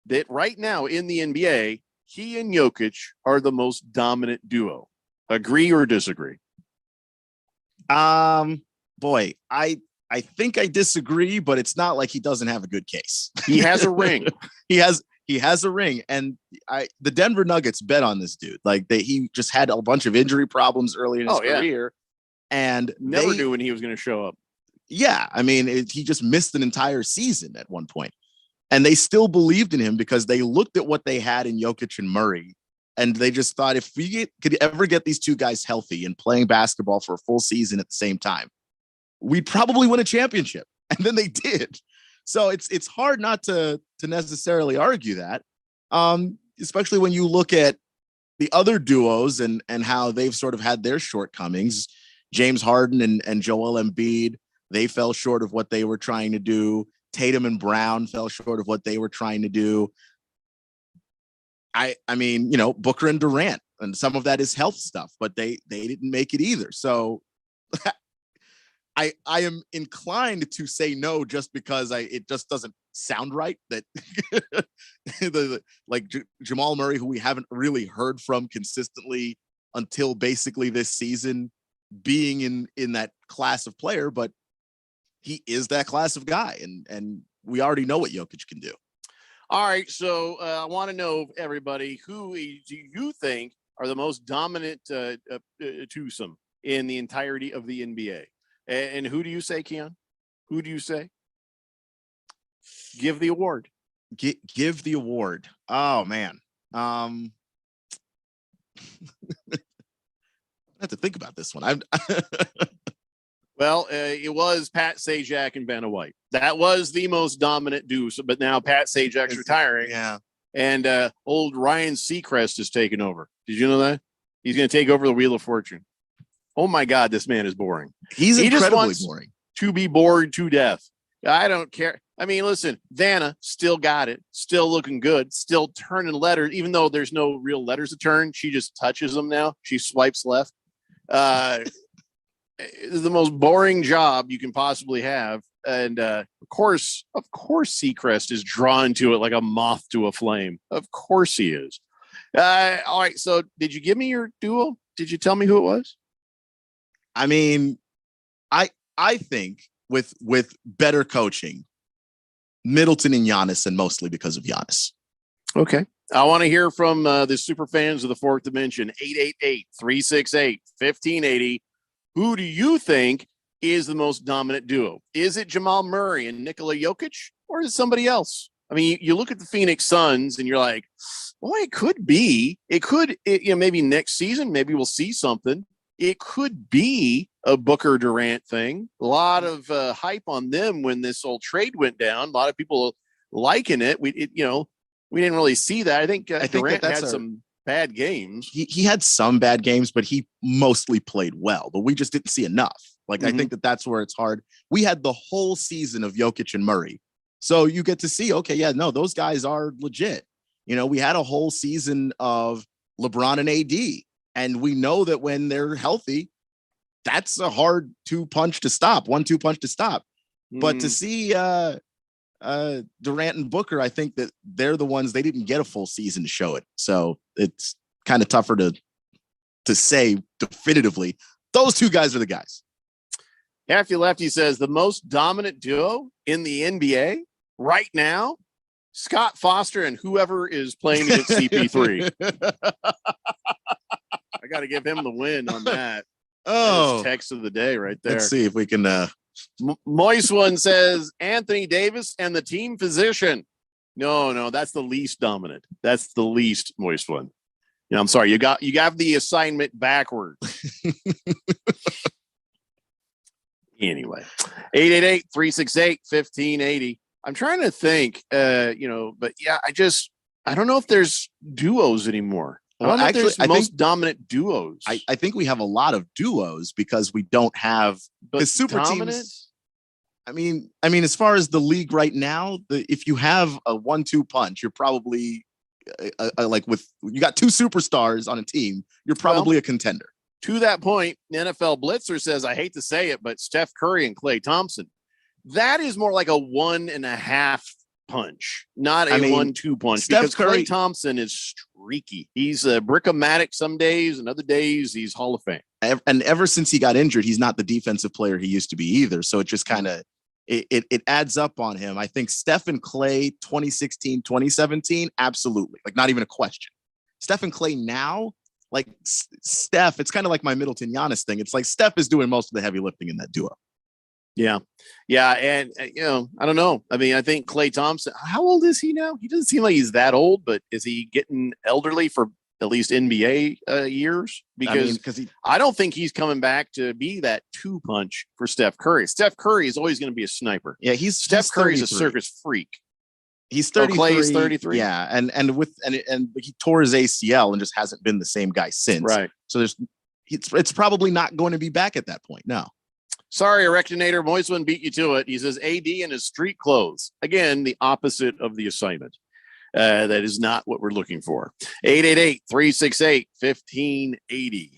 that right now in the NBA, he and Jokic are the most dominant duo. Agree or disagree? Boy, I think I disagree, but it's not like he doesn't have a good case. He has a ring. He has a ring, and the Denver Nuggets bet on this dude. Like he just had a bunch of injury problems early in his career, and never knew when he was going to show up. Yeah, I mean, he just missed an entire season at one point, and they still believed in him because they looked at what they had in Jokic and Murray, and they just thought if we could ever get these two guys healthy and playing basketball for a full season at the same time, we'd probably win a championship, and then they did. So it's hard not to necessarily argue that, especially when you look at the other duos and how they've sort of had their shortcomings. James Harden and Joel Embiid, they fell short of what they were trying to do. Tatum and Brown fell short of what they were trying to do. I mean, Booker and Durant, and some of that is health stuff, but they didn't make it either. So I am inclined to say no just because it just doesn't sound right that Jamal Murray, who we haven't really heard from consistently until basically this season, being in that class of player, but he is that class of guy, and we already know what Jokic can do. All right, so I want to know, everybody, who do you think are the most dominant twosome in the entirety of the NBA? And who do you say, Keon? Who do you say? Give the award. Give the award. Oh, man. I have to think about this one. Well, it was Pat Sajak and Vanna White. That was the most dominant duo. But now Pat Sajak's retiring. Yeah. And old Ryan Seacrest is taking over. Did you know that? He's going to take over the Wheel of Fortune. Oh my God, this man is boring. He incredibly just wants boring. To be bored to death. I don't care. I mean, listen, Vanna still got it, still looking good, still turning letters, even though there's no real letters to turn. She just touches them now. She swipes left. It's the most boring job you can possibly have. And of course, Seacrest is drawn to it like a moth to a flame. Of course he is. All right. So did you give me your duo? Did you tell me who it was? I mean, I think with better coaching, Middleton and Giannis, and mostly because of Giannis. Okay. I want to hear from the super fans of the Fourth Dimension, 888-368-1580. Who do you think is the most dominant duo? Is it Jamal Murray and Nikola Jokic, or is it somebody else? I mean, you look at the Phoenix Suns and you're like, boy, it could be. It could, maybe next season, maybe we'll see something. It could be a Booker Durant thing. A lot of hype on them when this old trade went down. A lot of people liking it. We didn't really see that. I think Durant had some bad games. He had some bad games, but he mostly played well. But we just didn't see enough. I think that's where it's hard. We had the whole season of Jokic and Murray, so you get to see. Okay, yeah, no, those guys are legit. We had a whole season of LeBron and AD. And we know that when they're healthy, that's a hard 1-2 punch to stop. But to see Durant and Booker, I think that they're the ones, they didn't get a full season to show it. So it's kind of tougher to say definitively. Those two guys are the guys. Halfy Lefty says the most dominant duo in the NBA right now. Scott Foster and whoever is playing against CP3. I got to give him the win on that. Oh, That is text of the day right there. let's see if we can. Moist one says Anthony Davis and the team physician. No, that's the least dominant. That's the least moist one. I'm sorry. You got the assignment backward. Anyway, 888-368-1580. I'm trying to think, but yeah, I don't know if there's duos anymore. I don't know if there's most dominant duos. I think we have a lot of duos because we don't have the super dominant? teams. I mean, as far as the league right now, if you have a 1-2 punch, you're probably you got two superstars on a team, you're probably a contender. To that point, the NFL Blitzer says, I hate to say it, but Steph Curry and Klay Thompson, that is more like a 1.5 punch, not a 1-2 punch. Steph because Curry, Klay Thompson is streaky. He's a brick-o-matic some days, and other days he's Hall of Fame. And ever since he got injured, he's not the defensive player he used to be either. So it just kind of it adds up on him. I think Steph and Klay 2016, 2017, absolutely. Like, not even a question. Steph and Klay now, like Steph, it's kind of like my Middleton Giannis thing. It's like Steph is doing most of the heavy lifting in that duo. Yeah. And, I don't know. I mean, I think Klay Thompson, how old is he now? He doesn't seem like he's that old, but is he getting elderly for at least NBA years? Because I don't think he's coming back to be that 2 punch for Steph Curry. Steph Curry is always going to be a sniper. Yeah, Steph Curry's a circus freak. He's 33. Klay's 33. Yeah, and he tore his ACL and just hasn't been the same guy since. Right. So it's probably not going to be back at that point. No. Sorry, Erectinator. Moisman beat you to it. He says AD in his street clothes. Again, the opposite of the assignment. That is not what we're looking for. 888-368-1580.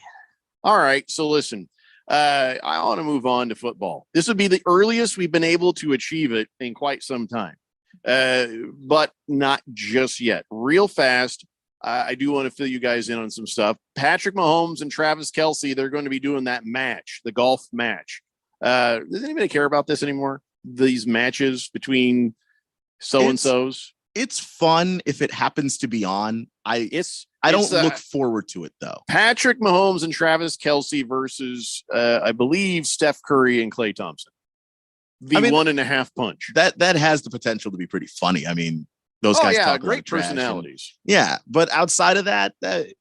All right. So listen, I want to move on to football. This would be the earliest we've been able to achieve it in quite some time, but not just yet. Real fast. I do want to fill you guys in on some stuff. Patrick Mahomes and Travis Kelce, they're going to be doing that match, the golf match. Does anybody care about this anymore? These matches between so-and-sos? It's fun if it happens to be on. I don't look forward to it though. Patrick Mahomes and Travis Kelce versus I believe Steph Curry and Klay Thompson. The 1.5 punch. That has the potential to be pretty funny. I mean, those guys talk great personalities. But outside of that, I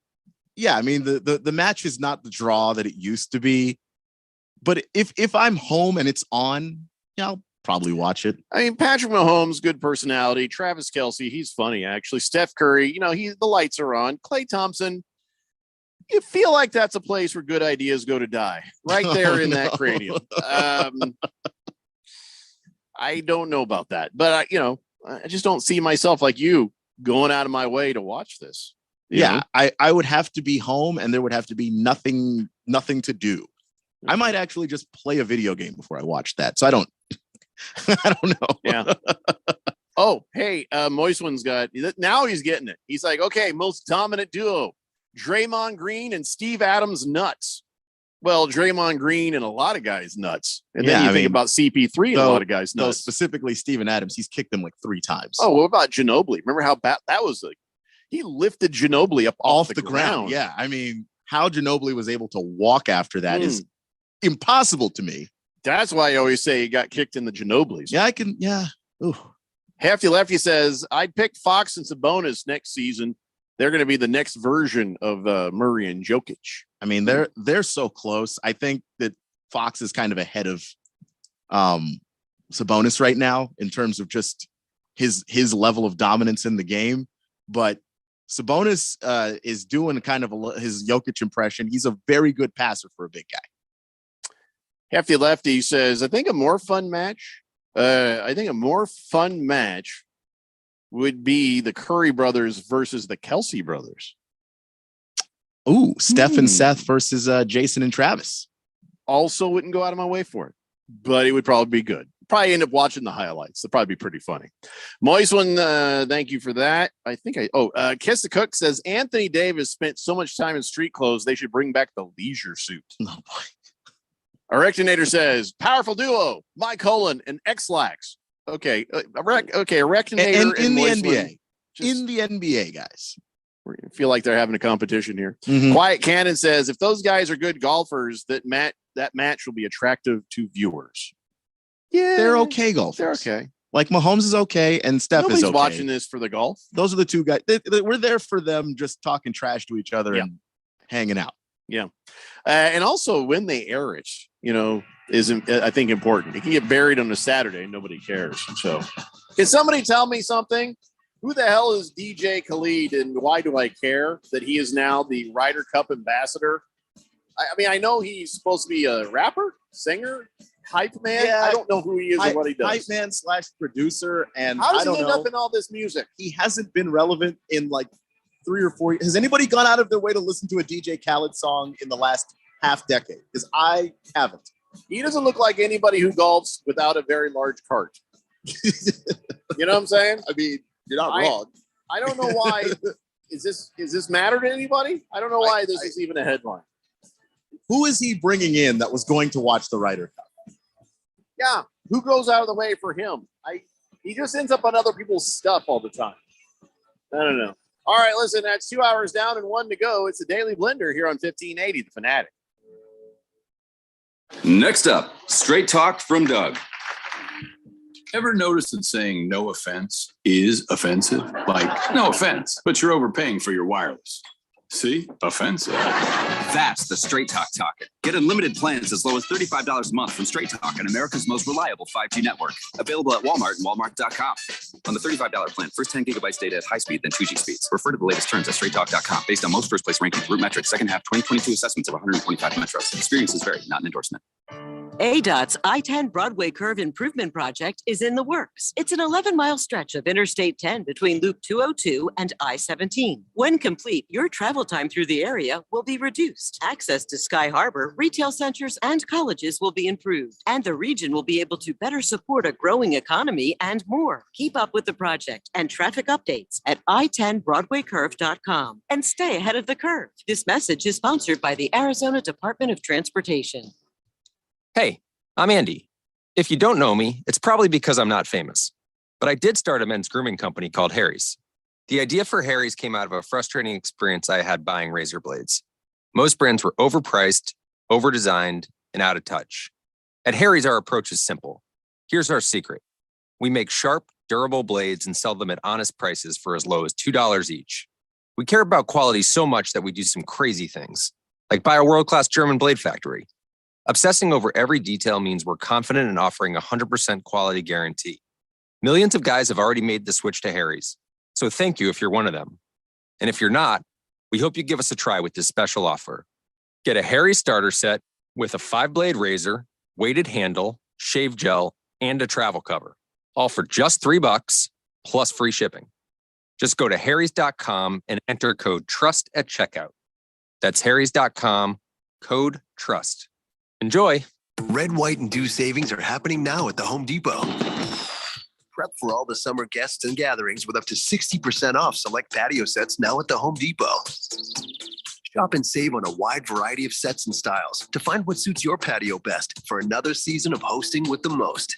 mean, the match is not the draw that it used to be. But if I'm home and it's on, I'll probably watch it. I mean, Patrick Mahomes, good personality. Travis Kelce, he's funny, actually. Steph Curry, the lights are on. Klay Thompson, you feel like that's a place where good ideas go to die. Right there in that cranium. I don't know about that. But, I just don't see myself like you going out of my way to watch this. You know? I would have to be home and there would have to be nothing to do. I might actually just play a video game before I watch that. So I don't know. Yeah. Oh, hey, Moist One's got, now he's getting it. He's like, okay, most dominant duo, Draymond Green and Steve Adams nuts. Well, Draymond Green and a lot of guys nuts. And then you think about CP3 and a lot of guys nuts. Specifically Steven Adams, he's kicked him like 3 times. Oh, what about Ginobili? Remember how bad that was? Like, he lifted Ginobili up off the ground. Yeah. I mean, how Ginobili was able to walk after that is impossible to me. That's why I always say he got kicked in the Ginobilis. Ooh. Hefty Lefty says, I'd pick Fox and Sabonis next season. They're going to be the next version of Murray and Jokic. I mean, they're so close. I think that Fox is kind of ahead of Sabonis right now in terms of just his level of dominance in the game. But Sabonis is doing kind of his Jokic impression. He's a very good passer for a big guy. Hefty Lefty says, I think a more fun match would be the Curry brothers versus the Kelce brothers. Ooh, Steph and Seth versus Jason and Travis. Also wouldn't go out of my way for it, but it would probably be good. Probably end up watching the highlights. They'll probably be pretty funny. Moist One, thank you for that. Kiss the Cook says, Anthony Davis spent so much time in street clothes, they should bring back the leisure suit. Oh, boy. Erectinator says, powerful duo, Mike Holland and X-Lax. Okay, a Reckonator And in the Moisland NBA. just- In the NBA, guys. we feel like they're having a competition here. Mhm. Quiet Cannon says if those guys are good golfers, that match will be attractive to viewers. Yeah, They're okay golfers. They're okay. Like Mahomes is okay and Steph Nobody's is okay. watching this for the golf. Those are the two guys. We're there for them just talking trash to each other and hanging out. Yeah. And also when they air it, is I think important. It can get buried on a Saturday. Nobody cares. So can somebody tell me something? Who the hell is DJ Khaled and why do I care that he is now the Ryder Cup ambassador? I mean, I know he's supposed to be a rapper, singer, hype man. Yeah. I don't know who he is or what he does. Hype man / producer. And How does I don't he end know. up in all this music? He hasn't been relevant in like 3 or 4 years. Has anybody gone out of their way to listen to a DJ Khaled song in the last half decade? Because I haven't. He doesn't look like anybody who golfs without a very large cart. You know what I'm saying? I mean, you're not wrong. I don't know why. Is this matter to anybody? I don't know why this is even a headline. Who is he bringing in that was going to watch the Ryder Cup? Yeah, who goes out of the way for him? He just ends up on other people's stuff all the time. I don't know. All right, listen, that's 2 hours down and 1 to go. It's the Daily Blender here on 1580, The Fanatic. Next up, Straight Talk from Doug. Ever notice that saying no offense is offensive? Like, no offense, but you're overpaying for your wireless. See? Offensive. That's the Straight Talk Talkin'. Get unlimited plans as low as $35 a month from Straight Talk on America's most reliable 5G network. Available at Walmart and Walmart.com. On the $35 plan, first 10 gigabytes data at high speed, then 2G speeds. Refer to the latest terms at StraightTalk.com. Based on most first place rankings, Root Metrics, second half 2022 assessments of 125 metros. Experiences vary, not an endorsement. ADOT's I-10 Broadway Curve Improvement Project is in the works. It's an 11-mile stretch of Interstate 10 between Loop 202 and I-17. When complete, your travel time through the area will be reduced. Access to Sky Harbor, retail centers, and colleges will be improved. And the region will be able to better support a growing economy and more. Keep up with the project and traffic updates at i10broadwaycurve.com and stay ahead of the curve. This message is sponsored by the Arizona Department of Transportation. Hey, I'm Andy. If you don't know me, it's probably because I'm not famous. But I did start a men's grooming company called Harry's. The idea for Harry's came out of a frustrating experience I had buying razor blades. Most brands were overpriced, overdesigned, and out of touch. At Harry's, our approach is simple. Here's our secret. We make sharp, durable blades and sell them at honest prices for as low as $2 each. We care about quality so much that we do some crazy things, like buy a world-class German blade factory. Obsessing over every detail means we're confident in offering a 100% quality guarantee. Millions of guys have already made the switch to Harry's, so thank you if you're one of them. And if you're not, we hope you give us a try with this special offer. Get a Harry's starter set with a 5-blade razor, weighted handle, shave gel, and a travel cover, all for just $3 plus free shipping. Just go to harrys.com and enter code TRUST at checkout. That's harrys.com, code TRUST. Enjoy. Red, white, and dew savings are happening now at the Home Depot. Prep for all the summer guests and gatherings with up to 60% off select patio sets now at the Home Depot. Shop and save on a wide variety of sets and styles to find what suits your patio best for another season of hosting with the most.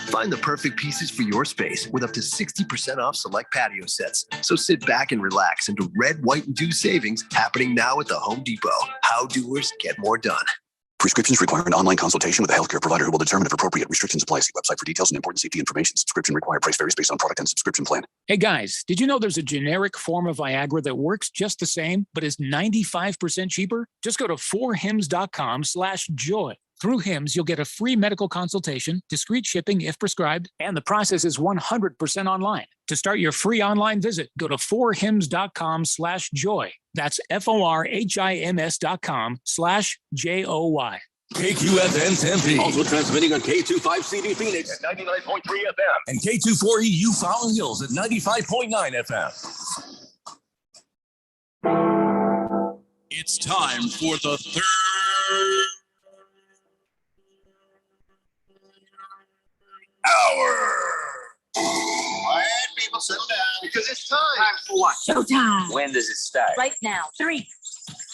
Find the perfect pieces for your space with up to 60% off select patio sets. So sit back and relax into red, white, and dew savings happening now at the Home Depot. How doers get more done. Prescriptions require an online consultation with a healthcare provider who will determine if appropriate restrictions apply. See website for details and important safety information. Subscription required. Price varies based on product and subscription plan. Hey guys, did you know there's a generic form of Viagra that works just the same, but is 95% cheaper? Just go to 4hims.com/joy. Through Hims, you'll get a free medical consultation, discreet shipping if prescribed, and the process is 100% online. To start your free online visit, go to 4hims.com/joy. That's FORHIMS.com/JOY. KQFN Tempe. Also transmitting on K25CD Phoenix at 99.3 FM. And K24EU Fallon Hills at 95.9 FM. It's time for the third hour. Quiet, people, settle down because it's time. Time for what? Showtime. When does it start? Right now. 3,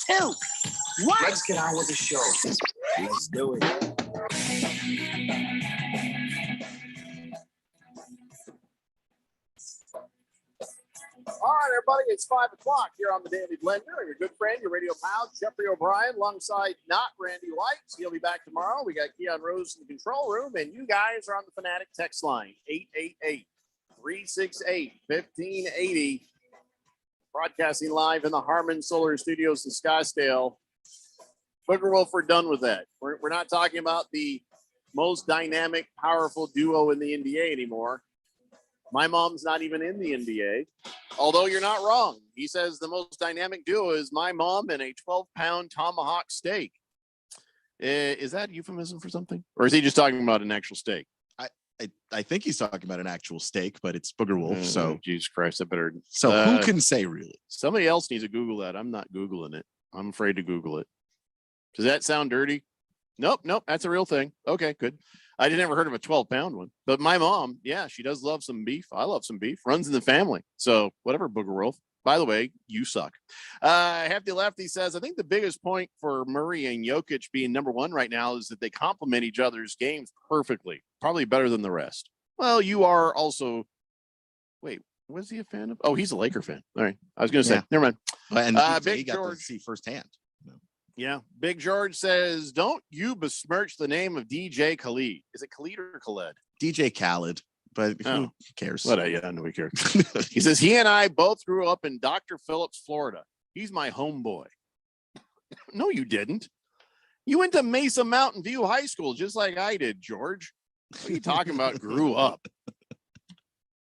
2, 1. Let's get on with the show. Let's do it. right, everybody, it's 5 o'clock here on the Daily Blender. And your good friend, your radio pal, Jeffrey O'Brien, alongside not Randy Lights. He'll be back tomorrow. We got Keon Rose in the control room, and you guys are on the Fanatic text line, 888-368-1580. Broadcasting live in the Harmon Solar Studios in Scottsdale. Booger Wolf, we're done with that. We're not talking about the most dynamic, powerful duo in the NBA anymore. My mom's not even in the NBA, although you're not wrong. He says the most dynamic duo is my mom and a 12-pound tomahawk steak. Is that euphemism for something? Or is he just talking about an actual steak? I think he's talking about an actual steak, but it's Booger Wolf. So Jesus Christ, I better. So who can say really? Somebody else needs to Google that. I'm not Googling it. I'm afraid to Google it. Does that sound dirty? Nope. That's a real thing. Okay, good. I didn't ever heard of a 12-pound one, but my mom, yeah, she does love some beef. I love some beef. Runs in the family. So whatever, Booger Wolf. By the way, you suck. Hefty Lefty says, I think the biggest point for Murray and Jokic being number one right now is that they complement each other's games perfectly, probably better than the rest. Well, you are also. Wait, was he a fan of? Oh, he's a Laker fan. All right, I was going to say, never mind. And Big he got George to see firsthand. Yeah, Big George says, don't you besmirch the name of DJ Khaled. Is it Khaled or Khaled? DJ Khaled, but who cares? What? Yeah, nobody cares. He says, he and I both grew up in Dr. Phillips, Florida. He's my homeboy. No, you didn't. You went to Mesa Mountain View High School just like I did, George. What are you talking about? Grew up.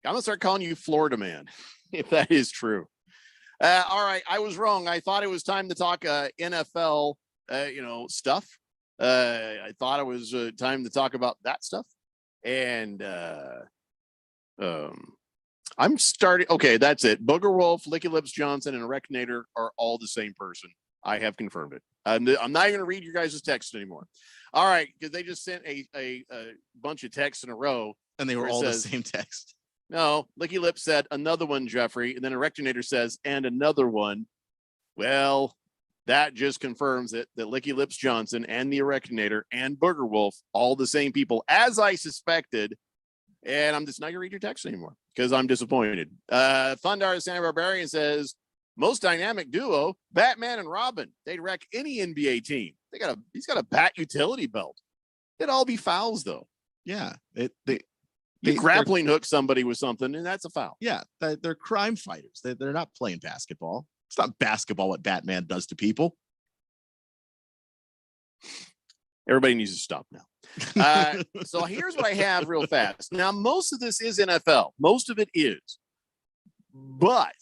I'm going to start calling you Florida man, if that is true. All right, I was wrong. I thought it was time to talk NFL, stuff. I thought it was time to talk about that stuff. And I'm starting. Okay, that's it. Booger Wolf, Licky Lips Johnson, and Erectinator are all the same person. I have confirmed it. I'm not going to read your guys' text anymore. All right, because they just sent a bunch of texts in a row. And they were all the same text. No, Licky Lips said another one, Jeffrey, and then Erectinator says, and another one. Well, that just confirms it, that Licky Lips Johnson and the Erectinator and Booger Wolf, all the same people, as I suspected. And I'm just not going to read your text anymore because I'm disappointed. Thundar Santa Barbarian says, most dynamic duo, Batman and Robin. They'd wreck any NBA team. He's got a bat utility belt. It'd all be fouls, though. Yeah. You grappling hook somebody with something, and that's a foul. Yeah, they're crime fighters. They're not playing basketball. It's not basketball what Batman does to people. Everybody needs to stop now. So here's what I have real fast. Now, most of this is NFL. Most of it is. But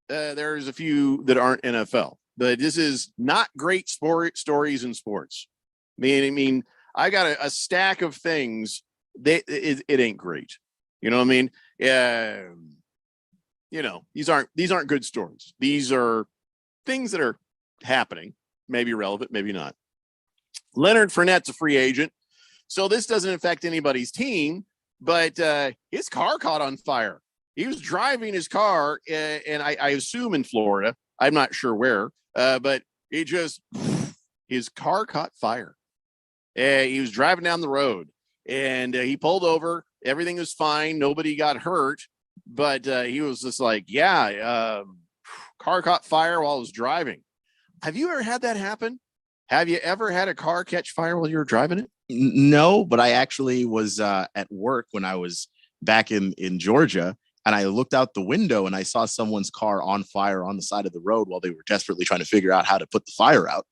there's a few that aren't NFL. But this is not great stories in sports. I mean, I got a stack of things. It ain't great. You know what I mean? These aren't good stories. These are things that are happening, maybe relevant, maybe not. Leonard Fournette's a free agent, so this doesn't affect anybody's team, but his car caught on fire. He was driving his car, and I assume in Florida. I'm not sure where, but his car caught fire. He was driving down the road. And he pulled over. Everything was fine. Nobody got hurt. But he was just like, car caught fire while I was driving. Have you ever had that happen? Have you ever had a car catch fire while you were driving it? No, but I actually was at work when I was back in Georgia. And I looked out the window and I saw someone's car on fire on the side of the road while they were desperately trying to figure out how to put the fire out.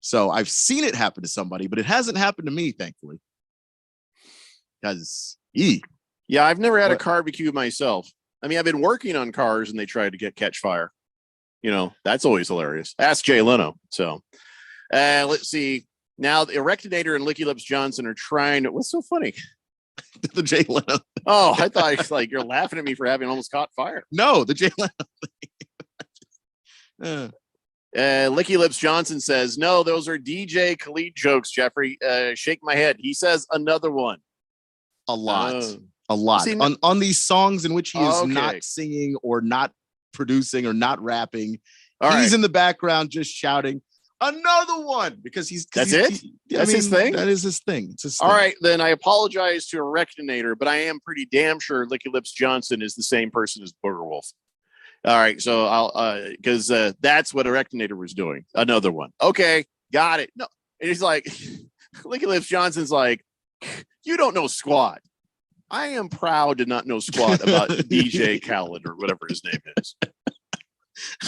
So I've seen it happen to somebody, but it hasn't happened to me, thankfully. Yeah, I've never had a barbecue myself. I mean, I've been working on cars and they tried to catch fire. That's always hilarious. Ask Jay Leno. So let's see. Now the Erectinator and Licky Lips Johnson are trying to. What's so funny? The Jay Leno. Oh, I thought it's like you're laughing at me for having almost caught fire. No, the Jay Leno. Licky Lips Johnson says, no, those are DJ Khaled jokes, Jeffrey. Shake my head. He says another one. A lot. See, on these songs in which he is not singing or not producing or not rapping. He's in the background just shouting, Another one because That's it? That's his thing? That is his thing. It's his All thing. right, then I apologize to Erectinator, but I am pretty damn sure Licky Lips Johnson is the same person as Booger Wolf. All right, so I'll because that's what Erectinator was doing. Another one. Okay, got it. No, and he's like, Licky Lips Johnson's like, you don't know squat. I am proud to not know squat about DJ Khaled or whatever his name is.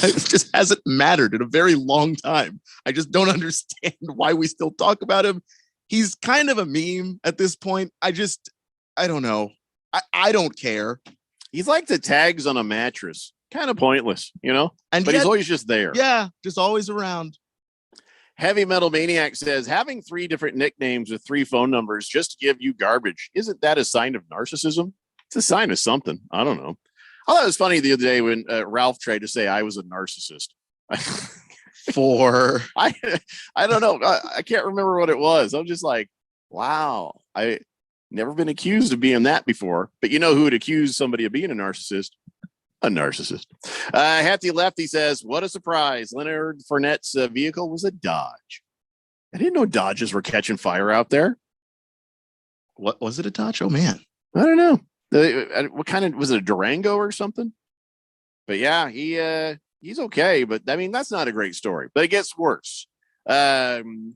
It just hasn't mattered in a very long time. I just don't understand why we still talk about him. He's kind of a meme at this point. I don't know. I don't care. He's like the tags on a mattress. Kind of pointless, you know? And but yet, he's always just there. Yeah, just always around. Heavy Metal Maniac says, having 3 different nicknames with 3 phone numbers just to give you garbage, isn't that a sign of narcissism? It's a sign of something. I don't know. I thought it was funny the other day when Ralph tried to say I was a narcissist. I don't know. I can't remember what it was. I'm just like, wow, I never been accused of being that before. But you know who would accuse somebody of being a narcissist? A narcissist. Hefty Lefty says, what a surprise. Leonard Fournette's vehicle was a Dodge. I didn't know Dodges were catching fire out there. What was it, a Dodge? Oh, man. I don't know. What kind of, was it a Durango or something? But yeah, he's okay. But I mean, that's not a great story. But it gets worse. Devontae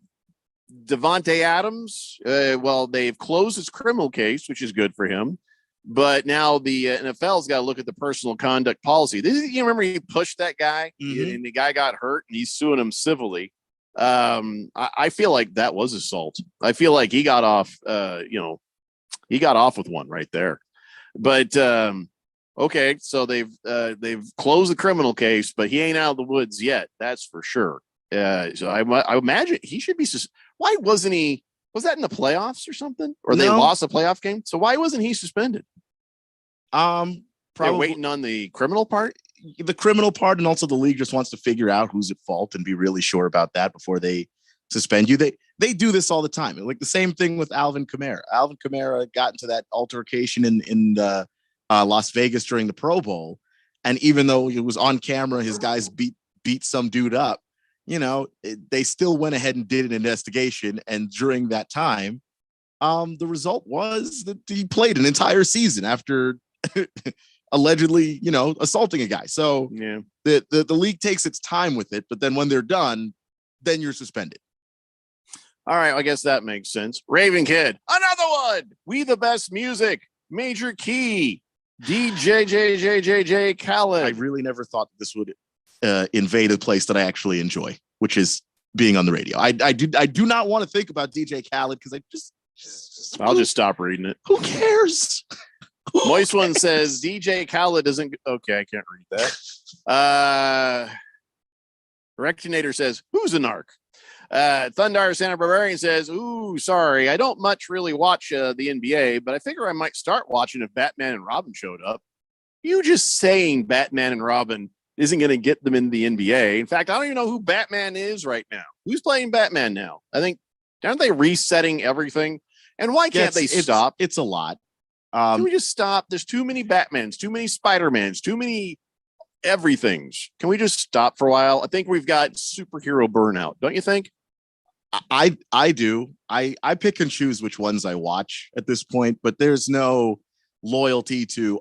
Adams, well, they've closed his criminal case, which is good for him. But now the NFL's got to look at the personal conduct policy. You remember he pushed that guy and the guy got hurt and he's suing him civilly. I feel like that was assault. I feel like he got off, he got off with one right there. But okay, so they've closed the criminal case, but he ain't out of the woods yet. That's for sure. So I imagine he should be. Why wasn't he? Was that in the playoffs or something? Or they lost a playoff game? So why wasn't he suspended? Probably They're waiting on the criminal part. The criminal part, and also the league just wants to figure out who's at fault and be really sure about that before they suspend you. They do this all the time. Like the same thing with Alvin Kamara. Alvin Kamara got into that altercation in Las Vegas during the Pro Bowl, and even though it was on camera, his guys beat some dude up. They still went ahead and did an investigation. And during that time, the result was that he played an entire season after allegedly, assaulting a guy. So yeah, the league takes its time with it. But then when they're done, then you're suspended. All right. I guess that makes sense. Raven Kid, another one. We the best music. Major Key. DJ Khaled. I really never thought this would invade a place that I actually enjoy, which is being on the radio. I do not want to think about DJ Khaled because I'll just stop reading it. Who cares? Moist One says DJ Khaled doesn't. Okay, I can't read that. Rectinator says, who's a narc? Thundar Santa Barbarian says, ooh, sorry, I don't much really watch the NBA, but I figure I might start watching if Batman and Robin showed up. You just saying Batman and Robin isn't going to get them in the NBA. In fact, I don't even know who Batman is right now. Who's playing Batman now? I think, aren't they resetting everything? And why can't they stop? It's a lot. Can we just stop? There's too many Batmans, too many Spider-Mans, too many everythings. Can we just stop for a while? I think we've got superhero burnout. Don't you think? I do. I pick and choose which ones I watch at this point, but there's no loyalty to,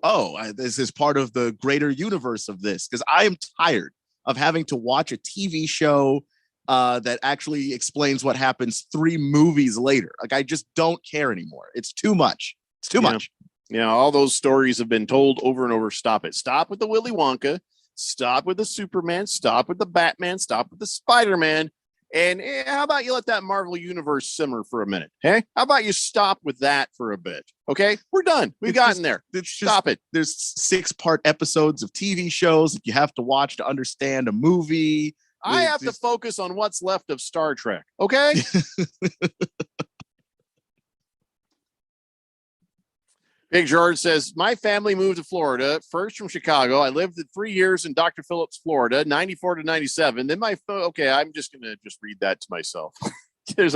this is part of the greater universe of this, because I am tired of having to watch a TV show that actually explains what happens 3 movies later. Like, I just don't care anymore. It's too much. It's too much. Yeah, all those stories have been told over and over. Stop it. Stop with the Willy Wonka. Stop with the Superman. Stop with the Batman. Stop with the Spider-Man. And how about you let that Marvel universe simmer for a minute? Hey, how about you stop with that for a bit? Okay, we're done. We've gotten there. Stop it. There's 6-part episodes of TV shows that you have to watch to understand a movie. I have to focus on what's left of Star Trek. Okay. Big George says, my family moved to Florida, first from Chicago. I lived 3 years in Dr. Phillips, Florida, 94 to 97. Then okay, I'm just going to just read that to myself. There's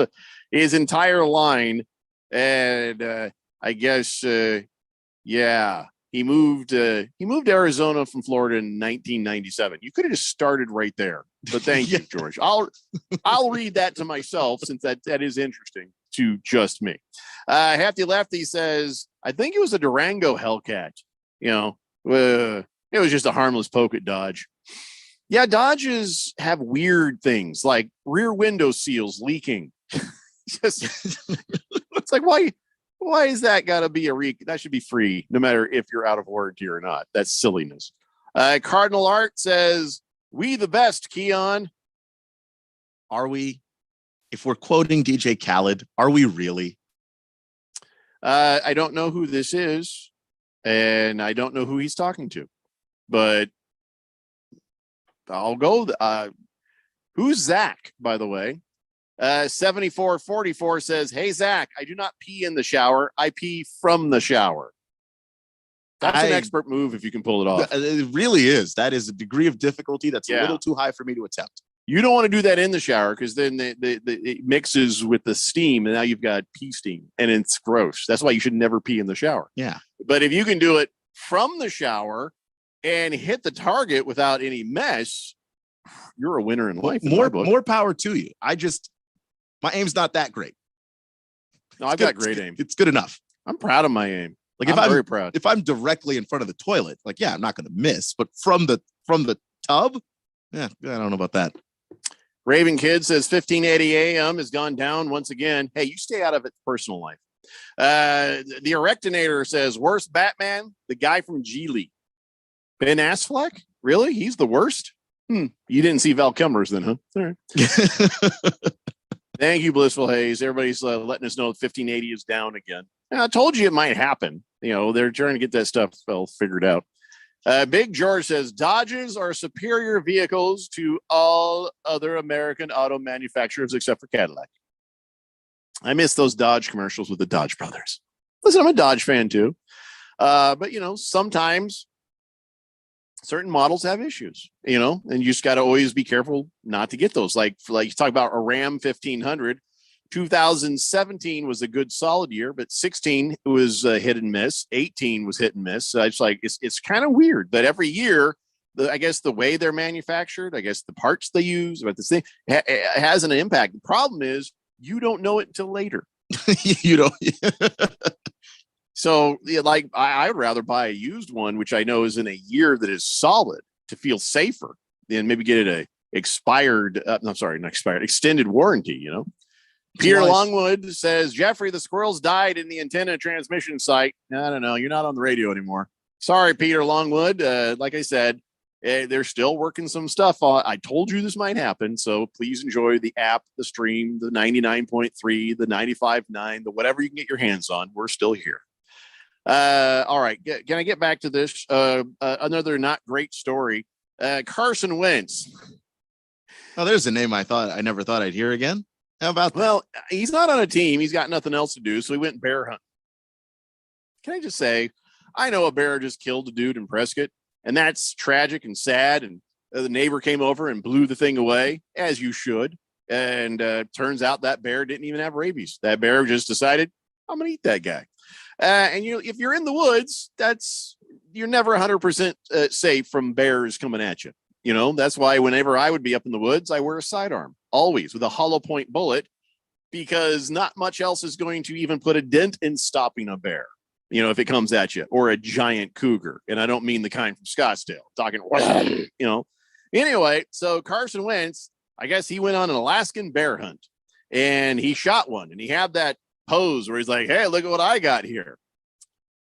his entire line. And I guess, yeah, He moved to Arizona from Florida in 1997. You could have just started right there. But thank you, George. I'll read that to myself since that is interesting to just me. Hefty Lefty says, I think it was a Durango Hellcat. You know, it was just a harmless poke at Dodge. Yeah, Dodges have weird things like rear window seals leaking. Just, it's like, why is that got to be that should be free no matter if you're out of warranty or not. That's silliness. Cardinal Art says, we the best, Keon. Are we? If we're quoting DJ Khaled, are we really? I don't know who this is, and I don't know who he's talking to, but I'll go. Who's Zach, by the way? 7444 says, hey, Zach, I do not pee in the shower. I pee from the shower. That's an expert move if you can pull it off. It really is. That is a degree of difficulty that's a little too high for me to attempt. You don't want to do that in the shower because then it mixes with the steam and now you've got pee steam and it's gross. That's why you should never pee in the shower. Yeah. But if you can do it from the shower and hit the target without any mess, you're a winner in life. More power to you. My aim's not that great. No, I've got great aim. It's good enough. I'm proud of my aim. Like I'm very proud. If I'm directly in front of the toilet, like, yeah, I'm not going to miss, but from the tub, yeah, I don't know about that. Raven Kid says 1580 AM has gone down once again. Hey, you stay out of it personal life. The Erectinator says, worst Batman, the guy from Geely. Ben Affleck? Really? He's the worst? You didn't see Val Kilmer's then, huh? All right. Thank you, Blissful Haze. Everybody's letting us know 1580 is down again. And I told you it might happen. You know, they're trying to get that stuff figured out. Big George says Dodges are superior vehicles to all other American auto manufacturers except for Cadillac. I miss those Dodge commercials with the Dodge brothers. Listen, I'm a Dodge fan too. But, you know, sometimes certain models have issues, you know, and you just got to always be careful not to get those. Like you talk about a Ram 1500. 2017 was a good solid year, but 16 was hit and miss. 18 was hit and miss. So it's kind of weird that every year, I guess the way they're manufactured, I guess the parts they use, but this thing has an impact. The problem is you don't know it until later. You don't. So like I would rather buy a used one, which I know is in a year that is solid to feel safer than maybe get it extended warranty, you know? Peter Longwood says, Jeffrey, the squirrels died in the antenna transmission site. I don't know. You're not on the radio anymore. Sorry, Peter Longwood. Like I said, they're still working some stuff on. I told you this might happen. So please enjoy the app, the stream, the 99.3, the 95.9, the whatever you can get your hands on. We're still here. All right. Can I get back to this? Another not great story. Carson Wentz. Oh, there's a name I never thought I'd hear again. How about that? Well, he's not on a team. He's got nothing else to do. So he went bear hunting. Can I just say, I know a bear just killed a dude in Prescott, and that's tragic and sad. And the neighbor came over and blew the thing away, as you should. And turns out that bear didn't even have rabies. That bear just decided, I'm going to eat that guy. And if you're in the woods, you're never 100% safe from bears coming at you. You know, that's why whenever I would be up in the woods, I wear a sidearm, always with a hollow point bullet, because not much else is going to even put a dent in stopping a bear, you know, if it comes at you, or a giant cougar. And I don't mean the kind from Scottsdale, talking, you know. Anyway, so Carson Wentz, I guess he went on an Alaskan bear hunt and he shot one, and he had that pose where he's like, hey, look at what I got here.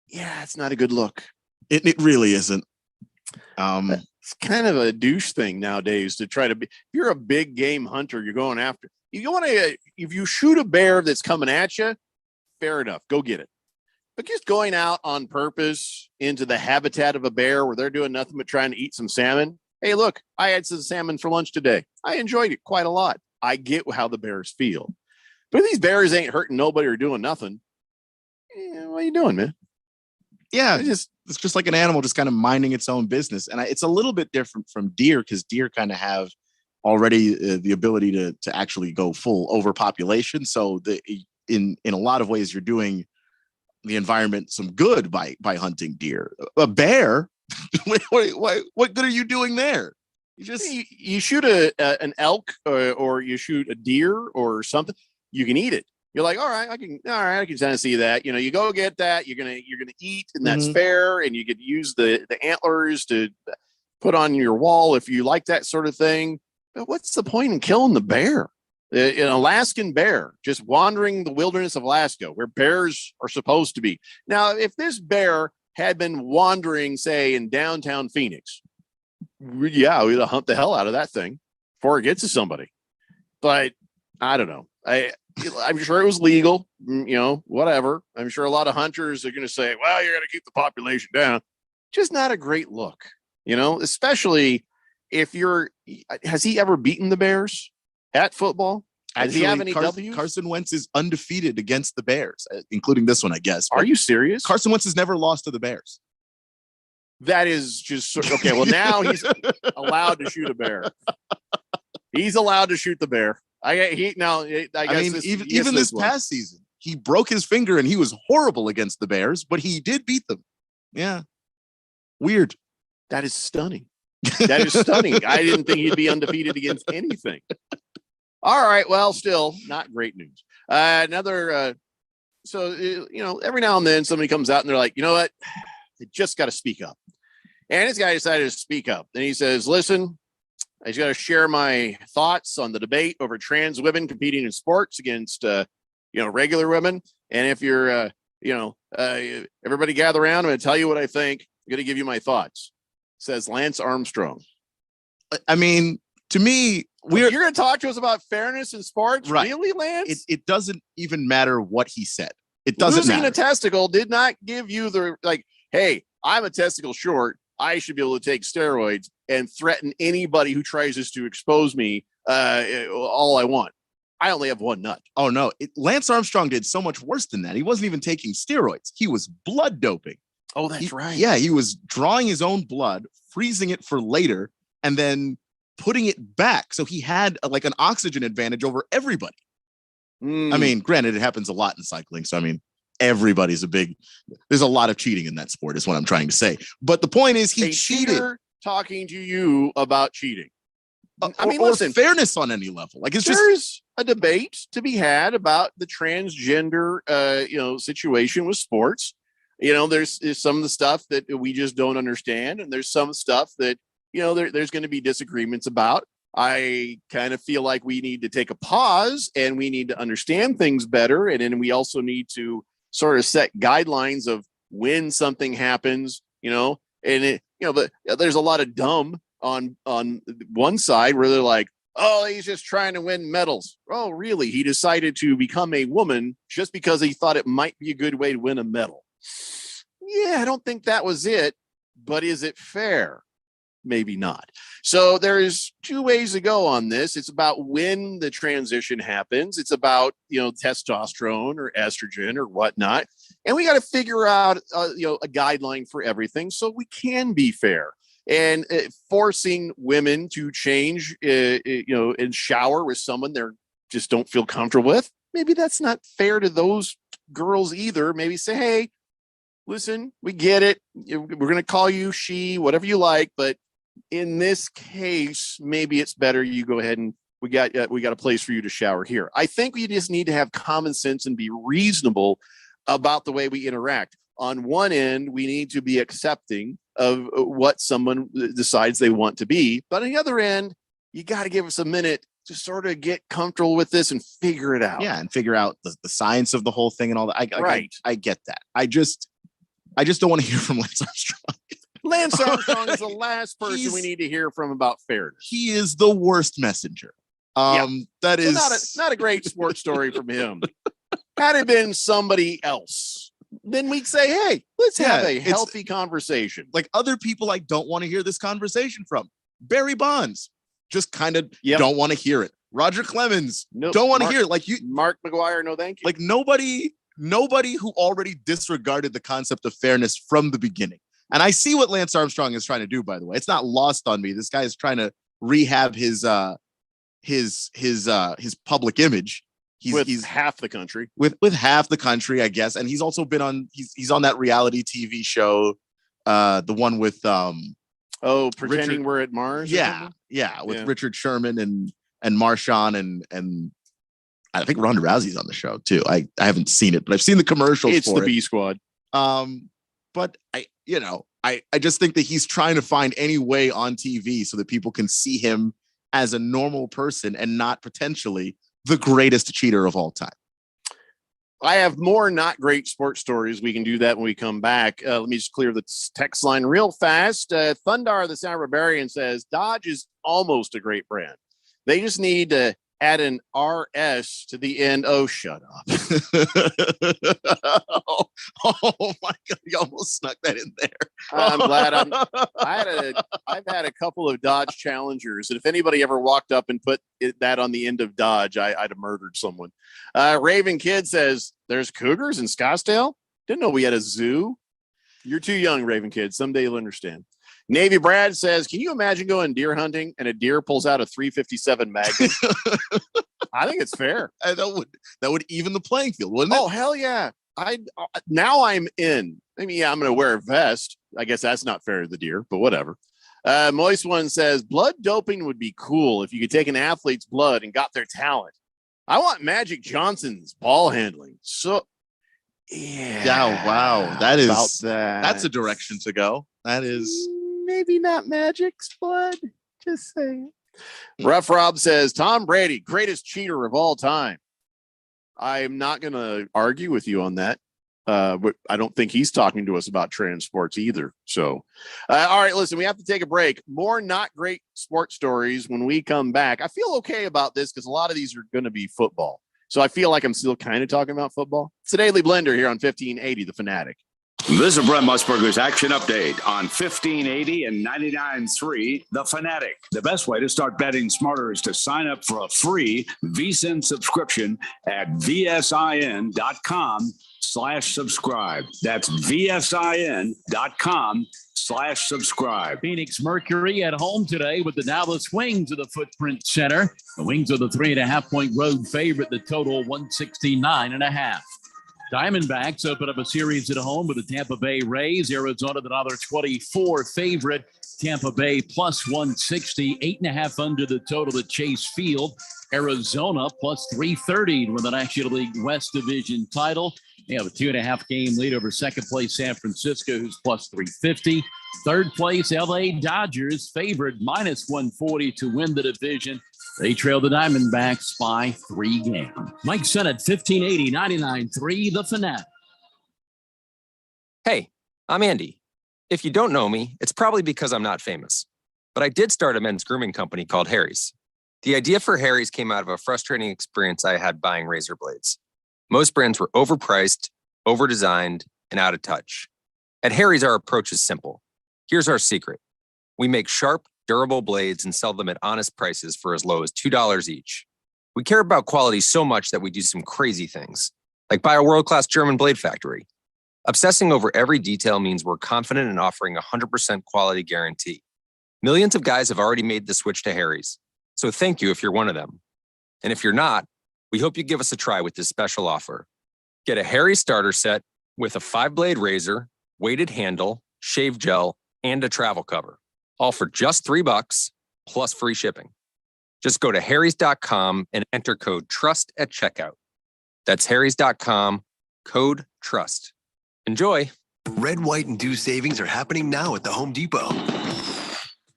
Yeah, it's not a good look. It really isn't. It's kind of a douche thing nowadays to try to be. If you're a big game hunter, you're going after. If you shoot a bear that's coming at you, fair enough, go get it. But just going out on purpose into the habitat of a bear where they're doing nothing but trying to eat some salmon. Hey, look, I had some salmon for lunch today. I enjoyed it quite a lot. I get how the bears feel, but these bears ain't hurting nobody or doing nothing. What are you doing, man? Yeah, it's just like an animal just kind of minding its own business. And it's a little bit different from deer, because deer kind of have already the ability to actually go full overpopulation. So in a lot of ways, you're doing the environment some good by hunting deer. A bear, what good are you doing there? You shoot an elk or you shoot a deer or something, you can eat it. You're like, all right, I can kind of see that. You know, you go get that, you're gonna eat, and that's fair, and you could use the antlers to put on your wall if you like that sort of thing. But what's the point in killing the bear? An Alaskan bear just wandering the wilderness of Alaska, where bears are supposed to be. Now, if this bear had been wandering, say, in downtown Phoenix, yeah, we'd hunt the hell out of that thing before it gets to somebody. But I don't know. I'm sure it was legal, you know, whatever. I'm sure a lot of hunters are going to say, well, you're going to keep the population down. Just not a great look, you know, especially if has he ever beaten the Bears at football? Does he have any W's? Carson Wentz is undefeated against the Bears, including this one, I guess. Are you serious? Carson Wentz has never lost to the Bears. That is just okay. Well, now he's allowed to shoot a bear. He's allowed to shoot the bear. I guess even this past season, he broke his finger and he was horrible against the Bears, but he did beat them. Yeah. Weird. That is stunning. That is stunning. I didn't think he'd be undefeated against anything. All right. Well, still not great news. So, you know, every now and then somebody comes out and they're like, you know what? They just got to speak up. And this guy decided to speak up. And he says, listen, I just got to share my thoughts on the debate over trans women competing in sports against, regular women. And if you're, everybody gather around, I'm going to tell you what I think. I'm going to give you my thoughts, says Lance Armstrong. I mean, to me, you're going to talk to us about fairness in sports? Right. Really, Lance? It doesn't even matter what he said. It doesn't Losing matter. a testicle did not give you the, hey, I'm a testicle short. I should be able to take steroids and threaten anybody who tries to expose me all I want. I only have one nut. Oh, no. Lance Armstrong did so much worse than that. He wasn't even taking steroids. He was blood doping. Oh, that's right. Yeah, he was drawing his own blood, freezing it for later, and then putting it back. So he had an oxygen advantage over everybody. I mean, granted, it happens a lot in cycling. So, I mean, there's a lot of cheating in that sport is what I'm trying to say. But the point is he cheated. Talking to you about cheating. Listen, fairness on any level. There's a debate to be had about the transgender, situation with sports. You know, there's some of the stuff that we just don't understand. And there's some stuff that, there's going to be disagreements about. I kind of feel like we need to take a pause and we need to understand things better. And then we also need to sort of set guidelines of when something happens, but there's a lot of dumb on one side where they're like, oh, he's just trying to win medals. Oh, really? He decided to become a woman just because he thought it might be a good way to win a medal. Yeah, I don't think that was it, but is it fair? Maybe not. So there's two ways to go on this. It's about when the transition happens. It's about, testosterone or estrogen or whatnot. And we got to figure out, a guideline for everything so we can be fair. And forcing women to change, and shower with someone they just don't feel comfortable with. Maybe that's not fair to those girls either. Maybe say, hey, listen, we get it. We're going to call you she, whatever you like, but in this case, maybe it's better you go ahead and we got a place for you to shower here. I think we just need to have common sense and be reasonable about the way we interact. On one end, we need to be accepting of what someone decides they want to be. But on the other end, you got to give us a minute to sort of get comfortable with this and figure it out. Yeah, and figure out the science of the whole thing and all that. I get that. I just don't want to hear from Lance Armstrong. Lance Armstrong is the last person we need to hear from about fairness. He is the worst messenger. That is not a great sports story from him. Had it been somebody else, then we'd say, hey, let's have a healthy conversation. Like other people I don't want to hear this conversation from. Barry Bonds, just kind of don't want to hear it. Roger Clemens, don't want to hear it. Mark McGuire, no thank you. Like nobody who already disregarded the concept of fairness from the beginning. And I see what Lance Armstrong is trying to do, by the way. It's not lost on me. This guy is trying to rehab his public image. He's half the country. With half the country, I guess. And he's also been on he's on that reality TV show, the one with Pretending We're at Mars. With Richard Sherman and Marshawn and I think Ronda Rousey's on the show too. I haven't seen it, but I've seen the commercials. It's for the it. B Squad. But I just think that he's trying to find any way on TV so that people can see him as a normal person and not potentially the greatest cheater of all time. I have more not great sports stories. We can do that when we come back. Let me just clear the text line real fast. Thundar the Sound Barbarian says Dodge is almost a great brand. They just need to add an RS to the end. Oh, shut up. Oh my God. You almost snuck that in there. I'm glad I've had a couple of Dodge Challengers. And if anybody ever walked up and put that on the end of Dodge, I'd have murdered someone. Raven Kid says there's cougars in Scottsdale. Didn't know we had a zoo. You're too young, Raven Kid. Someday you'll understand. Navy Brad says, can you imagine going deer hunting and a deer pulls out a 357 Magnum? I think it's fair. That would even the playing field, wouldn't it? Oh, hell yeah. Now I'm in. I mean, yeah, I'm going to wear a vest. I guess that's not fair to the deer, but whatever. Moist One says, blood doping would be cool if you could take an athlete's blood and got their talent. I want Magic Johnson's ball handling. So, yeah, wow. That's a direction to go. That is... Maybe not Magic's blood. Just saying. Rough Rob says Tom Brady, greatest cheater of all time. I'm not going to argue with you on that. But I don't think he's talking to us about transports either. So, all right, listen, we have to take a break. More not great sports stories when we come back. I feel okay about this because a lot of these are going to be football. So I feel like I'm still kind of talking about football. It's the Daily Blender here on 1580 The Fanatic. This is Brent Musburger's action update on 1580 and 99.3 The Fanatic. The best way to start betting smarter is to sign up for a free VSiN subscription at vsin.com/subscribe. That's vsin.com/subscribe. Phoenix Mercury at home today with the Dallas Wings of the Footprint Center. The Wings are the 3.5-point road favorite, the total 169.5. Diamondbacks open up a series at home with the Tampa Bay Rays. Arizona, the $1.24 favorite. Tampa Bay plus 160, 8.5 under the total at Chase Field. Arizona plus 330 to win the National League West Division title. They have a 2.5 game lead over second place San Francisco, who's plus 350. Third place LA Dodgers favored minus 140 to win the division. They trail the Diamondbacks by 3 games. Mike Sennett, 1580, 99.3 The Fanatic. Hey, I'm Andy. If you don't know me, it's probably because I'm not famous. But I did start a men's grooming company called Harry's. The idea for Harry's came out of a frustrating experience I had buying razor blades. Most brands were overpriced, overdesigned, and out of touch. At Harry's, our approach is simple. Here's our secret. We make sharp, durable blades and sell them at honest prices for as low as $2 each. We care about quality so much that we do some crazy things, like buy a world-class German blade factory. Obsessing over every detail means we're confident in offering a 100% quality guarantee. Millions of guys have already made the switch to Harry's, so thank you if you're one of them. And if you're not, we hope you give us a try with this special offer. Get a Harry's starter set with a 5-blade razor, weighted handle, shave gel, and a travel cover. All for just $3 plus free shipping. Just go to harrys.com and enter code TRUST at checkout. That's harrys.com, code TRUST. Enjoy. Red, white, and dew savings are happening now at the Home Depot.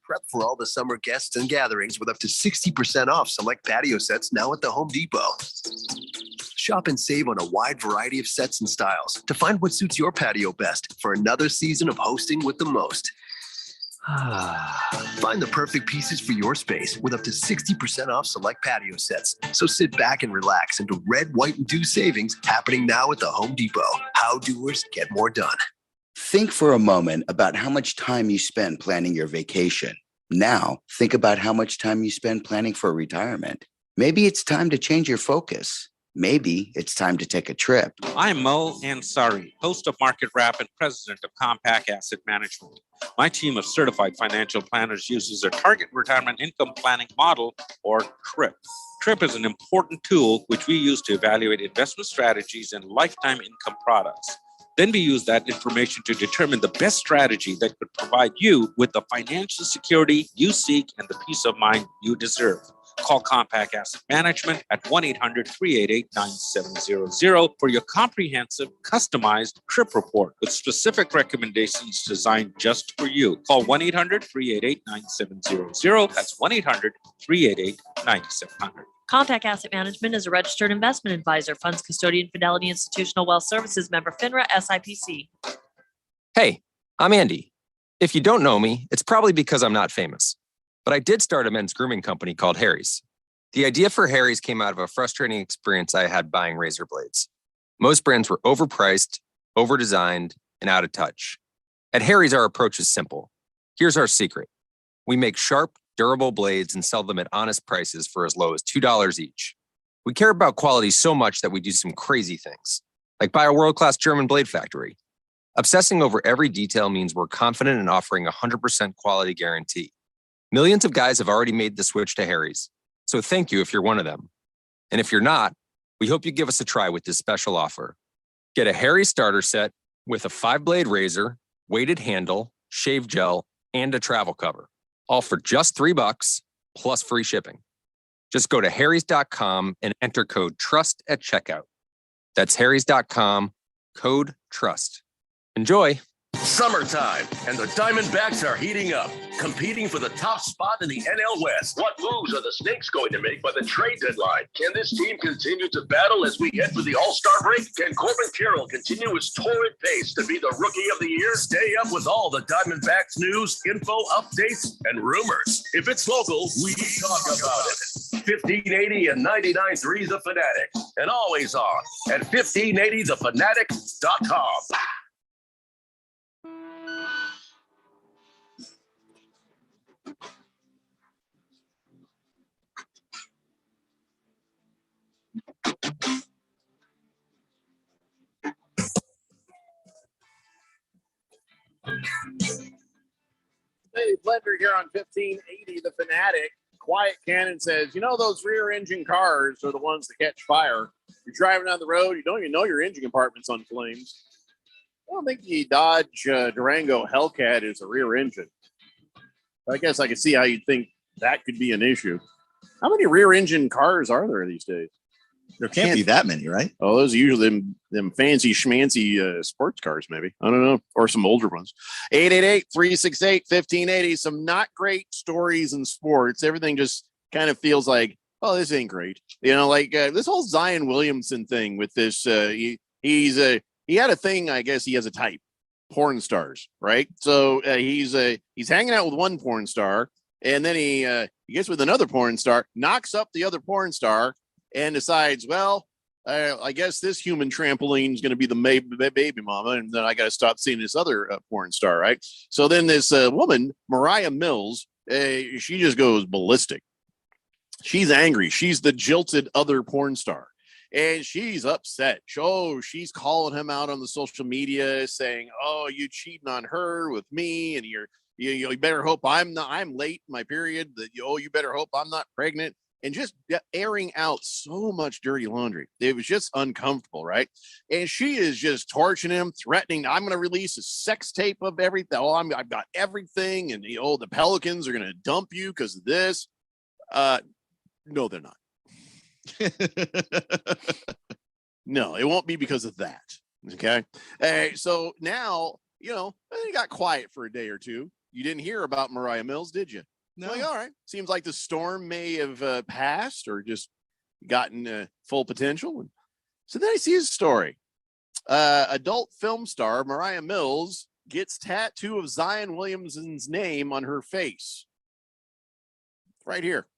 Prep for all the summer guests and gatherings with up to 60% off select patio sets now at the Home Depot. Shop and save on a wide variety of sets and styles to find what suits your patio best for another season of hosting with the most. Find the perfect pieces for your space with up to 60% off select patio sets. So sit back and relax into red, white, and dew savings happening now at the Home Depot. How doers get more done. Think for a moment about how much time you spend planning your vacation. Now, think about how much time you spend planning for retirement. Maybe it's time to change your focus. maybe it's time to take a trip. I'm Mo Ansari, host of Market Wrap and president of Compact Asset Management. My team of certified financial planners uses a target retirement income planning model, or TRIP. TRIP is an important tool which we use to evaluate investment strategies and lifetime income products. Then we use that information to determine the best strategy that could provide you with the financial security you seek and the peace of mind you deserve. Call Compact Asset Management at 1-800-388-9700 for your comprehensive, customized TRIP report with specific recommendations designed just for you. Call 1-800-388-9700. That's 1-800-388-9700. Compact Asset Management is a registered investment advisor, funds custodian, Fidelity Institutional Wealth Services member, FINRA SIPC. Hey, I'm Andy. If you don't know me, it's probably because I'm not famous. But I did start a men's grooming company called Harry's. The idea for Harry's came out of a frustrating experience I had buying razor blades. Most brands were overpriced, overdesigned, and out of touch. At Harry's, our approach is simple. Here's our secret. We make sharp, durable blades and sell them at honest prices for as low as $2 each. We care about quality so much that we do some crazy things, like buy a world-class German blade factory. Obsessing over every detail means we're confident in offering a 100% quality guarantee. Millions of guys have already made the switch to Harry's, so thank you if you're one of them. And if you're not, we hope you give us a try with this special offer. Get a Harry's starter set with a 5-blade razor, weighted handle, shave gel, and a travel cover, all for just $3 plus free shipping. Just go to harrys.com and enter code TRUST at checkout. That's harrys.com, code TRUST. Enjoy. Summertime, and the Diamondbacks are heating up, competing for the top spot in the NL West. What moves are the Snakes going to make by the trade deadline? Can this team continue to battle as we head for the All-Star break? Can Corbin Carroll continue his torrid pace to be the Rookie of the Year? Stay up with all the Diamondbacks news, info, updates, and rumors. If it's local, we talk about it. 1580 and 99.3 The Fanatic, and always on at 1580thefanatic.com. Hey, Blender here on 1580 The Fanatic. Quiet Cannon says, you know, those rear engine cars are the ones that catch fire. You're driving down the road, you don't even know your engine compartment's on flames. I don't think the Dodge Durango Hellcat is a rear engine. I guess I could see how you'd think that could be an issue. How many rear engine cars are there these days? There can't be that many, right? Oh, those are usually them fancy schmancy sports cars, maybe. I don't know. Or some older ones. 888-368-1580. Some not great stories in sports. Everything just kind of feels like, oh, this ain't great. You know, like this whole Zion Williamson thing with this. He had a thing, I guess he has a type. Porn stars, right? So he's hanging out with one porn star, and then he gets with another porn star, knocks up the other porn star, and decides, well, I guess this human trampoline is going to be the baby mama, and then I got to stop seeing this other porn star, right? So then this woman, Mariah Mills, she just goes ballistic. She's angry. She's the jilted other porn star, and she's upset. Oh, she's calling him out on the social media, saying, "Oh, you cheating on her with me, and you better hope I'm late in my period. You better hope I'm not pregnant." And just airing out so much dirty laundry. It was just uncomfortable, right? And she is just torching him, threatening, I'm going to release a sex tape of everything. Oh, I've got everything. And, the Pelicans are going to dump you because of this. No, they're not. No, it won't be because of that. Okay. So now, it got quiet for a day or two. You didn't hear about Mariah Mills, did you? No. Like, all right. Seems like the storm may have passed or just gotten full potential. And so then I see his story. Adult film star Mariah Mills gets tattoo of Zion Williamson's name on her face. Right here.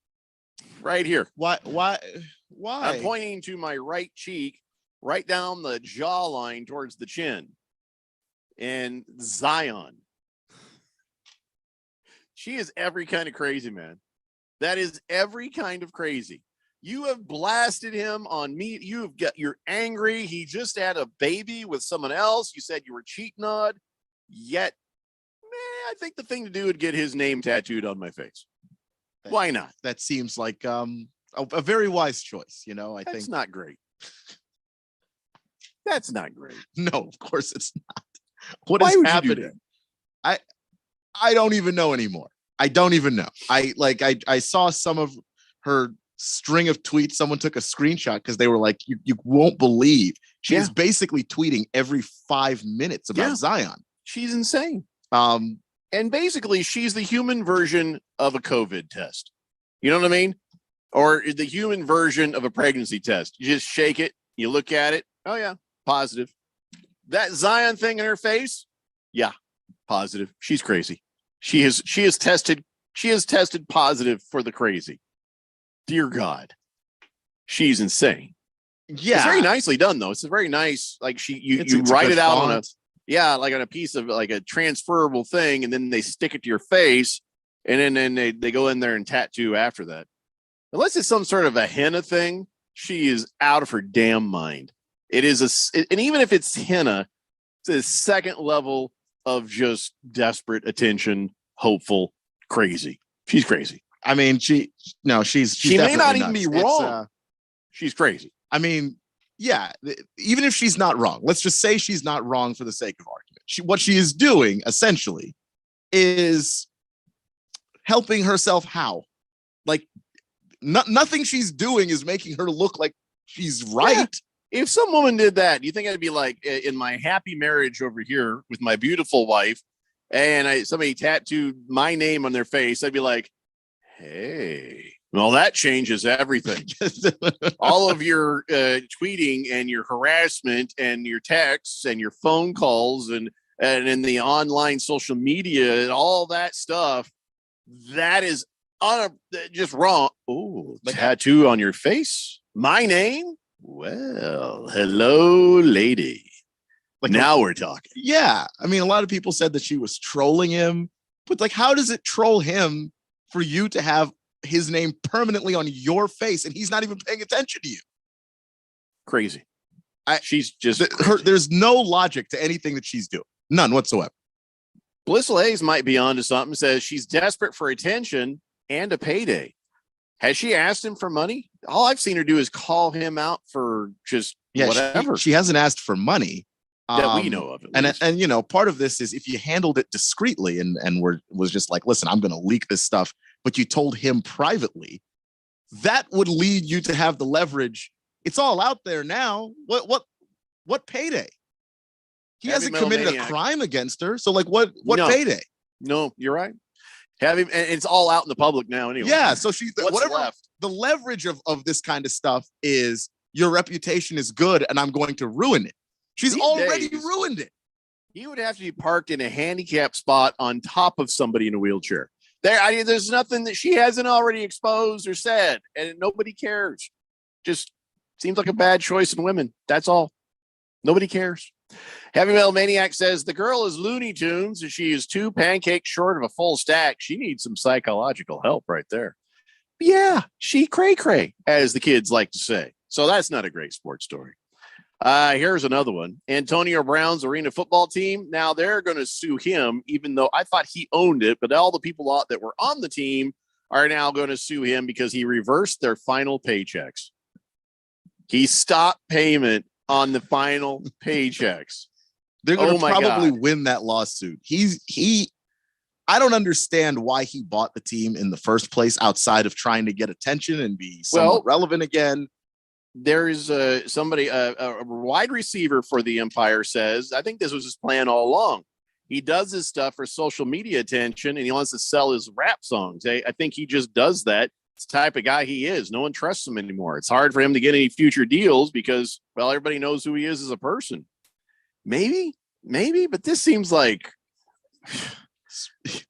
Right here. Why? I'm pointing to my right cheek, right down the jawline towards the chin. And Zion. She is every kind of crazy, man. That is every kind of crazy. You have blasted him on me. You're angry. He just had a baby with someone else. You said you were cheating on. Yet, I think the thing to do would get his name tattooed on my face. Why not? That seems like a very wise choice. I That's think not great. That's not great. no, of course it's not. What Why is would you do happening? I don't even know anymore. I don't even know. I saw some of her string of tweets. Someone took a screenshot because they were like, you won't believe she's basically tweeting every 5 minutes about Zion. She's insane. And basically she's the human version of a COVID test. You know what I mean? Or the human version of a pregnancy test. You just shake it, you look at it. Oh yeah, positive. That Zion thing in her face. Yeah, positive. She's crazy. She has tested positive for the crazy. Dear God. She's insane. Yeah. It's very nicely done though. It's a very nice, like you write it out on a piece of like a transferable thing, and then they stick it to your face, and then they go in there and tattoo after that. Unless it's some sort of a henna thing, she is out of her damn mind. It is and even if it's henna, it's a second level of just desperate attention, hopeful, crazy. She's crazy. I mean, she may not even be wrong. She's crazy. I mean, yeah, even if she's not wrong, let's just say she's not wrong for the sake of argument. What she is doing essentially is helping herself. How? Like nothing she's doing is making her look like she's right. Yeah. If some woman did that, you think I'd be like in my happy marriage over here with my beautiful wife, and somebody tattooed my name on their face, I'd be like, hey, well, that changes everything. All of your tweeting and your harassment and your texts and your phone calls and in the online social media and all that stuff, that is just wrong. Oh, tattoo on your face? My name? Well, hello, lady. Now we're talking. Yeah. I mean, a lot of people said that she was trolling him, but like, how does it troll him for you to have his name permanently on your face and he's not even paying attention to you? Crazy. She's just there's no logic to anything that she's doing. None whatsoever. Blissful Hayes might be onto something. Says she's desperate for attention and a payday. Has she asked him for money? All I've seen her do is call him out for just whatever. She hasn't asked for money that we know of. And part of this is if you handled it discreetly and was just like, listen, I'm going to leak this stuff, but you told him privately, that would lead you to have the leverage. It's all out there now. What payday? He hasn't committed a crime against her. So like what payday? No, you're right. And it's all out in the public now anyway. Yeah. So she's whatever left. The leverage of this kind of stuff is your reputation is good and I'm going to ruin it. She's already ruined it. He would have to be parked in a handicapped spot on top of somebody in a wheelchair. There's nothing that she hasn't already exposed or said, and nobody cares. Just seems like a bad choice in women. That's all. Nobody cares. Heavy Metal Maniac says the girl is Looney Tunes and she is 2 pancakes short of a full stack. She needs some psychological help right there. But yeah, she cray, as the kids like to say. So that's not a great sports story. Here's another one. Antonio Brown's arena football team. Now they're going to sue him, even though I thought he owned it, but all the people that were on the team are now going to sue him because he reversed their final paychecks. He stopped payment on the final paychecks. They're going to probably win that lawsuit. I don't understand why he bought the team in the first place outside of trying to get attention and be somewhat relevant again. There is somebody, a wide receiver for the Empire says, I think this was his plan all along. He does this stuff for social media attention and he wants to sell his rap songs. I think he just does that. It's the type of guy he is. No one trusts him anymore. It's hard for him to get any future deals because, well, everybody knows who he is as a person. Maybe, but this seems like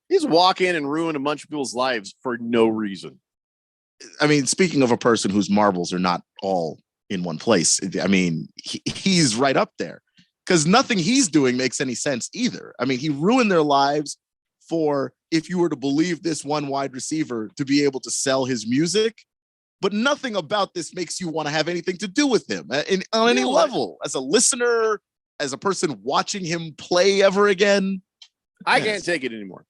he's walk in and ruin a bunch of people's lives for no reason. I mean, speaking of a person whose marbles are not all in one place, I mean, he's right up there because nothing he's doing makes any sense either. I mean, he ruined their lives for, if you were to believe this one wide receiver, to be able to sell his music. but nothing about this makes you want to have anything to do with him on any level. As a listener, as a person watching him play ever again, I can't take it anymore.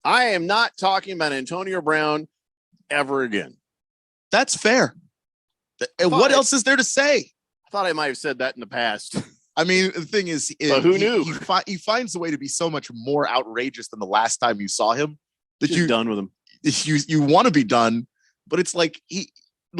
I am not talking about Antonio Brown ever again. That's fair. And what else is there to say? I thought I might have said that in the past. I mean, the thing is, but who knew? He finds a way to be so much more outrageous than the last time you saw him that you're done with him. You want to be done, but it's like the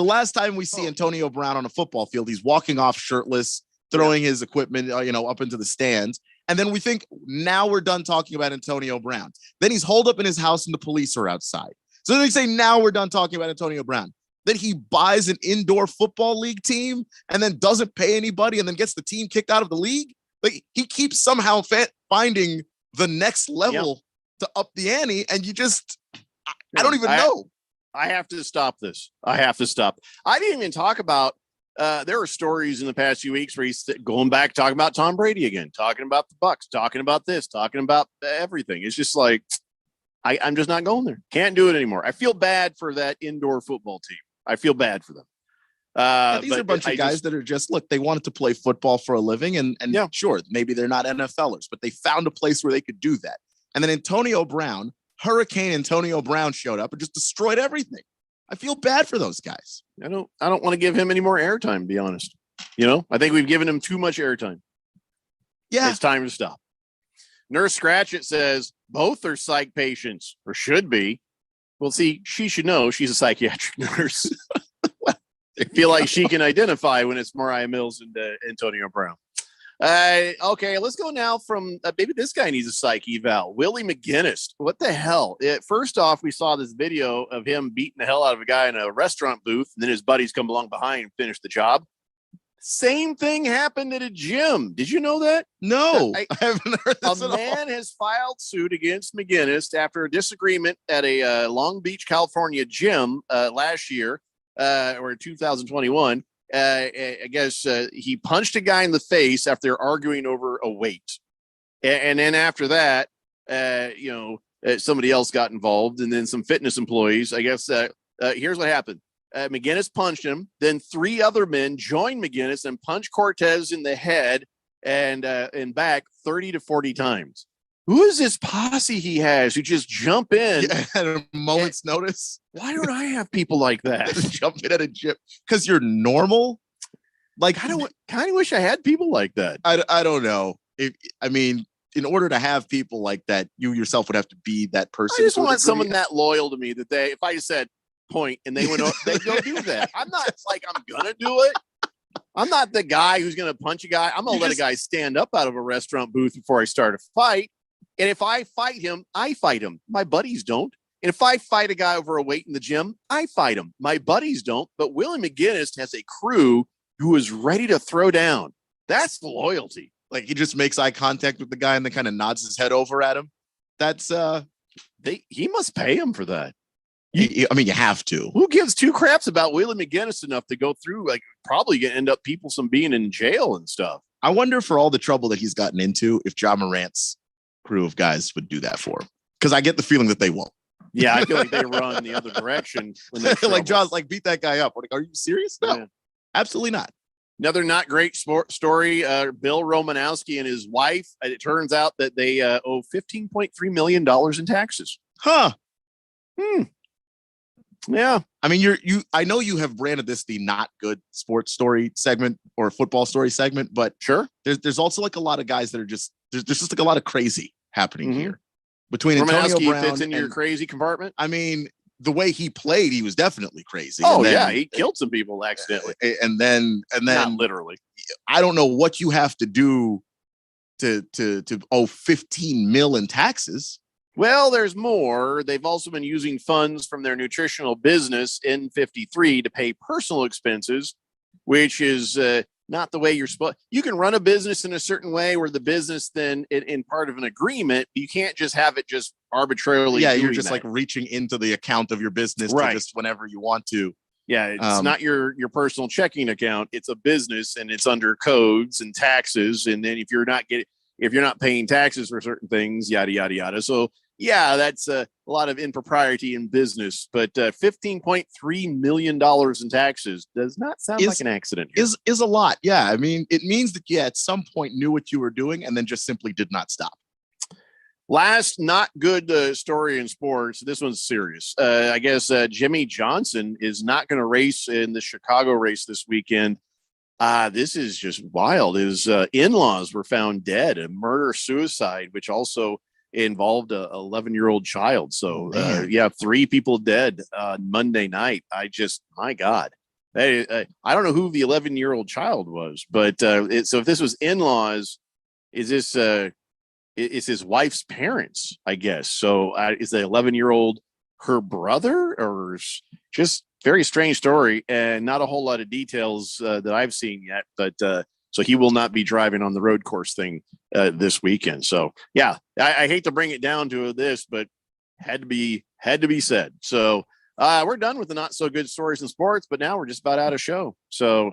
last time we see Antonio Brown on a football field, he's walking off shirtless, throwing his equipment, up into the stands. And then we think, now we're done talking about Antonio Brown. Then he's holed up in his house and the police are outside. So then they say, now we're done talking about Antonio Brown. Then he buys an indoor football league team and then doesn't pay anybody and then gets the team kicked out of the league. Like, he keeps somehow finding the next level to up the ante. And you just, I don't even know. I have to stop this. I have to stop. I didn't even talk about, there were stories in the past few weeks where he's going back, talking about Tom Brady again, talking about the Bucs, talking about this, talking about everything. It's just like, I'm just not going there. Can't do it anymore. I feel bad for that indoor football team. I feel bad for them. These are a bunch of guys that are just, look, they wanted to play football for a living. And sure, maybe they're not NFLers, but they found a place where they could do that. And then Hurricane Antonio Brown showed up and just destroyed everything. I feel bad for those guys. I don't want to give him any more airtime, to be honest. I think we've given him too much airtime. Yeah. It's time to stop. Nurse Scratchett says both are psych patients, or should be. Well, see, she should know she's a psychiatric nurse. I feel like she can identify when it's Mariah Mills and Antonio Brown. Okay, let's go now from maybe this guy needs a psych eval. Willie McGinnis. What the hell? First off, we saw this video of him beating the hell out of a guy in a restaurant booth, and then his buddies come along behind and finish the job. Same thing happened at a gym. Did you know that? No, I haven't heard this A man has filed suit against McGinnis after a disagreement at a Long Beach, California gym last year, or 2021. I guess he punched a guy in the face after arguing over a weight. And then after that, somebody else got involved, and then some fitness employees. I guess here's what happened. McGinnis punched him. Then 3 other men joined McGinnis and punched Cortez in the head and back 30 to 40 times. Who is this posse he has who just jump in at a moment's notice? Why don't I have people like that? Jump in at a gym because you're normal. Like, I kind of wish I had people like that. I don't know. In order to have people like that, you yourself would have to be that person. I just want someone that loyal to me that if I just said point and they went, they go do that. I'm not like I'm gonna do it. I'm not the guy who's gonna punch a guy. I'm gonna let a guy stand up out of a restaurant booth before I start a fight. And if I fight him, I fight him. My buddies don't. And if I fight a guy over a weight in the gym, I fight him. My buddies don't. But Willie McGinnis has a crew who is ready to throw down. That's the loyalty. Like, he just makes eye contact with the guy and then kind of nods his head over at him. That's he must pay him for that. You have to. Who gives 2 craps about Willie McGinnis enough to go through? Like, probably gonna end up people being in jail and stuff. I wonder, for all the trouble that he's gotten into, if Ja Morant's crew of guys would do that for him, because I get the feeling that they won't. Yeah, I feel like they run the other direction when they're like John's like, beat that guy up. Like, are you serious? No, absolutely not. Another not great story. Bill Romanowski and his wife. It turns out that they owe $15.3 million in taxes. Huh. Yeah. I mean, I know you have branded this the not good sports story segment or football story segment, but sure. There's also like a lot of guys that are just, there's just like a lot of crazy happening here between Antonio Brown fits in your crazy compartment. I mean, the way he played, he was definitely crazy. Oh, yeah. He killed some people accidentally. And then not literally. I don't know what you have to do to owe 15 mil in taxes. Well, there's more. They've also been using funds from their nutritional business N53 to pay personal expenses, which is not the way you're supposed. You can run a business in a certain way where the business then in part of an agreement, you can't just have it just arbitrarily. Yeah, you're just like reaching into the account of your business to just whenever you want to. Yeah, it's not your personal checking account. It's a business and it's under codes and taxes. And then if you're not paying taxes for certain things, yada, yada, yada. So Yeah, that's a lot of impropriety in business, but $15.3 million in taxes does not sound like an accident. Here. Is a lot. Yeah. I mean, it means that you at some point knew what you were doing and then just simply did not stop. Last not good story in sports. This one's serious. I guess Jimmy Johnson is not going to race in the Chicago race this weekend. This is just wild. His in-laws were found dead, a murder-suicide, which also involved a 11-year-old child. So, 3 people dead Monday night. My God. I don't know who the 11-year-old child was, but so if this was in-laws, is this is his wife's parents, I guess. So is the 11-year-old her brother, or just very strange story and not a whole lot of details that I've seen yet, but so he will not be driving on the road course thing this weekend. So yeah, I hate to bring it down to this, but had to be said. So we're done with the not so good stories in sports, but now we're just about out of show. So,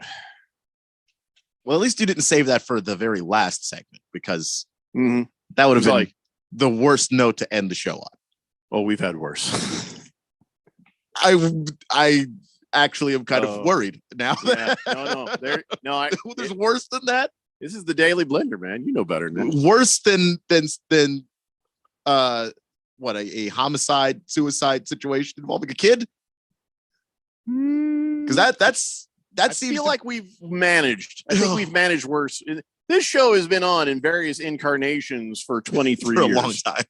well, at least you didn't save that for the very last segment, because that would have been like the worst note to end the show on. Well, we've had worse. I actually am kind of worried now. Yeah, There's worse than that. This is the Daily Blender, man. You know better than that. Worse than a homicide, suicide situation involving a kid. Because that seems like we've managed. I think we've managed worse. This show has been on in various incarnations for 23 for years. a long time.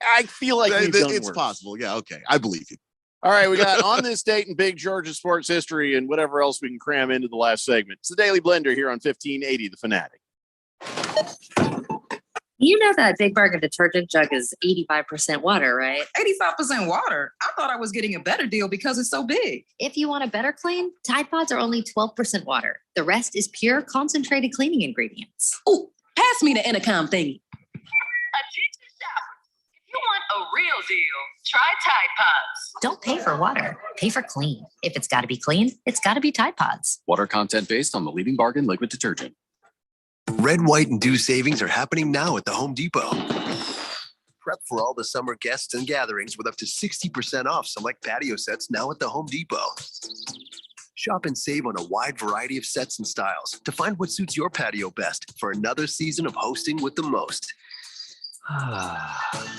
I feel like we've done it's worse. possible. Yeah, okay. I believe you. All right, we got on this date in Big Georgia sports history and whatever else we can cram into the last segment. It's the Daily Blender here on 1580 The Fanatic. You know that Big Burger detergent jug is 85% water, right? 85% water? I thought I was getting a better deal because it's so big. If you want a better clean, Tide Pods are only 12% water. The rest is pure concentrated cleaning ingredients. Oh, pass me the intercom thingy. Attention shoppers. If you want a real deal, try Tide Pods. Don't pay for water, pay for clean. If it's got to be clean, it's got to be Tide Pods. Water content based on the leading bargain liquid detergent. Red, white, and dew savings are happening now at the Home Depot. Prep for all the summer guests and gatherings with up to 60% off select patio sets now at the Home Depot. Shop and save on a wide variety of sets and styles to find what suits your patio best for another season of hosting with the most.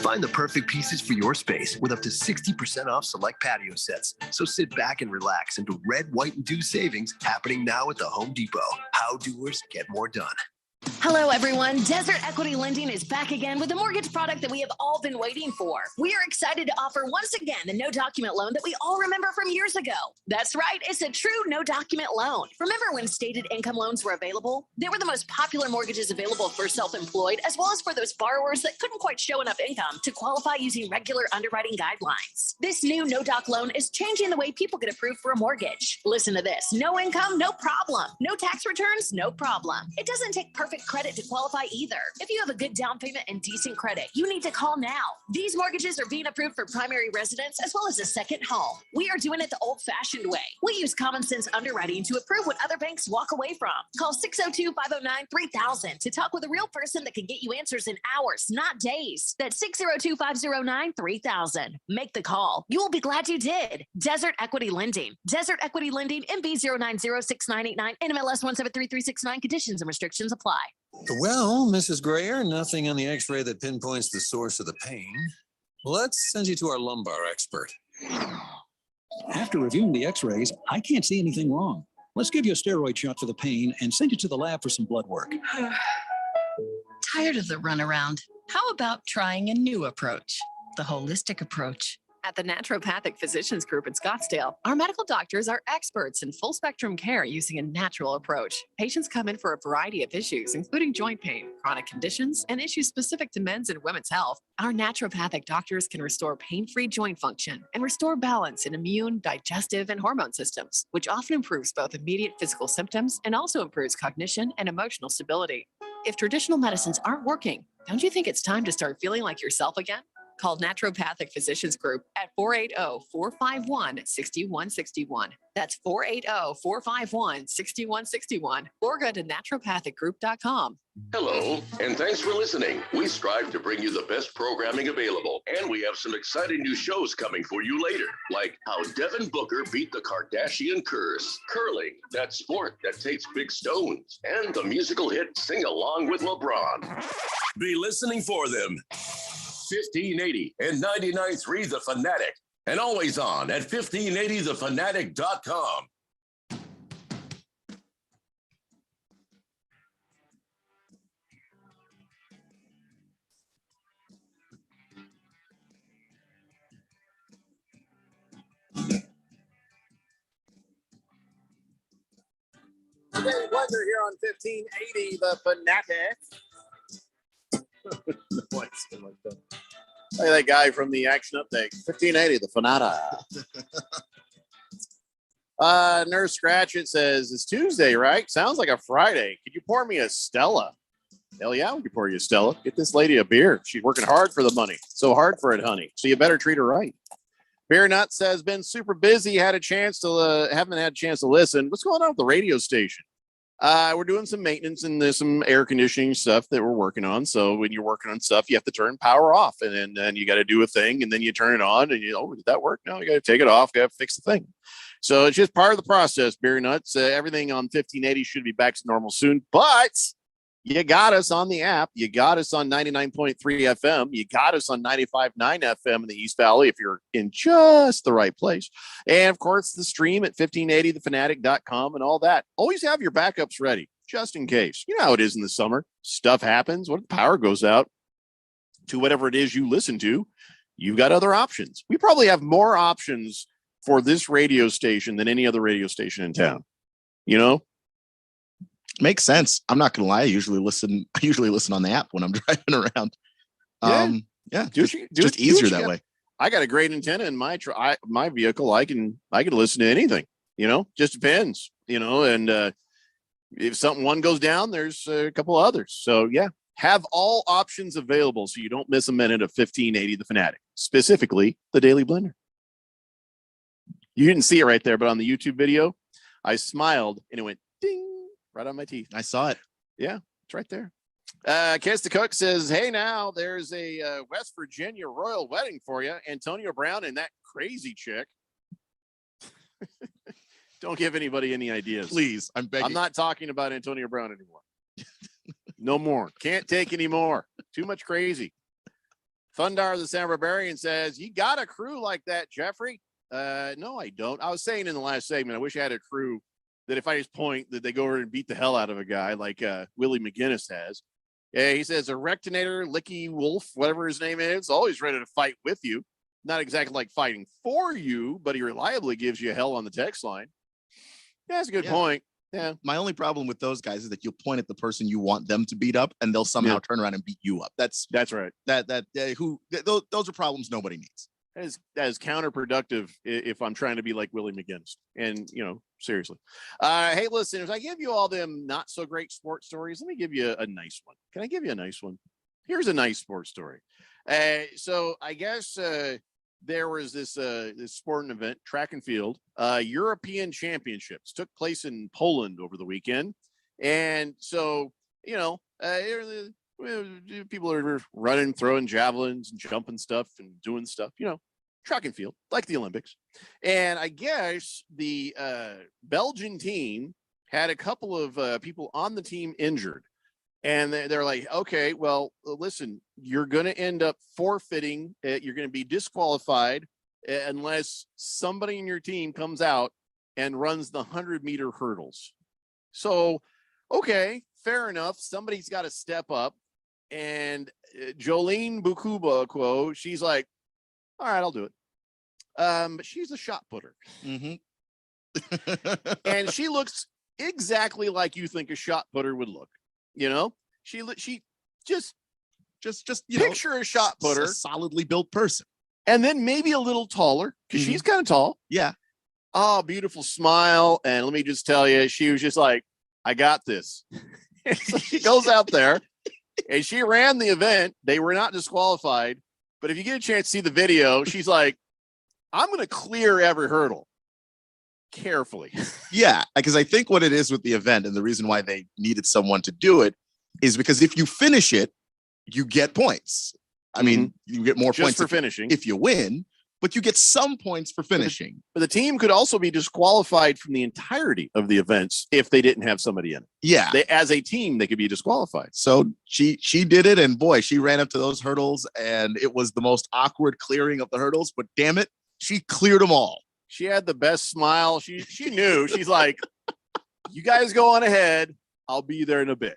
Find the perfect pieces for your space with up to 60% off select patio sets. So sit back and relax into red, white, and dew savings happening now at the Home Depot. How doers get more done. Hello, everyone. Desert Equity Lending is back again with a mortgage product that we have all been waiting for. We are excited to offer once again the no document loan that we all remember from years ago. That's right. It's a true no document loan. Remember when stated income loans were available? They were the most popular mortgages available for self-employed, as well as for those borrowers that couldn't quite show enough income to qualify using regular underwriting guidelines. This new no doc loan is changing the way people get approved for a mortgage. Listen to this. No income, no problem. No tax returns, no problem. It doesn't take perfect credit to qualify either. If you have a good down payment and decent credit, you need to call now. These mortgages are being approved for primary residence as well as a second home. We are doing it the old-fashioned way. We use common sense underwriting to approve what other banks walk away from. Call 602-509-3000 to talk with a real person that can get you answers in hours, not days. That's 602-509-3000. Make the call. You will be glad you did. Desert Equity Lending. Desert Equity Lending, MB 0906989, NMLS 1733369. Conditions and restrictions apply. Well, Mrs. Grayer, nothing on the x-ray that pinpoints the source of the pain. Let's send you to our lumbar expert. After reviewing the x-rays, I can't see anything wrong. Let's give you a steroid shot for the pain and send you to the lab for some blood work. Tired of the runaround? How about trying a new approach? The holistic approach. At the Naturopathic Physicians Group in Scottsdale, our medical doctors are experts in full spectrum care using a natural approach. Patients come in for a variety of issues, including joint pain, chronic conditions, and issues specific to men's and women's health. Our naturopathic doctors can restore pain-free joint function and restore balance in immune, digestive, and hormone systems, which often improves both immediate physical symptoms and also improves cognition and emotional stability. If traditional medicines aren't working, don't you think it's time to start feeling like yourself again? Call Naturopathic Physicians Group at 480-451-6161. That's 480-451-6161. Or go to naturopathicgroup.com. Hello, and thanks for listening. We strive to bring you the best programming available, and we have some exciting new shows coming for you later, like how Devin Booker beat the Kardashian curse, curling, that sport that takes big stones, and the musical hit Sing Along with LeBron. Be listening for them. 1580 and 99.3 The Fanatic, and always on at 1580thefanatic.com. Today, weather here on 1580 The Fanatic. Look at that guy from the Action Update. 1580 The Fanatic. Nurse Scratchit says, it's Tuesday, right? Sounds like a Friday. Could you pour me a Stella? Hell yeah, we can pour you a Stella. Get this lady a beer. She's working hard for the money. So hard for it, honey. So you better treat her right. Beer Nut says, been super busy. Haven't had a chance to listen. What's going on with the radio station? We're doing some maintenance and there's some air conditioning stuff that we're working on. So when you're working on stuff, you have to turn power off, and then you got to do a thing, and then you turn it on, and did that work? No, you got to take it off. Got to fix the thing. So it's just part of the process. Beer Nuts. Everything on 1580 should be back to normal soon, but you got us on the app. You got us on 99.3 FM. You got us on 95.9 FM in the East Valley if you're in just the right place. And, of course, the stream at 1580thefanatic.com and all that. Always have your backups ready, just in case. You know how it is in the summer. Stuff happens. What if the power goes out to whatever it is you listen to? You've got other options. We probably have more options for this radio station than any other radio station in town. You know? Makes sense. I'm not gonna lie. I usually listen on the app when I'm driving around. Just easier that way. I got a great antenna in my my vehicle. I can listen to anything. Just depends. And if one goes down, there's a couple others. So yeah, have all options available so you don't miss a minute of 1580 The Fanatic, specifically the Daily Blender. You didn't see it right there, but on the YouTube video, I smiled and it went ding. Right on my teeth. I saw it. Yeah, it's right there. Kiss the Cook says, hey, now there's a West Virginia royal wedding for you. Antonio Brown and that crazy chick. Don't give anybody any ideas. Please, I'm begging. I'm not talking about Antonio Brown anymore. No more. Can't take any more. Too much crazy. Thundar the San Barbarian says, you got a crew like that, Jeffrey? No, I don't. I was saying in the last segment, I wish I had a crew that if I just point that they go over and beat the hell out of a guy like Willie McGinnis has. He says a Rectinator, Licky Wolf, whatever his name is, always ready to fight with you. Not exactly like fighting for you, but he reliably gives you hell on the text line. Yeah, that's a good point. Yeah. My only problem with those guys is that you'll point at the person you want them to beat up, and they'll somehow turn around and beat you up. That's right. Those are problems nobody needs. That is counterproductive if I'm trying to be like Willie McGinnis. And, seriously. Hey, listeners, I give you all them not so great sports stories. Let me give you a nice one. Can I give you a nice one? Here's a nice sports story. So I guess there was this sporting event, track and field, European Championships took place in Poland over the weekend. And so, people are running, throwing javelins and jumping stuff and doing stuff, track and field, like the Olympics. And I guess the Belgian team had a couple of people on the team injured. And they're like, okay, well, listen, you're going to end up forfeiting. You're going to be disqualified unless somebody in your team comes out and runs the 100-meter hurdles. So, okay, fair enough. Somebody's got to step up. And Jolene Bukuba, she's like, all right, I'll do it. But she's a shot putter. Mm-hmm. And she looks exactly like you think a shot putter would look. She just picture a shot putter, a solidly built person, and then maybe a little taller because she's kind of tall. Yeah. Oh, beautiful smile. And let me just tell you, she was just like, I got this. So she goes out there and she ran the event. They were not disqualified. But if you get a chance to see the video, she's like, I'm going to clear every hurdle carefully. Yeah, because I think what it is with the event and the reason why they needed someone to do it is because if you finish it, you get points. I mean, you get more Just points for finishing. if you win, but you get some points for finishing. But the team could also be disqualified from the entirety of the events if they didn't have somebody in it. Yeah. As a team, they could be disqualified. So she did it, and boy, she ran up to those hurdles, and it was the most awkward clearing of the hurdles, but damn it, she cleared them all. She had the best smile. She knew. She's like, you guys go on ahead. I'll be there in a bit.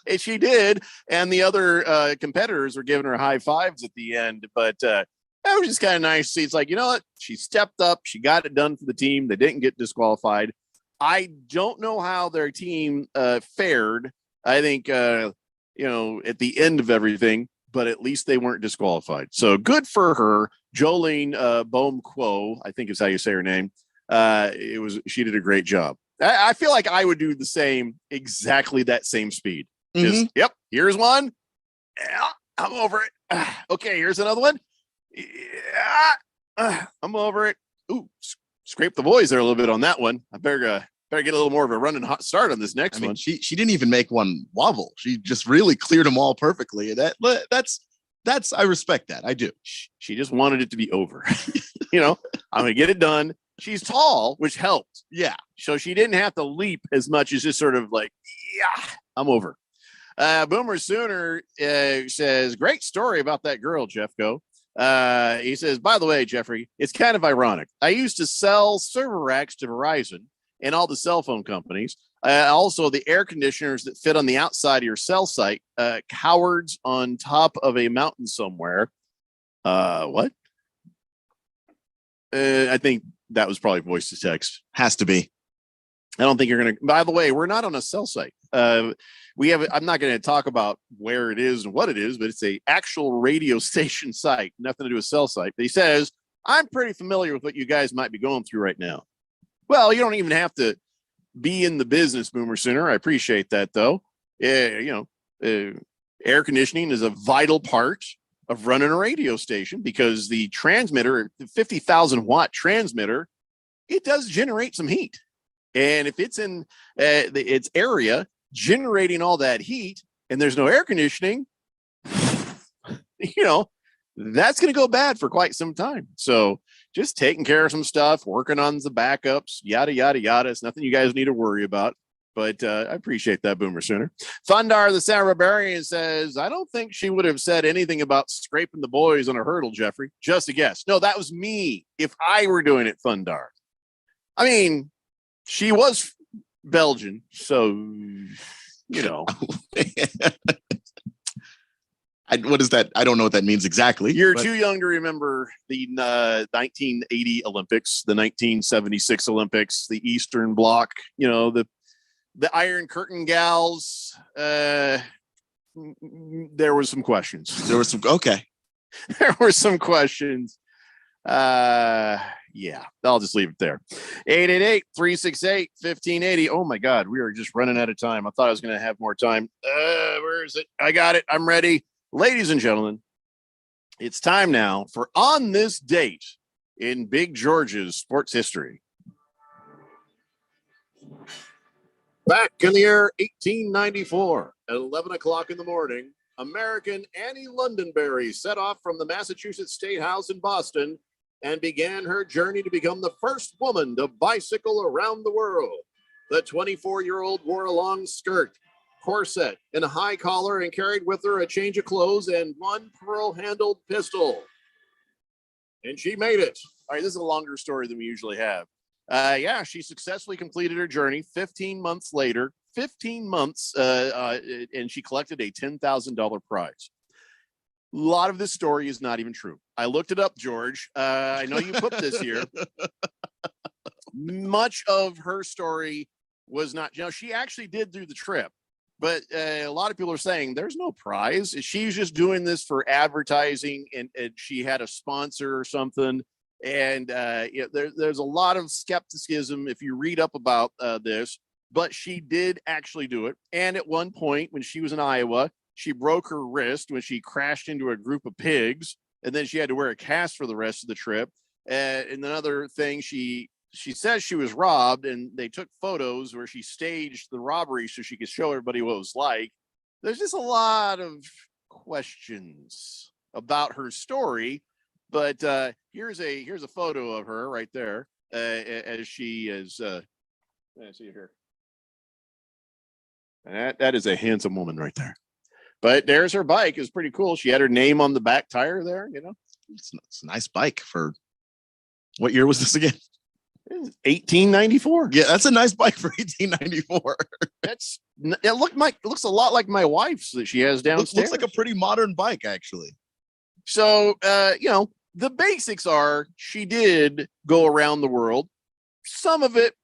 And she did. And the other competitors were giving her high fives at the end. But that was just kind of nice to see. It's like, you know what? She stepped up. She got it done for the team. They didn't get disqualified. I don't know how their team fared. I think, at the end of everything, but at least they weren't disqualified. So good for her. Jolene Bohm-Quo, I think is how you say her name. She did a great job. I feel like I would do the same, exactly that same speed. Just, yep, here's one. Yeah, I'm over it. Okay, here's another one. Yeah, I'm over it. Ooh, scrape the boys there a little bit on that one. I better get a little more of a running hot start on this next one. She didn't even make one wobble. She just really cleared them all perfectly. That's I respect that. I do. She just wanted it to be over. I'm gonna get it done. She's tall, which helped. Yeah. So she didn't have to leap as much as just sort of like, yeah, I'm over. Boomer Sooner says, great story about that girl, Jeffco. He says, by the way, Jeffrey, it's kind of ironic. I used to sell server racks to Verizon and all the cell phone companies. Also, the air conditioners that fit on the outside of your cell site, cowards on top of a mountain somewhere. What? I think that was probably voice to text. Has to be. I don't think you're going to. By the way, we're not on a cell site. I'm not going to talk about where it is and what it is, but it's a actual radio station site. Nothing to do with cell site. But he says, I'm pretty familiar with what you guys might be going through right now. Well, you don't even have to be in the business, Boomer Sooner. I appreciate that, though. Air conditioning is a vital part of running a radio station because the transmitter, the 50,000 watt transmitter, it does generate some heat. And if it's in its area generating all that heat and there's no air conditioning, that's going to go bad for quite some time. So just taking care of some stuff, working on the backups, yada, yada, yada. It's nothing you guys need to worry about. But I appreciate that, Boomer Sooner. Thundar the San Barbarian says, I don't think she would have said anything about scraping the boys on a hurdle, Jeffrey. Just a guess. No, that was me if I were doing it, Thundar. I mean, she was Belgian, so, what is that? I don't know what that means exactly. You're too young to remember the 1980 Olympics, the 1976 Olympics, the Eastern Bloc, the Iron Curtain gals. There were some questions. There were some questions. Yeah, I'll just leave it there. 888-368-1580. Oh my God, we are just running out of time. I thought I was going to have more time. Where is it? I got it. I'm ready. Ladies and gentlemen, it's time now for On This Date in Big George's sports history. Back in the year 1894 at 11 o'clock in the morning, American Annie Londonberry set off from the Massachusetts State House in Boston and began her journey to become the first woman to bicycle around the world. The 24-year-old wore a long skirt, corset, and a high collar and carried with her a change of clothes and one pearl-handled pistol. And she made it. All right, this is a longer story than we usually have. She successfully completed her journey 15 months later, 15 months, and she collected a $10,000 prize. A lot of this story is not even true. I looked it up, George. I know you put this here. Much of her story was not, she actually did do the trip, but a lot of people are saying there's no prize. She's just doing this for advertising and she had a sponsor or something. And there's a lot of skepticism if you read up about this, but she did actually do it. And at one point when she was in Iowa, she broke her wrist when she crashed into a group of pigs, and then she had to wear a cast for the rest of the trip. And another thing, she says she was robbed, and they took photos where she staged the robbery so she could show everybody what it was like. There's just a lot of questions about her story, but here's a photo of her right there as she is. See it here. And that is a handsome woman right there. But there's her bike. It's pretty cool. She had her name on the back tire there. It's a nice bike for. What year was this again? 1894. Yeah, that's a nice bike for 1894. It looks a lot like my wife's that she has downstairs. Looks like a pretty modern bike, actually. So the basics are she did go around the world. Some of it,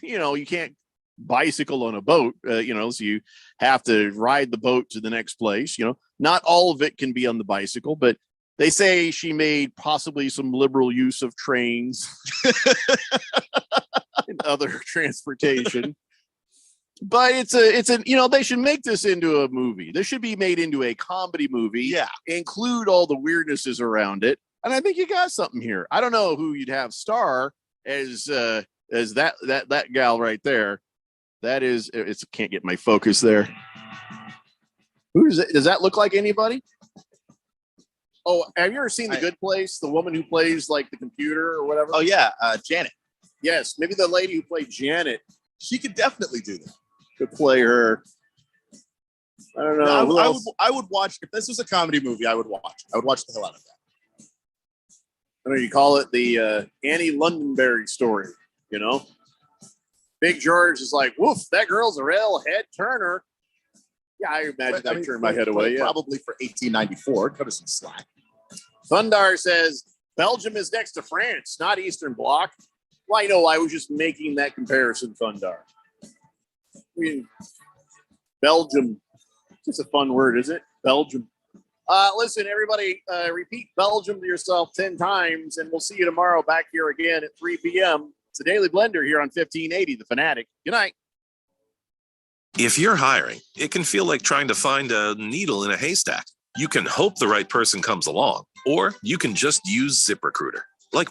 you can't bicycle on a boat, so you have to ride the boat to the next place. Not all of it can be on the bicycle, but they say she made possibly some liberal use of trains and other transportation. But it's they should make this into a movie. This should be made into a comedy movie. Yeah. Include all the weirdnesses around it. And I think you got something here. I don't know who you'd have star as that gal right there. That is, can't get my focus there. Who is it? Does that look like anybody? Oh, have you ever seen The Good Place? The woman who plays like the computer or whatever? Oh, yeah. Janet. Yes. Maybe the lady who played Janet. She could definitely do that. Could play her. I don't know. I would watch. If this was a comedy movie, I would watch. I would watch the hell out of that. I know you call it the Annie Londonberry story, Big George is like, woof, that girl's a real head turner. Yeah, I imagine I turned my head away. Yeah. Probably for 1894. Cut us some slack. Thundar says Belgium is next to France, not Eastern Bloc. Well, I know I was just making that comparison, Thundar. I mean, Belgium. It's a fun word, isn't it? Belgium. Listen, everybody, repeat Belgium to yourself 10 times, and we'll see you tomorrow back here again at 3 p.m. It's a Daily Blender here on 1580, The Fanatic. Good night. If you're hiring, it can feel like trying to find a needle in a haystack. You can hope the right person comes along, or you can just use ZipRecruiter.